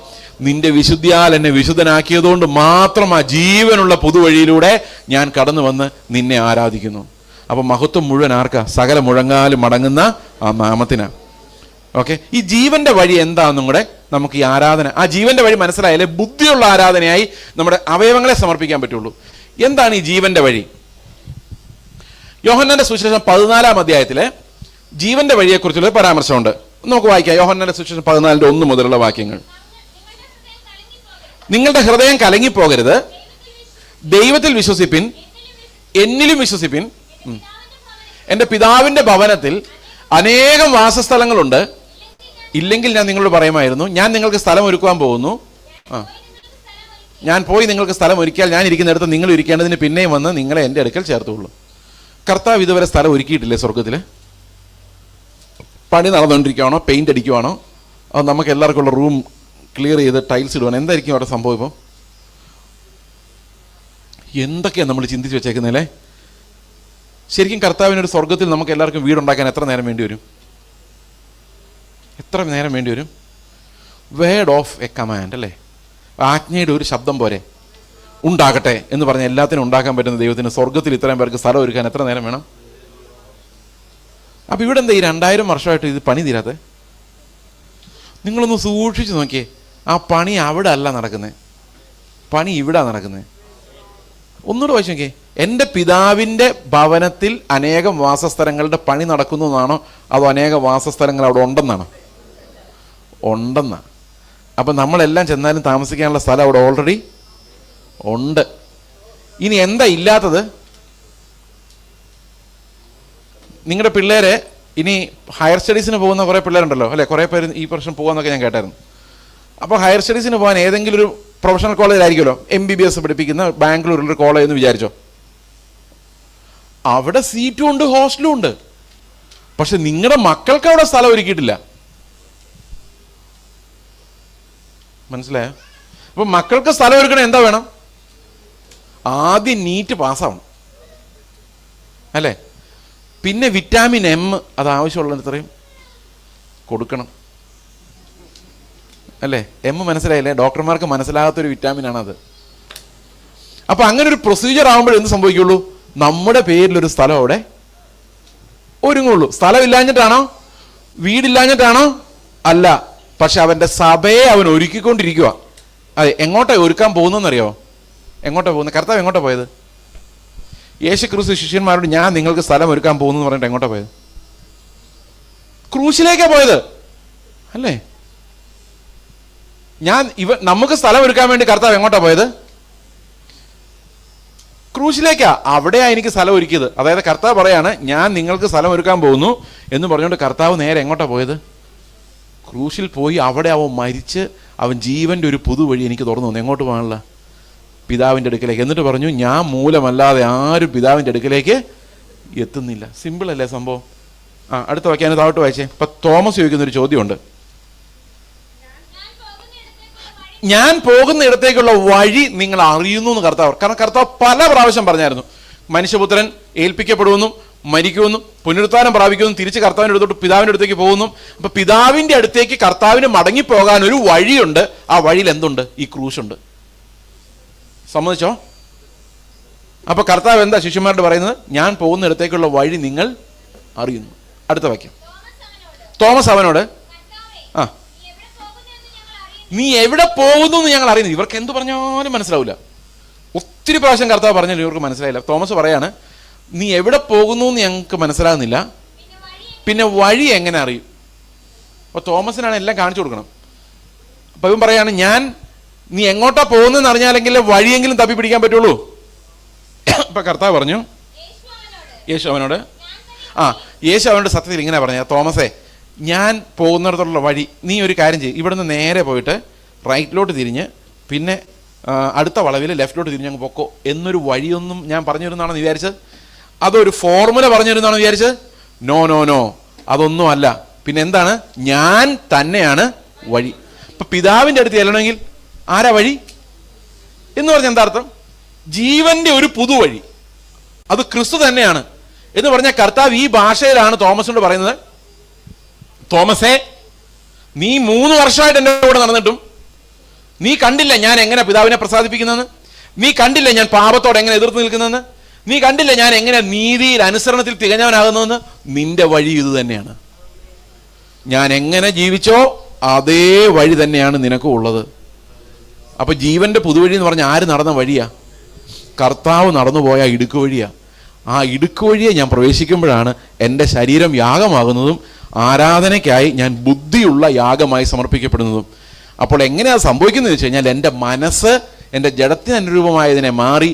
Speaker 1: നിന്റെ വിശുദ്ധിയാൽ എന്നെ വിശുദ്ധനാക്കിയതുകൊണ്ട് മാത്രം ആ ജീവനുള്ള പുതുവഴിയിലൂടെ ഞാൻ കടന്നു വന്ന് നിന്നെ ആരാധിക്കുന്നു. അപ്പൊ മഹത്വം മുഴുവൻ ആർക്കാ? സകല മുഴങ്ങാലും മടങ്ങുന്ന ആ നാമത്തിനാണ്. ഓക്കെ, ഈ ജീവന്റെ വഴി എന്താണെന്നും കൂടെ നമുക്ക് ഈ ആരാധന, ആ ജീവന്റെ വഴി മനസ്സിലായാലേ ബുദ്ധിയുള്ള ആരാധനയായി നമ്മുടെ അവയവങ്ങളെ സമർപ്പിക്കാൻ പറ്റുള്ളൂ. എന്താണ് ഈ ജീവന്റെ വഴി? യോഹന്നാന്റെ സുവിശേഷം 14-ാം അധ്യായത്തിലെ ജീവന്റെ വഴിയെക്കുറിച്ചുള്ള പരാമർശമുണ്ട്. നമുക്ക് വായിക്കാം. യോഹന്നാന്റെ സുവിശേഷം 14:1 മുതലുള്ള വാക്യങ്ങൾ. നിങ്ങളുടെ ഹൃദയം കലങ്ങിപ്പോകരുത്, ദൈവത്തിൽ വിശ്വസിപ്പിൻ, എന്നിലും വിശ്വസിപ്പിൻ. എൻ്റെ പിതാവിൻ്റെ ഭവനത്തിൽ അനേകം വാസസ്ഥലങ്ങളുണ്ട്, ഇല്ലെങ്കിൽ ഞാൻ നിങ്ങളോട് പറയുമായിരുന്നു, ഞാൻ നിങ്ങൾക്ക് സ്ഥലം ഒരുക്കുവാൻ പോകുന്നു. ഞാൻ പോയി നിങ്ങൾക്ക് സ്ഥലം ഒരുക്കിയാൽ ഞാൻ ഇരിക്കുന്നിടത്ത് നിങ്ങൾ ഇരിക്കേണ്ടതിന് പിന്നെയും വന്ന് നിങ്ങളെ എൻ്റെ അടുക്കൽ ചേർത്തുള്ളൂ. കർത്താവ് ഇതുവരെ സ്ഥലം ഒരുക്കിയിട്ടില്ലേ സ്വർഗത്തിൽ? പണി നടന്നുകൊണ്ടിരിക്കുകയാണോ? പെയിന്റ് അടിക്കുവാണോ? അത് നമുക്ക് എല്ലാവർക്കും ഉള്ള റൂം ക്ലിയർ ചെയ്ത് ടൈൽസ് ഇടുവാണ്? എന്തായിരിക്കും അവിടെ സംഭവം? ഇപ്പം എന്തൊക്കെയാണ് നമ്മൾ ചിന്തിച്ച് വെച്ചേക്കുന്നല്ലേ? ശരിക്കും കർത്താവിനൊരു സ്വർഗത്തിൽ നമുക്ക് എല്ലാവർക്കും വീടുണ്ടാക്കാൻ എത്ര നേരം വേണ്ടി വരും? എത്ര നേരം വേണ്ടി വരും? വേർഡ് ഓഫ് എ കമാൻഡ് അല്ലേ? ആജ്ഞയുടെ ഒരു ശബ്ദം പോരെ? ഉണ്ടാകട്ടെ എന്ന് പറഞ്ഞാൽ എല്ലാത്തിനും ഉണ്ടാക്കാൻ പറ്റുന്ന ദൈവത്തിന് സ്വർഗത്തിൽ ഇത്രയും പേർക്ക് സ്ഥലം ഒരുക്കാൻ എത്ര നേരം വേണം? അപ്പം ഇവിടെ എന്താ ഈ 2000 വർഷമായിട്ട് ഇത് പണി തീരാതെ? നിങ്ങളൊന്ന് സൂക്ഷിച്ച് നോക്കിയേ. ആ പണി അവിടെ അല്ല നടക്കുന്നത്, പണി ഇവിടെ നടക്കുന്നത്. ഒന്നുകൂടെ വായിച്ചു നോക്കിയേ. എൻ്റെ പിതാവിൻ്റെ ഭവനത്തിൽ അനേകം വാസസ്ഥലങ്ങളുടെ പണി നടക്കുന്നു എന്നാണോ, അതോ അനേക വാസസ്ഥലങ്ങൾ അവിടെ ഉണ്ടെന്നാണോ? ഉണ്ടെന്നാണ്. അപ്പം നമ്മളെല്ലാം ചെന്നാലും താമസിക്കാനുള്ള സ്ഥലം അവിടെ ഓൾറെഡി ഉണ്ട്. ഇനി എന്താ ഇല്ലാത്തത്? നിങ്ങളുടെ പിള്ളേരെ ഇനി ഹയർ സ്റ്റഡീസിന് പോകുന്ന കുറേ പിള്ളേരുണ്ടല്ലോ അല്ലേ? കുറേ പേര് ഈ വർഷം പോകാമെന്നൊക്കെ ഞാൻ കേട്ടായിരുന്നു. അപ്പോൾ ഹയർ സ്റ്റഡീസിന് പോകാൻ ഏതെങ്കിലും ഒരു പ്രൊഫഷണൽ കോളേജിലായിരിക്കുമല്ലോ MBBS പഠിപ്പിക്കുന്ന ബാംഗ്ലൂരിലൊരു കോളേജ് എന്ന് വിചാരിച്ചോ. അവിടെ സീറ്റും ഉണ്ട്, ഹോസ്റ്റലും ഉണ്ട്. പക്ഷെ നിങ്ങളുടെ മക്കൾക്ക് അവിടെ സ്ഥലം ഒരുക്കിയിട്ടില്ല. മനസ്സിലായോ? അപ്പം മക്കൾക്ക് സ്ഥലം ഒരുക്കണേ എന്താ വേണം? ആദ്യം നീറ്റ് പാസ്സാവണം അല്ലേ? പിന്നെ വിറ്റാമിൻ എം അത് ആവശ്യമുള്ളത്രയും കൊടുക്കണം അല്ലേ? എം മനസ്സിലായില്ലേ? ഡോക്ടർമാർക്ക് മനസ്സിലാകാത്തൊരു വിറ്റാമിനാണത്. അപ്പം അങ്ങനെ ഒരു പ്രൊസീജിയർ ആകുമ്പോൾ എന്ത് സംഭവിക്കുള്ളൂ? നമ്മുടെ പേരിലൊരു സ്ഥലം അവിടെ ഒരുങ്ങുള്ളൂ. സ്ഥലം ഇല്ലാഞ്ഞിട്ടാണോ? വീടില്ലാഞ്ഞിട്ടാണോ? അല്ല. പക്ഷെ അവൻ്റെ സഭയെ അവൻ ഒരുക്കിക്കൊണ്ടിരിക്കുക. അതെ, എങ്ങോട്ടാ ഒരുക്കാൻ പോകുന്നതെന്നറിയോ? എങ്ങോട്ടാ പോകുന്നത്? കർത്താവ് എങ്ങോട്ടാ പോയത്? യേശു ക്രിസ്തു ശിഷ്യന്മാരോട് ഞാൻ നിങ്ങൾക്ക് സ്ഥലം ഒരുക്കാൻ പോകുന്നു എന്ന് പറഞ്ഞിട്ട് എങ്ങോട്ടാ പോയത്? ക്രൂശിലേക്കാ പോയത് അല്ലേ? നമുക്ക് സ്ഥലം ഒരുക്കാൻ വേണ്ടി കർത്താവ് എങ്ങോട്ടാ പോയത്? ക്രൂശിലേക്കാ. അവിടെയാ എനിക്ക് സ്ഥലം ഒരുക്കിയത്. അതായത് കർത്താവ് പറയാണ് ഞാൻ നിങ്ങൾക്ക് സ്ഥലം ഒരുക്കാൻ പോകുന്നു എന്ന് പറഞ്ഞുകൊണ്ട് കർത്താവ് നേരെ എങ്ങോട്ടാ പോയത്? ക്രൂശിൽ പോയി അവിടെ അവൻ മരിച്ച് അവൻ ജീവൻ്റെ ഒരു പുതുവഴി എനിക്ക് തുറന്നു തന്നു. എങ്ങോട്ട് പോകാനുള്ള? പിതാവിൻ്റെ അടുക്കലേക്ക്. എന്നിട്ട് പറഞ്ഞു ഞാൻ മൂലമല്ലാതെ ആരും പിതാവിൻ്റെ അടുക്കലേക്ക് എത്തുന്നില്ല. സിമ്പിളല്ലേ സംഭവം? അടുത്ത വാക്യം താഴോട്ട് വായിച്ചേ. ഇപ്പം തോമസ് ചോദിക്കുന്നൊരു ചോദ്യമുണ്ട്. ഞാൻ പോകുന്ന ഇടത്തേക്കുള്ള വഴി നിങ്ങൾ അറിയുന്നു എന്ന് കർത്താവ്. കാരണം കർത്താവ് പല പ്രാവശ്യം പറഞ്ഞായിരുന്നു മനുഷ്യപുത്രൻ ഏൽപ്പിക്കപ്പെടുമെന്നും മരിക്കുമെന്നും പുനരുത്ഥാനം പ്രാപിക്കുമെന്നും തിരിച്ച് കർത്താവിൻ്റെ അടുത്തോട്ട് പിതാവിൻ്റെ അടുത്തേക്ക് പോകുന്നു. അപ്പൊ പിതാവിൻ്റെ അടുത്തേക്ക് കർത്താവിന് മടങ്ങിപ്പോകാൻ ഒരു വഴിയുണ്ട്. ആ വഴിയിൽ എന്തുണ്ട്? ഈ ക്രൂശുണ്ട്. സമ്മതിച്ചോ? അപ്പൊ കർത്താവ് എന്താ ശിഷ്യന്മാരോട് പറയുന്നത്? ഞാൻ പോകുന്ന ഇടത്തേക്കുള്ള വഴി നിങ്ങൾ അറിയുന്നു. അടുത്ത വാക്യം. തോമസ് അവനോട് നീ എവിടെ പോകുന്നു എന്ന് ഞങ്ങൾ അറിയുന്നു. ഇവർക്ക് എന്ത് പറഞ്ഞാലും മനസ്സിലാവില്ല. ഒത്തിരി പ്രാവശ്യം കർത്താവ് പറഞ്ഞാലും ഇവർക്ക് മനസ്സിലായില്ല. തോമസ് പറയാണ് നീ എവിടെ പോകുന്നു എന്ന് ഞങ്ങൾക്ക് മനസ്സിലാകുന്നില്ല, പിന്നെ വഴി എങ്ങനെ അറിയും? അപ്പോൾ തോമസിനാണ് എല്ലാം കാണിച്ചു കൊടുക്കണം. അപ്പം ഇവൻ പറയാണ് നീ എങ്ങോട്ടാ പോകുന്നതെന്ന് അറിഞ്ഞാലെങ്കിൽ വഴിയെങ്കിലും തപ്പി പിടിക്കാൻ പറ്റുള്ളൂ. അപ്പം കർത്താവ് പറഞ്ഞു യേശു അവനോട് സത്യത്തിൽ ഇങ്ങനെ പറഞ്ഞ തോമസേ, ഞാൻ പോകുന്നിടത്തുള്ള വഴി നീ ഒരു കാര്യം ചെയ്യും, ഇവിടുന്ന് നേരെ പോയിട്ട് റൈറ്റിലോട്ട് തിരിഞ്ഞ് പിന്നെ അടുത്ത വളവിൽ ലെഫ്റ്റിലോട്ട് തിരിഞ്ഞ് അങ്ങ് പൊക്കോ എന്നൊരു വഴിയൊന്നും ഞാൻ പറഞ്ഞു തരുന്നതാണെന്ന് വിചാരിച്ചത്? അതൊരു ഫോർമുല പറഞ്ഞു തരുന്നതാണെന്ന് വിചാരിച്ചത്? നോ നോ നോ, അതൊന്നും അല്ല. പിന്നെ എന്താണ്? ഞാൻ തന്നെയാണ് വഴി. ഇപ്പം പിതാവിൻ്റെ അടുത്ത് ചെല്ലണമെങ്കിൽ ആരാ വഴി എന്ന് പറഞ്ഞ എന്താ അർത്ഥം? ജീവന്റെ ഒരു പുതുവഴി, അത് ക്രിസ്തു തന്നെയാണ് എന്ന് പറഞ്ഞ കർത്താവ് ഈ ഭാഷയിലാണ് തോമസിനോട് പറയുന്നത്. തോമസേ, നീ 3 വർഷമായിട്ട് എൻ്റെ കൂടെ നടന്നിട്ടും നീ കണ്ടില്ല ഞാൻ എങ്ങനെ പിതാവിനെ പ്രസാദിപ്പിക്കുന്നതെന്ന്. നീ കണ്ടില്ല ഞാൻ പാപത്തോടെ എങ്ങനെ എതിർത്ത് നിൽക്കുന്നതെന്ന്. നീ കണ്ടില്ല ഞാൻ എങ്ങനെ നീതിയിൽ അനുസരണത്തിൽ തികഞ്ഞവനാകുന്നതെന്ന്. നിന്റെ വഴി ഇത് തന്നെയാണ്. ഞാൻ എങ്ങനെ ജീവിച്ചോ അതേ വഴി തന്നെയാണ് നിനക്കും ഉള്ളത്. അപ്പൊ ജീവന്റെ പുതുവഴി എന്ന് പറഞ്ഞാൽ ആര് നടന്ന വഴിയാ? കർത്താവ് നടന്നുപോയ ഇടുക്ക് വഴിയാ. ആ ഇടുക്ക് വഴിയെ ഞാൻ പ്രവേശിക്കുമ്പോഴാണ് എൻ്റെ ശരീരം യാഗമാകുന്നതും ആരാധനയ്ക്കായി ഞാൻ ബുദ്ധിയുള്ള യാഗമായി സമർപ്പിക്കപ്പെടുന്നതും. അപ്പോൾ എങ്ങനെയാ സംഭവിക്കുന്നത് വെച്ച് കഴിഞ്ഞാൽ എൻ്റെ മനസ്സ് എൻ്റെ ജഡത്തിന് അനുരൂപമായതിനെ മാറി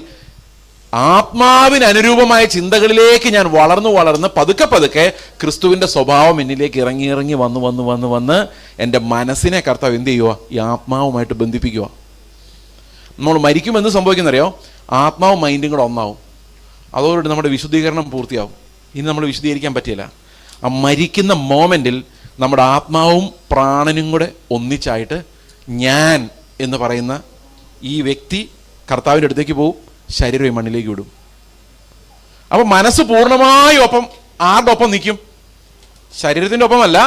Speaker 1: ആത്മാവിന് അനുരൂപമായ ചിന്തകളിലേക്ക് ഞാൻ വളർന്ന് പതുക്കെ പതുക്കെ ക്രിസ്തുവിൻ്റെ സ്വഭാവം എന്നിലേക്ക് ഇറങ്ങി വന്ന് എൻ്റെ മനസ്സിനെ കർത്താവ് എന്ത് ചെയ്യുക? ഈ ആത്മാവുമായിട്ട് ബന്ധിപ്പിക്കുക. നമ്മൾ മരിക്കുമെന്ന് സംഭവിക്കുന്നറിയോ? ആത്മാവും മൈൻഡും കൂടെ ഒന്നാവും. അതോടുകൂടി നമ്മുടെ വിശുദ്ധീകരണം പൂർത്തിയാവും. ഇനി നമ്മൾ വിശദീകരിക്കാൻ പറ്റില്ല. ആ മരിക്കുന്ന മോമെൻറ്റിൽ നമ്മുടെ ആത്മാവും പ്രാണനും കൂടെ ഒന്നിച്ചായിട്ട് ഞാൻ എന്ന് പറയുന്ന ഈ വ്യക്തി കർത്താവിൻ്റെ അടുത്തേക്ക് പോവും, ശരീരം ഈ മണ്ണിലേക്ക് വിടും. അപ്പം മനസ്സ് പൂർണ്ണമായും ആരുടെ ഒപ്പം നിൽക്കും? ശരീരത്തിൻ്റെ ഒപ്പമല്ല,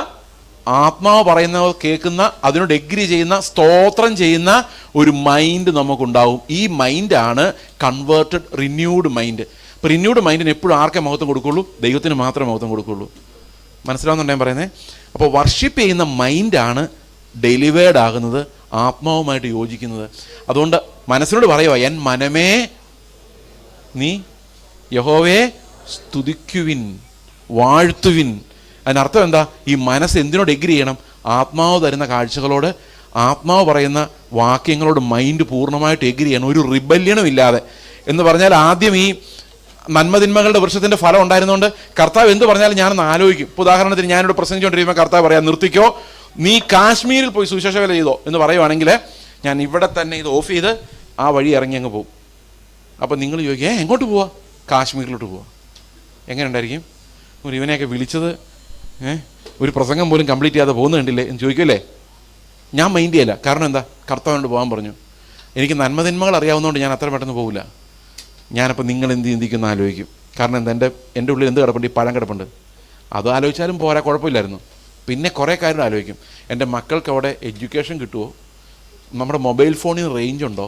Speaker 1: ആത്മാവ് പറയുന്നത് കേൾക്കുന്ന, അതിനോട് എഗ്രി ചെയ്യുന്ന, സ്തോത്രം ചെയ്യുന്ന ഒരു മൈൻഡ് നമുക്കുണ്ടാവും. ഈ മൈൻഡാണ് കൺവേർട്ടഡ് റിന്യൂഡ് മൈൻഡ്. അപ്പോൾ റിന്യൂഡ് മൈൻഡിന് എപ്പോഴും ആർക്കേ മഹത്വം കൊടുക്കുള്ളൂ? ദൈവത്തിന് മാത്രമേ മഹത്വം കൊടുക്കുള്ളൂ. മനസ്സിലാവുന്നുണ്ടോ ഞാൻ പറയുന്നത്? അപ്പോൾ വർഷിപ്പ് ചെയ്യുന്ന മൈൻഡാണ് ഡെലിവേർഡ് ആകുന്നത്, ആത്മാവുമായിട്ട് യോജിക്കുന്നത്. അതുകൊണ്ട് മനസ്സിനോട് പറയുക, എൻ മനമേ നീ യഹോവയെ സ്തുതിക്കുവിൻ, വാഴ്ത്തുവിൻ. അതിനർത്ഥം എന്താ? ഈ മനസ്സ് എന്തിനോട് എഗ്രി ചെയ്യണം? ആത്മാവ് തരുന്ന കാഴ്ചകളോട്, ആത്മാവ് പറയുന്ന വാക്യങ്ങളോട് മൈൻഡ് പൂർണ്ണമായിട്ട് എഗ്രി ചെയ്യണം, ഒരു റിബല്യനും ഇല്ലാതെ. എന്ന് പറഞ്ഞാൽ ആദ്യം ഈ നന്മതിന്മകളുടെ വൃക്ഷത്തിൻ്റെ ഫലം ഉണ്ടായിരുന്നുകൊണ്ട് കർത്താവ് എന്ത് പറഞ്ഞാലും ഞാനൊന്ന് ആലോചിക്കും. ഇപ്പോൾ ഉദാഹരണത്തിന് ഞാനിവിടെ പ്രസംഗിച്ചുകൊണ്ടിരിക്കുമ്പോൾ കർത്താവ് പറയാം നിർത്തിക്കോ, നീ കാശ്മീരിൽ പോയി സുവിശേഷ വേല ചെയ്തോ എന്ന് പറയുവാണെങ്കിൽ ഞാൻ ഇവിടെ തന്നെ ഇത് ഓഫ് ചെയ്ത് ആ വഴി ഇറങ്ങി അങ്ങ് പോകും. അപ്പം നിങ്ങൾ ചോദിക്കുക എങ്ങോട്ട് പോവാ? കാശ്മീരിലോട്ട് പോവാ. എങ്ങനെ ഉണ്ടായിരിക്കും? ഇവനെയൊക്കെ വിളിച്ചത് ഒരു പ്രസംഗം പോലും കംപ്ലീറ്റ് ചെയ്യാതെ പോകുന്നത് കണ്ടില്ലേ എന്ന് ചോദിക്കുമല്ലേ? ഞാൻ മൈൻഡ് ചെയ്യില്ല. കാരണം എന്താ? കർത്താവിനോട് പോകാൻ പറഞ്ഞു. എനിക്ക് നന്മതിന്മകൾ അറിയാവുന്നതുകൊണ്ട് ഞാൻ അത്ര പെട്ടെന്ന് പോകില്ല. ഞാനപ്പോൾ നിങ്ങൾ എന്ത് ചിന്തിക്കുന്ന ആലോചിക്കും. കാരണം എന്താ, എൻ്റെ ഉള്ളിൽ എന്ത് കിടപ്പുണ്ട്? ഈ പഴം കിടപ്പുണ്ട്. അത് ആലോചിച്ചാലും പോരാ, കുഴപ്പമില്ലായിരുന്നു. പിന്നെ കുറേ കാര്യം ആലോചിക്കും. എൻ്റെ മക്കൾക്ക് അവിടെ എഡ്യൂക്കേഷൻ കിട്ടുമോ? നമ്മുടെ മൊബൈൽ ഫോണിന് റേഞ്ച് ഉണ്ടോ?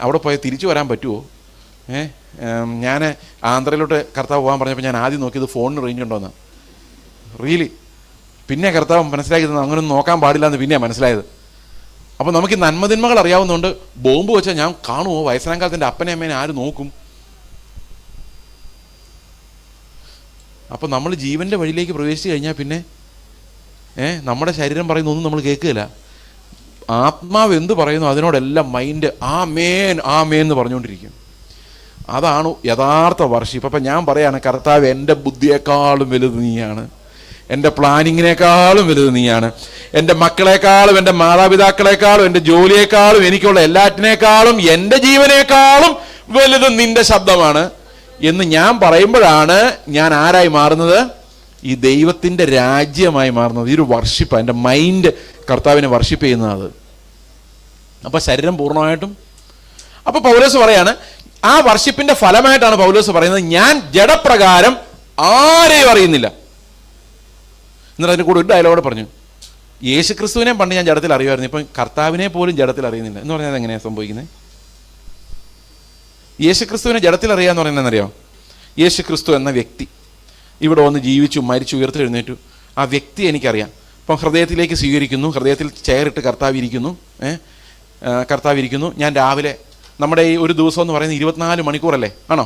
Speaker 1: അവിടെ പോയാൽ തിരിച്ചു വരാൻ പറ്റുമോ? ഞാൻ ആന്ധ്രയിലോട്ട് കർത്താവ് പോകാൻ പറഞ്ഞപ്പോൾ ഞാൻ ആദ്യം നോക്കിയത് ഫോണിന് റേഞ്ച് ഉണ്ടോയെന്ന്. റിയലി പിന്നെ കർത്താവ് മനസ്സിലാക്കിയത് അങ്ങനെയൊന്നും നോക്കാൻ പാടില്ല എന്ന് പിന്നെയാണ് മനസ്സിലായത്. അപ്പോൾ നമുക്ക് ഈ നന്മതിന്മകൾ അറിയാവുന്നതുകൊണ്ട് ബോംബ് വെച്ചാൽ ഞാൻ കാണുമോ? വയസ്സാം കാലത്ത് എൻ്റെ അപ്പനെ അമ്മേനെ ആര് നോക്കും? അപ്പോൾ നമ്മൾ ജീവൻ്റെ വഴിയിലേക്ക് പ്രവേശിച്ച് കഴിഞ്ഞാൽ പിന്നെ നമ്മുടെ ശരീരം പറയുന്നൊന്നും നമ്മൾ കേൾക്കുകയില്ല. ആത്മാവ് എന്ത് പറയുന്നു അതിനോടെല്ലാം മൈൻഡ് ആമേൻ ആമേൻ എന്ന് പറഞ്ഞുകൊണ്ടിരിക്കും. അതാണ് യഥാർത്ഥ വർഷിപ്പ്. അപ്പം ഞാൻ പറയാണ്, കർത്താവ് എൻ്റെ ബുദ്ധിയേക്കാളും വലുത് നീയാണ്, എൻ്റെ പ്ലാനിങ്ങിനേക്കാളും വലുത് നീയാണ്, എൻ്റെ മക്കളെക്കാളും എൻ്റെ മാതാപിതാക്കളെക്കാളും എൻ്റെ ജോലിയേക്കാളും എനിക്കുള്ള എല്ലാറ്റിനേക്കാളും എൻ്റെ ജീവനേക്കാളും വലുത് നിൻ്റെ ശബ്ദമാണ് എന്ന് ഞാൻ പറയുമ്പോഴാണ് ഞാൻ ആരായി മാറുന്നത്? ഈ ദൈവത്തിൻ്റെ രാജ്യമായി മാറുന്നത്. ഈ ഒരു വർഷിപ്പ്, എൻ്റെ മൈൻഡ് കർത്താവിനെ വർഷിപ്പ് ചെയ്യുന്നത് അത്. അപ്പം ശരീരം പൂർണ്ണമായിട്ടും. അപ്പോൾ പൗലോസ് പറയാണ്, ആ വർഷിപ്പിന്റെ ഫലമായിട്ടാണ് പൗലോസ് പറയുന്നത്, ഞാൻ ജഡപ്രകാരം ആരെയും അറിയുന്നില്ല. എന്നിട്ട് അതിന് കൂടെ ഒരു ഡയലോഗ് പറഞ്ഞു, യേശുക്രിസ്തുവിനെ പണ്ട് ഞാൻ ജഡത്തിൽ അറിയുമായിരുന്നു, ഇപ്പം കർത്താവിനെ പോലും ജഡത്തിൽ അറിയുന്നില്ല എന്ന് പറഞ്ഞാൽ എങ്ങനെയാണ് സംഭവിക്കുന്നത്? യേശുക്രിസ്തുവിനെ ജഡത്തിൽ അറിയാന്ന് പറയുന്നതെന്നറിയോ? യേശുക്രിസ്തു എന്ന വ്യക്തി ഇവിടെ വന്ന് ജീവിച്ചു, മരിച്ചു, ഉയർത്തെഴുന്നേറ്റു. ആ വ്യക്തി എനിക്കറിയാം. ഇപ്പം ഹൃദയത്തിലേക്ക് സ്വീകരിക്കുന്നു, ഹൃദയത്തിൽ ചെയറിട്ട് കർത്താവ് ഇരിക്കുന്നു. ഞാൻ രാവിലെ, നമ്മുടെ ഈ ഒരു ദിവസം എന്ന് പറയുന്നത് 24 മണിക്കൂറല്ലേ? ആണോ?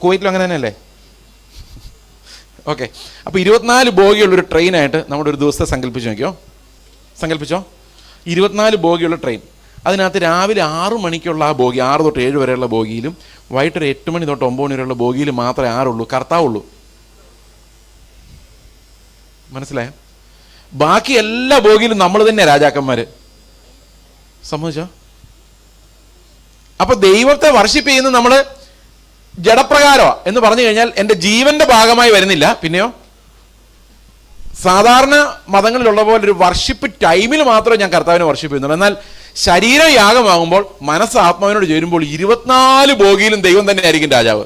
Speaker 1: കുവൈറ്റിലും അങ്ങനെ തന്നെയല്ലേ? ഓക്കെ. അപ്പോൾ 24 ബോഗിയുള്ളൊരു ട്രെയിനായിട്ട് നമ്മുടെ ഒരു ദിവസത്തെ സങ്കല്പിച്ചോ. 24 ബോഗിയുള്ള ട്രെയിൻ. അതിനകത്ത് രാവിലെ 6 മണിക്കുള്ള ആ ബോഗി, 6 തൊട്ട് 7 വരെയുള്ള ബോഗിയിലും വൈകിട്ടൊരു 8 മണി തൊട്ട് 9 മണി വരെയുള്ള ബോഗിയിലും മാത്രമേ ആരുള്ളൂ? കർത്താവുള്ളൂ. മനസ്സിലായോ? ബാക്കി എല്ലാ ബോഗിയിലും നമ്മൾ തന്നെ രാജാക്കന്മാർ. സമ്മതിച്ചോ? അപ്പൊ ദൈവത്തെ വർഷിപ്പ് ചെയ്യുന്നത് നമ്മൾ ജഡപ്രകാരോ എന്ന് പറഞ്ഞു കഴിഞ്ഞാൽ എൻ്റെ ജീവന്റെ ഭാഗമായി വരുന്നില്ല. പിന്നെയോ സാധാരണ മതങ്ങളിലുള്ള പോലെ ഒരു വർഷിപ്പ് ടൈമിൽ മാത്രമേ ഞാൻ കർത്താവിനെ വർഷിപ്പ് ചെയ്യുന്നുള്ളൂ. എന്നാൽ ശരീരം യാഗമാകുമ്പോൾ മനസ്സ് ആത്മാവിനോട് ചേരുമ്പോൾ 24 ബോഗിയിലും ദൈവം തന്നെ ആയിരിക്കും രാജാവ്.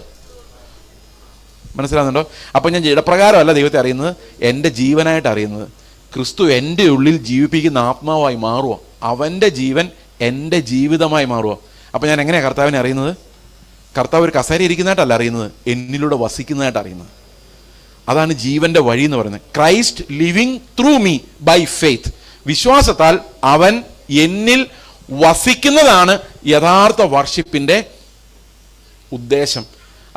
Speaker 1: മനസ്സിലാകുന്നുണ്ടോ? അപ്പൊ ഞാൻ ജഡപ്രകാരമല്ല ദൈവത്തെ അറിയുന്നത്, എൻ്റെ ജീവനായിട്ട് അറിയുന്നത്. ക്രിസ്തു എൻ്റെ ഉള്ളിൽ ജീവിപ്പിക്കുന്ന ആത്മാവായി മാറുക, അവൻ്റെ ജീവൻ എൻ്റെ ജീവിതമായി മാറുക. അപ്പം ഞാൻ എങ്ങനെയാണ് കർത്താവിനെ അറിയുന്നത്? കർത്താവ് ഒരു കസേര ഇരിക്കുന്നതായിട്ടല്ല അറിയുന്നത്, എന്നിലൂടെ വസിക്കുന്നതായിട്ട് അറിയുന്നത്. അതാണ് ജീവന്റെ വഴി എന്ന് പറയുന്നത്. Christ living through me by faith. വിശ്വാസത്താൽ അവൻ എന്നിൽ വസിക്കുന്നതാണ് യഥാർത്ഥ വർഷിപ്പിൻ്റെ ഉദ്ദേശം.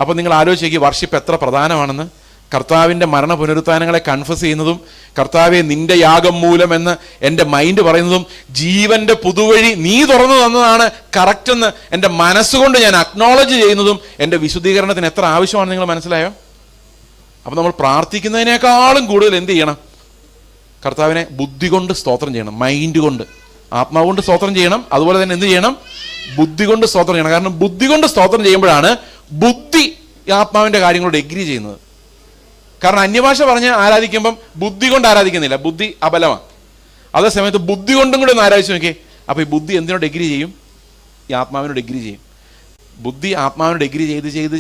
Speaker 1: അപ്പം നിങ്ങൾ ആലോചിക്കുക, വർഷിപ്പ് എത്ര പ്രധാനമാണെന്ന്. കർത്താവിൻ്റെ മരണ പുനരുത്ഥാനങ്ങളെ കൺഫസ് ചെയ്യുന്നതും, കർത്താവെ നിന്റെ യാഗം മൂലമെന്ന് എൻ്റെ മൈൻഡ് പറയുന്നതും, ജീവന്റെ പുതുവഴി നീ തുറന്നു തന്നതാണ് കറക്റ്റ് എന്ന് എൻ്റെ മനസ്സുകൊണ്ട് ഞാൻ അക്നോളജ് ചെയ്യുന്നതും എൻ്റെ വിശുദ്ധീകരണത്തിന് എത്ര ആവശ്യമാണെന്ന് നിങ്ങൾ മനസ്സിലായോ? അപ്പം നമ്മൾ പ്രാർത്ഥിക്കുന്നതിനേക്കാളും കൂടുതൽ എന്ത് ചെയ്യണം? കർത്താവിനെ ബുദ്ധി കൊണ്ട് സ്തോത്രം ചെയ്യണം, മൈൻഡ് കൊണ്ട്, ആത്മാവ് കൊണ്ട് സ്തോത്രം ചെയ്യണം. അതുപോലെ തന്നെ എന്ത് ചെയ്യണം? ബുദ്ധി കൊണ്ട് സ്തോത്രം ചെയ്യണം. കാരണം ബുദ്ധി കൊണ്ട് സ്തോത്രം ചെയ്യുമ്പോഴാണ് ബുദ്ധി ആത്മാവിൻ്റെ കാര്യങ്ങളോട് എഗ്രി ചെയ്യുന്നത്. കാരണം അന്യഭാഷ പറഞ്ഞ് ആരാധിക്കുമ്പം ബുദ്ധി കൊണ്ട് ആരാധിക്കുന്നില്ല, ബുദ്ധി അബലമാണ്. അതേ സമയത്ത് ബുദ്ധി കൊണ്ടും കൂടെ ഒന്ന് ആരാധിച്ച് നോക്കിയേ. അപ്പോൾ ഈ ബുദ്ധി എന്തിനോട് എഗ്രി ചെയ്യും? ഈ ആത്മാവിനോട് എഗ്രി ചെയ്യും. ബുദ്ധി ആത്മാവിനോട് എഗ്രി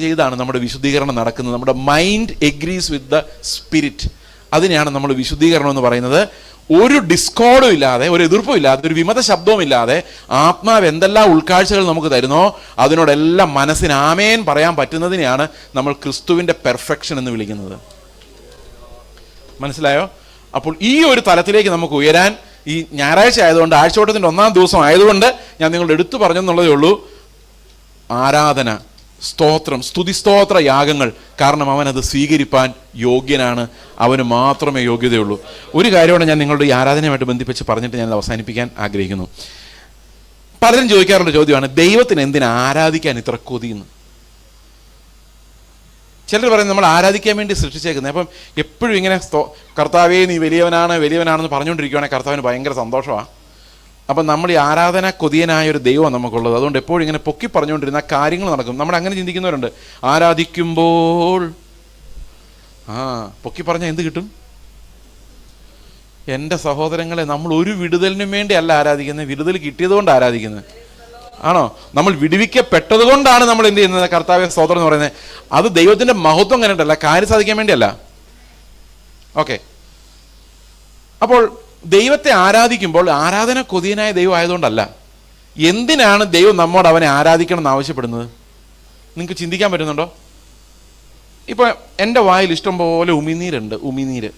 Speaker 1: ചെയ്താണ് നമ്മുടെ വിശുദ്ധീകരണം നടക്കുന്നത്. നമ്മുടെ mind agrees with the spirit. അതിനെയാണ് നമ്മൾ വിശുദ്ധീകരണം എന്ന് പറയുന്നത്. ഒരു ഡിസ്കോർഡും ഇല്ലാതെ, ഒരു എതിർപ്പും ഇല്ലാതെ, ഒരു വിമത ശബ്ദവും ഇല്ലാതെ ആത്മാവ് എന്തെല്ലാം ഉൾക്കാഴ്ചകൾ നമുക്ക് തരുന്നോ അതിനോടെല്ലാം മനസ്സിന് ആമേൻ പറയാൻ പറ്റുന്നതിനെയാണ് നമ്മൾ ക്രിസ്തുവിൻ്റെ പെർഫെക്ഷൻ എന്ന് വിളിക്കുന്നത്. മനസ്സിലായോ? അപ്പോൾ ഈ ഒരു തലത്തിലേക്ക് നമുക്ക് ഉയരാൻ ഈ ഞായറാഴ്ച ആയതുകൊണ്ട്, ആഴ്ചവട്ടത്തിൻ്റെ 1-ാം ദിവസം ആയതുകൊണ്ട് ഞാൻ നിങ്ങളുടെ എടുത്തു പറഞ്ഞെന്നുള്ളതേ ഉള്ളൂ. ആരാധന, സ്തോത്രം, സ്തുതിസ്തോത്ര യാഗങ്ങൾ. കാരണം അവൻ അത് സ്വീകരിപ്പാൻ യോഗ്യനാണ്, അവന് മാത്രമേ യോഗ്യതയുള്ളൂ. ഒരു കാര്യമാണ് ഞാൻ നിങ്ങളുടെ ഈ ആരാധനയുമായിട്ട് ബന്ധിപ്പിച്ച് പറഞ്ഞിട്ട് ഞാൻ ആവസാനിപ്പിക്കാൻ ആഗ്രഹിക്കുന്നു. പലരും ചോദിക്കാറുള്ള ചോദ്യമാണ്, ദൈവത്തിന് എന്തിനാ ആരാധിക്കാൻ ഇത്ര കൊതിയെന്ന്. ചിലർ പറയുന്നത് നമ്മൾ ആരാധിക്കാൻ വേണ്ടി സൃഷ്ടിച്ചേക്കുന്നത്. അപ്പം എപ്പോഴും ഇങ്ങനെ കർത്താവേ നീ വലിയവനാണെന്ന് പറഞ്ഞുകൊണ്ടിരിക്കുകയാണെങ്കിൽ കർത്താവിന് ഭയങ്കര സന്തോഷമാണ്. അപ്പം നമ്മൾ ഈ ആരാധന കൊതിയനായ ഒരു ദൈവമാണ് നമുക്കുള്ളത്. അതുകൊണ്ട് എപ്പോഴും ഇങ്ങനെ പൊക്കി പറഞ്ഞുകൊണ്ടിരുന്ന കാര്യങ്ങൾ നടക്കും. നമ്മൾ അങ്ങനെ ചിന്തിക്കുന്നവരുണ്ട്. ആരാധിക്കുമ്പോൾ പൊക്കി പറഞ്ഞാൽ എന്ത് കിട്ടും? എൻ്റെ സഹോദരങ്ങളെ, നമ്മൾ ഒരു വിടുതലിനും വേണ്ടി അല്ല ആരാധിക്കുന്നത്, വിടുതൽ കിട്ടിയത് കൊണ്ട് ആരാധിക്കുന്നത്. ആണോ? നമ്മൾ വിടുവിക്കപ്പെട്ടത് കൊണ്ടാണ് നമ്മൾ എന്ത് ചെയ്യുന്നത്? കർത്താവേ സ്തോത്രം എന്ന് പറയുന്നത്. അത് ദൈവത്തിൻ്റെ മഹത്വം കണ്ടിട്ടല്ല, കാര്യം സാധിക്കാൻ വേണ്ടിയല്ല. ഓക്കെ. അപ്പോൾ ദൈവത്തെ ആരാധിക്കുമ്പോൾ ആരാധന കൊതിയനായ ദൈവം ആയതുകൊണ്ടല്ല. എന്തിനാണ് ദൈവം നമ്മോട് അവനെ ആരാധിക്കണം എന്ന് ആവശ്യപ്പെടുന്നത്? നിങ്ങൾക്ക് ചിന്തിക്കാൻ പറ്റുന്നുണ്ടോ? ഇപ്പോൾ എൻ്റെ വായിൽ ഇഷ്ടം പോലെ ഉമിനീരുണ്ട്. ഉമിനീര്,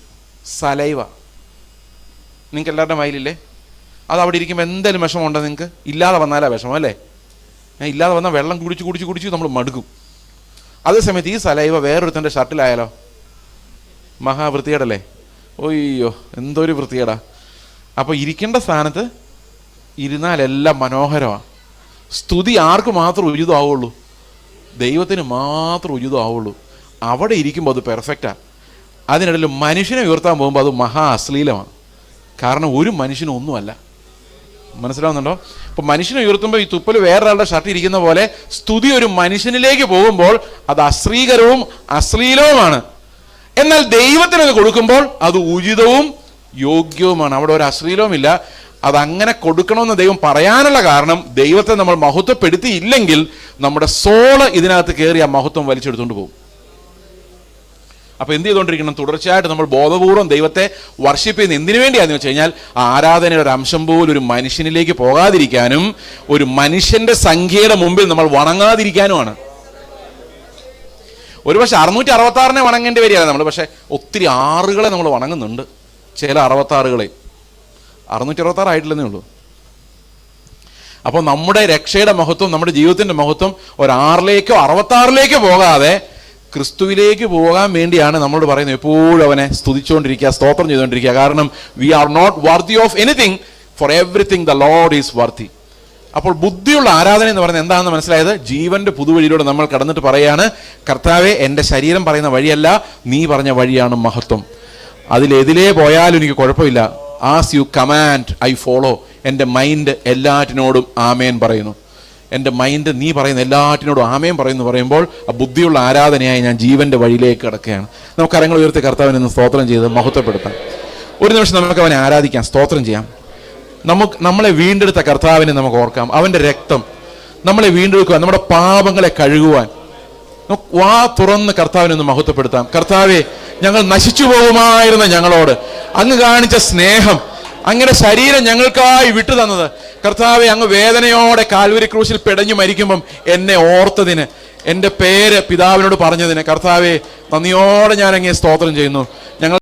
Speaker 1: സലൈവ. നിങ്ങൾക്ക് എല്ലാവരുടെ വായിലില്ലേ? അത് അവിടെ ഇരിക്കുമ്പോൾ എന്തായാലും വിഷമമുണ്ടോ നിങ്ങൾക്ക്? ഇല്ലാതെ വന്നാലാ വിഷമം അല്ലേ? ഇല്ലാതെ വന്നാൽ വെള്ളം കുടിച്ച് നമ്മൾ മടുക്കും. അതേസമയത്ത് ഈ സലൈവ വേറൊരുത്തൻ്റെ ഷർട്ടിലായാലോ മഹാവൃത്തികേടല്ലേ? ഒയ്യോ, എന്തൊരു വൃത്തികേടാ. അപ്പോൾ ഇരിക്കേണ്ട സ്ഥാനത്ത് ഇരുന്നാലെല്ലാം മനോഹരമാണ്. സ്തുതി ആർക്ക് മാത്രം ഉചിതമാവുള്ളൂ? ദൈവത്തിന് മാത്രം ഉചിതമാവുള്ളൂ. അവിടെ ഇരിക്കുമ്പോൾ അത് പെർഫെക്റ്റാണ്. അതിനിടയിൽ മനുഷ്യനെ ഉയർത്താൻ പോകുമ്പോൾ അത് മഹാ അശ്ലീലമാണ്. കാരണം ഒരു മനുഷ്യനും ഒന്നുമല്ല. മനസ്സിലാവുന്നുണ്ടോ? ഇപ്പോൾ മനുഷ്യനെ ഉയർത്തുമ്പോൾ ഈ തുപ്പൽ വേറൊരാളുടെ ഷർട്ട് ഇരിക്കുന്ന പോലെ സ്തുതി ഒരു മനുഷ്യനിലേക്ക് പോകുമ്പോൾ അത് അശ്രീകരവും അശ്ലീലവുമാണ്. എന്നാൽ ദൈവത്തിനത് കൊടുക്കുമ്പോൾ അത് ഉചിതവും യോഗ്യവുമാണ്. അവിടെ ഒരു അശ്ലീലവുമില്ല. അതങ്ങനെ കൊടുക്കണമെന്ന് ദൈവം പറയാനുള്ള കാരണം, ദൈവത്തെ നമ്മൾ മഹത്വപ്പെടുത്തിയില്ലെങ്കിൽ നമ്മുടെ സോള് ഇതിനകത്ത് കയറി ആ മഹത്വം വലിച്ചെടുത്തുകൊണ്ട് പോകും. അപ്പോൾ എന്ത് ചെയ്തുകൊണ്ടിരിക്കണം? തുടർച്ചയായിട്ട് നമ്മൾ ബോധപൂർവം ദൈവത്തെ വർഷിപ്പ് ചെയ്യുന്ന എന്തിനു വേണ്ടിയാണെന്ന് വെച്ച് കഴിഞ്ഞാൽ, ആരാധനയുടെ ഒരു അംശം പോലും ഒരു മനുഷ്യനിലേക്ക് പോകാതിരിക്കാനും ഒരു മനുഷ്യന്റെ സംഖ്യയുടെ മുമ്പിൽ നമ്മൾ വണങ്ങാതിരിക്കാനുമാണ്. ഒരുപക്ഷെ 666 വണങ്ങേണ്ടി വരികയാണ് നമ്മൾ. പക്ഷെ ഒത്തിരി ആറുകളെ നമ്മൾ വണങ്ങുന്നുണ്ട്. ചില 66 666 ആയിട്ടില്ലെന്നേ ഉള്ളൂ. അപ്പോൾ നമ്മുടെ രക്ഷയുടെ മഹത്വം, നമ്മുടെ ജീവിതത്തിന്റെ മഹത്വം ഒരു 6ലേക്കോ 66ലേക്കോ പോകാതെ ക്രിസ്തുവിലേക്ക് പോകാൻ വേണ്ടിയാണ് നമ്മളോട് പറയുന്നത് എപ്പോഴും അവനെ സ്തുതിച്ചുകൊണ്ടിരിക്കുക, സ്തോത്രം ചെയ്തുകൊണ്ടിരിക്കുക. കാരണം we are not worthy of anything, for everything the Lord is worthy. അപ്പോൾ ബുദ്ധിയുള്ള ആരാധന എന്ന് പറയുന്നത് എന്താണെന്ന് മനസ്സിലായത്? ജീവന്റെ പുതുവഴിയിലൂടെ നമ്മൾ കടന്നിട്ട് പറയാണ്, കർത്താവെ, എൻ്റെ ശരീരം പറയുന്ന വഴിയല്ല, നീ പറഞ്ഞ വഴിയാണ് മഹത്വം. അതിലെതിലേ പോയാലും എനിക്ക് കുഴപ്പമില്ല. As you command I follow. എൻ്റെ മൈൻഡ് എല്ലാറ്റിനോടും ആമേൻ പറയുന്നു. എൻ്റെ മൈൻഡ് നീ പറയുന്ന എല്ലാറ്റിനോടും ആമേൻ പറയുമ്പോൾ ആ ബുദ്ധിയുള്ള ആരാധനയായി ഞാൻ ജീവന്റെ വഴിയിലേക്ക് കിടക്കുകയാണ്. നമുക്ക് കരങ്ങൾ ഉയർത്തി കർത്താവിനെ ഒന്ന് സ്തോത്രം ചെയ്ത് മഹത്വപ്പെടുത്താം. ഒരു നിമിഷം നമുക്ക് അവനെ ആരാധിക്കാം, സ്തോത്രം ചെയ്യാം. നമ്മളെ വീണ്ടെടുത്ത കർത്താവിനെ നമുക്ക് ഓർക്കാം. അവൻ്റെ രക്തം നമ്മളെ വീണ്ടെടുക്കുവാൻ, നമ്മുടെ പാപങ്ങളെ കഴുകുവാൻ വാ തുറന്ന് കർത്താവിനെ ഒന്ന് മഹത്വപ്പെടുത്താം. കർത്താവെ, ഞങ്ങൾ നശിച്ചു പോകുമായിരുന്ന ഞങ്ങളോട് അങ്ങ് കാണിച്ച സ്നേഹം, അങ്ങയുടെ ശരീരം ഞങ്ങൾക്കായി വിട്ടു തന്നത്, കർത്താവെ, അങ്ങ് വേദനയോടെ കാൽവരി ക്രൂശിൽ പിടഞ്ഞു മരിക്കുമ്പം എന്നെ ഓർത്തതിന്, എൻ്റെ പേര് പിതാവിനോട് പറഞ്ഞതിന്, കർത്താവെ, നന്ദിയോടെ ഞാൻ അങ്ങയെ സ്തോത്രം ചെയ്യുന്നു. ഞങ്ങൾ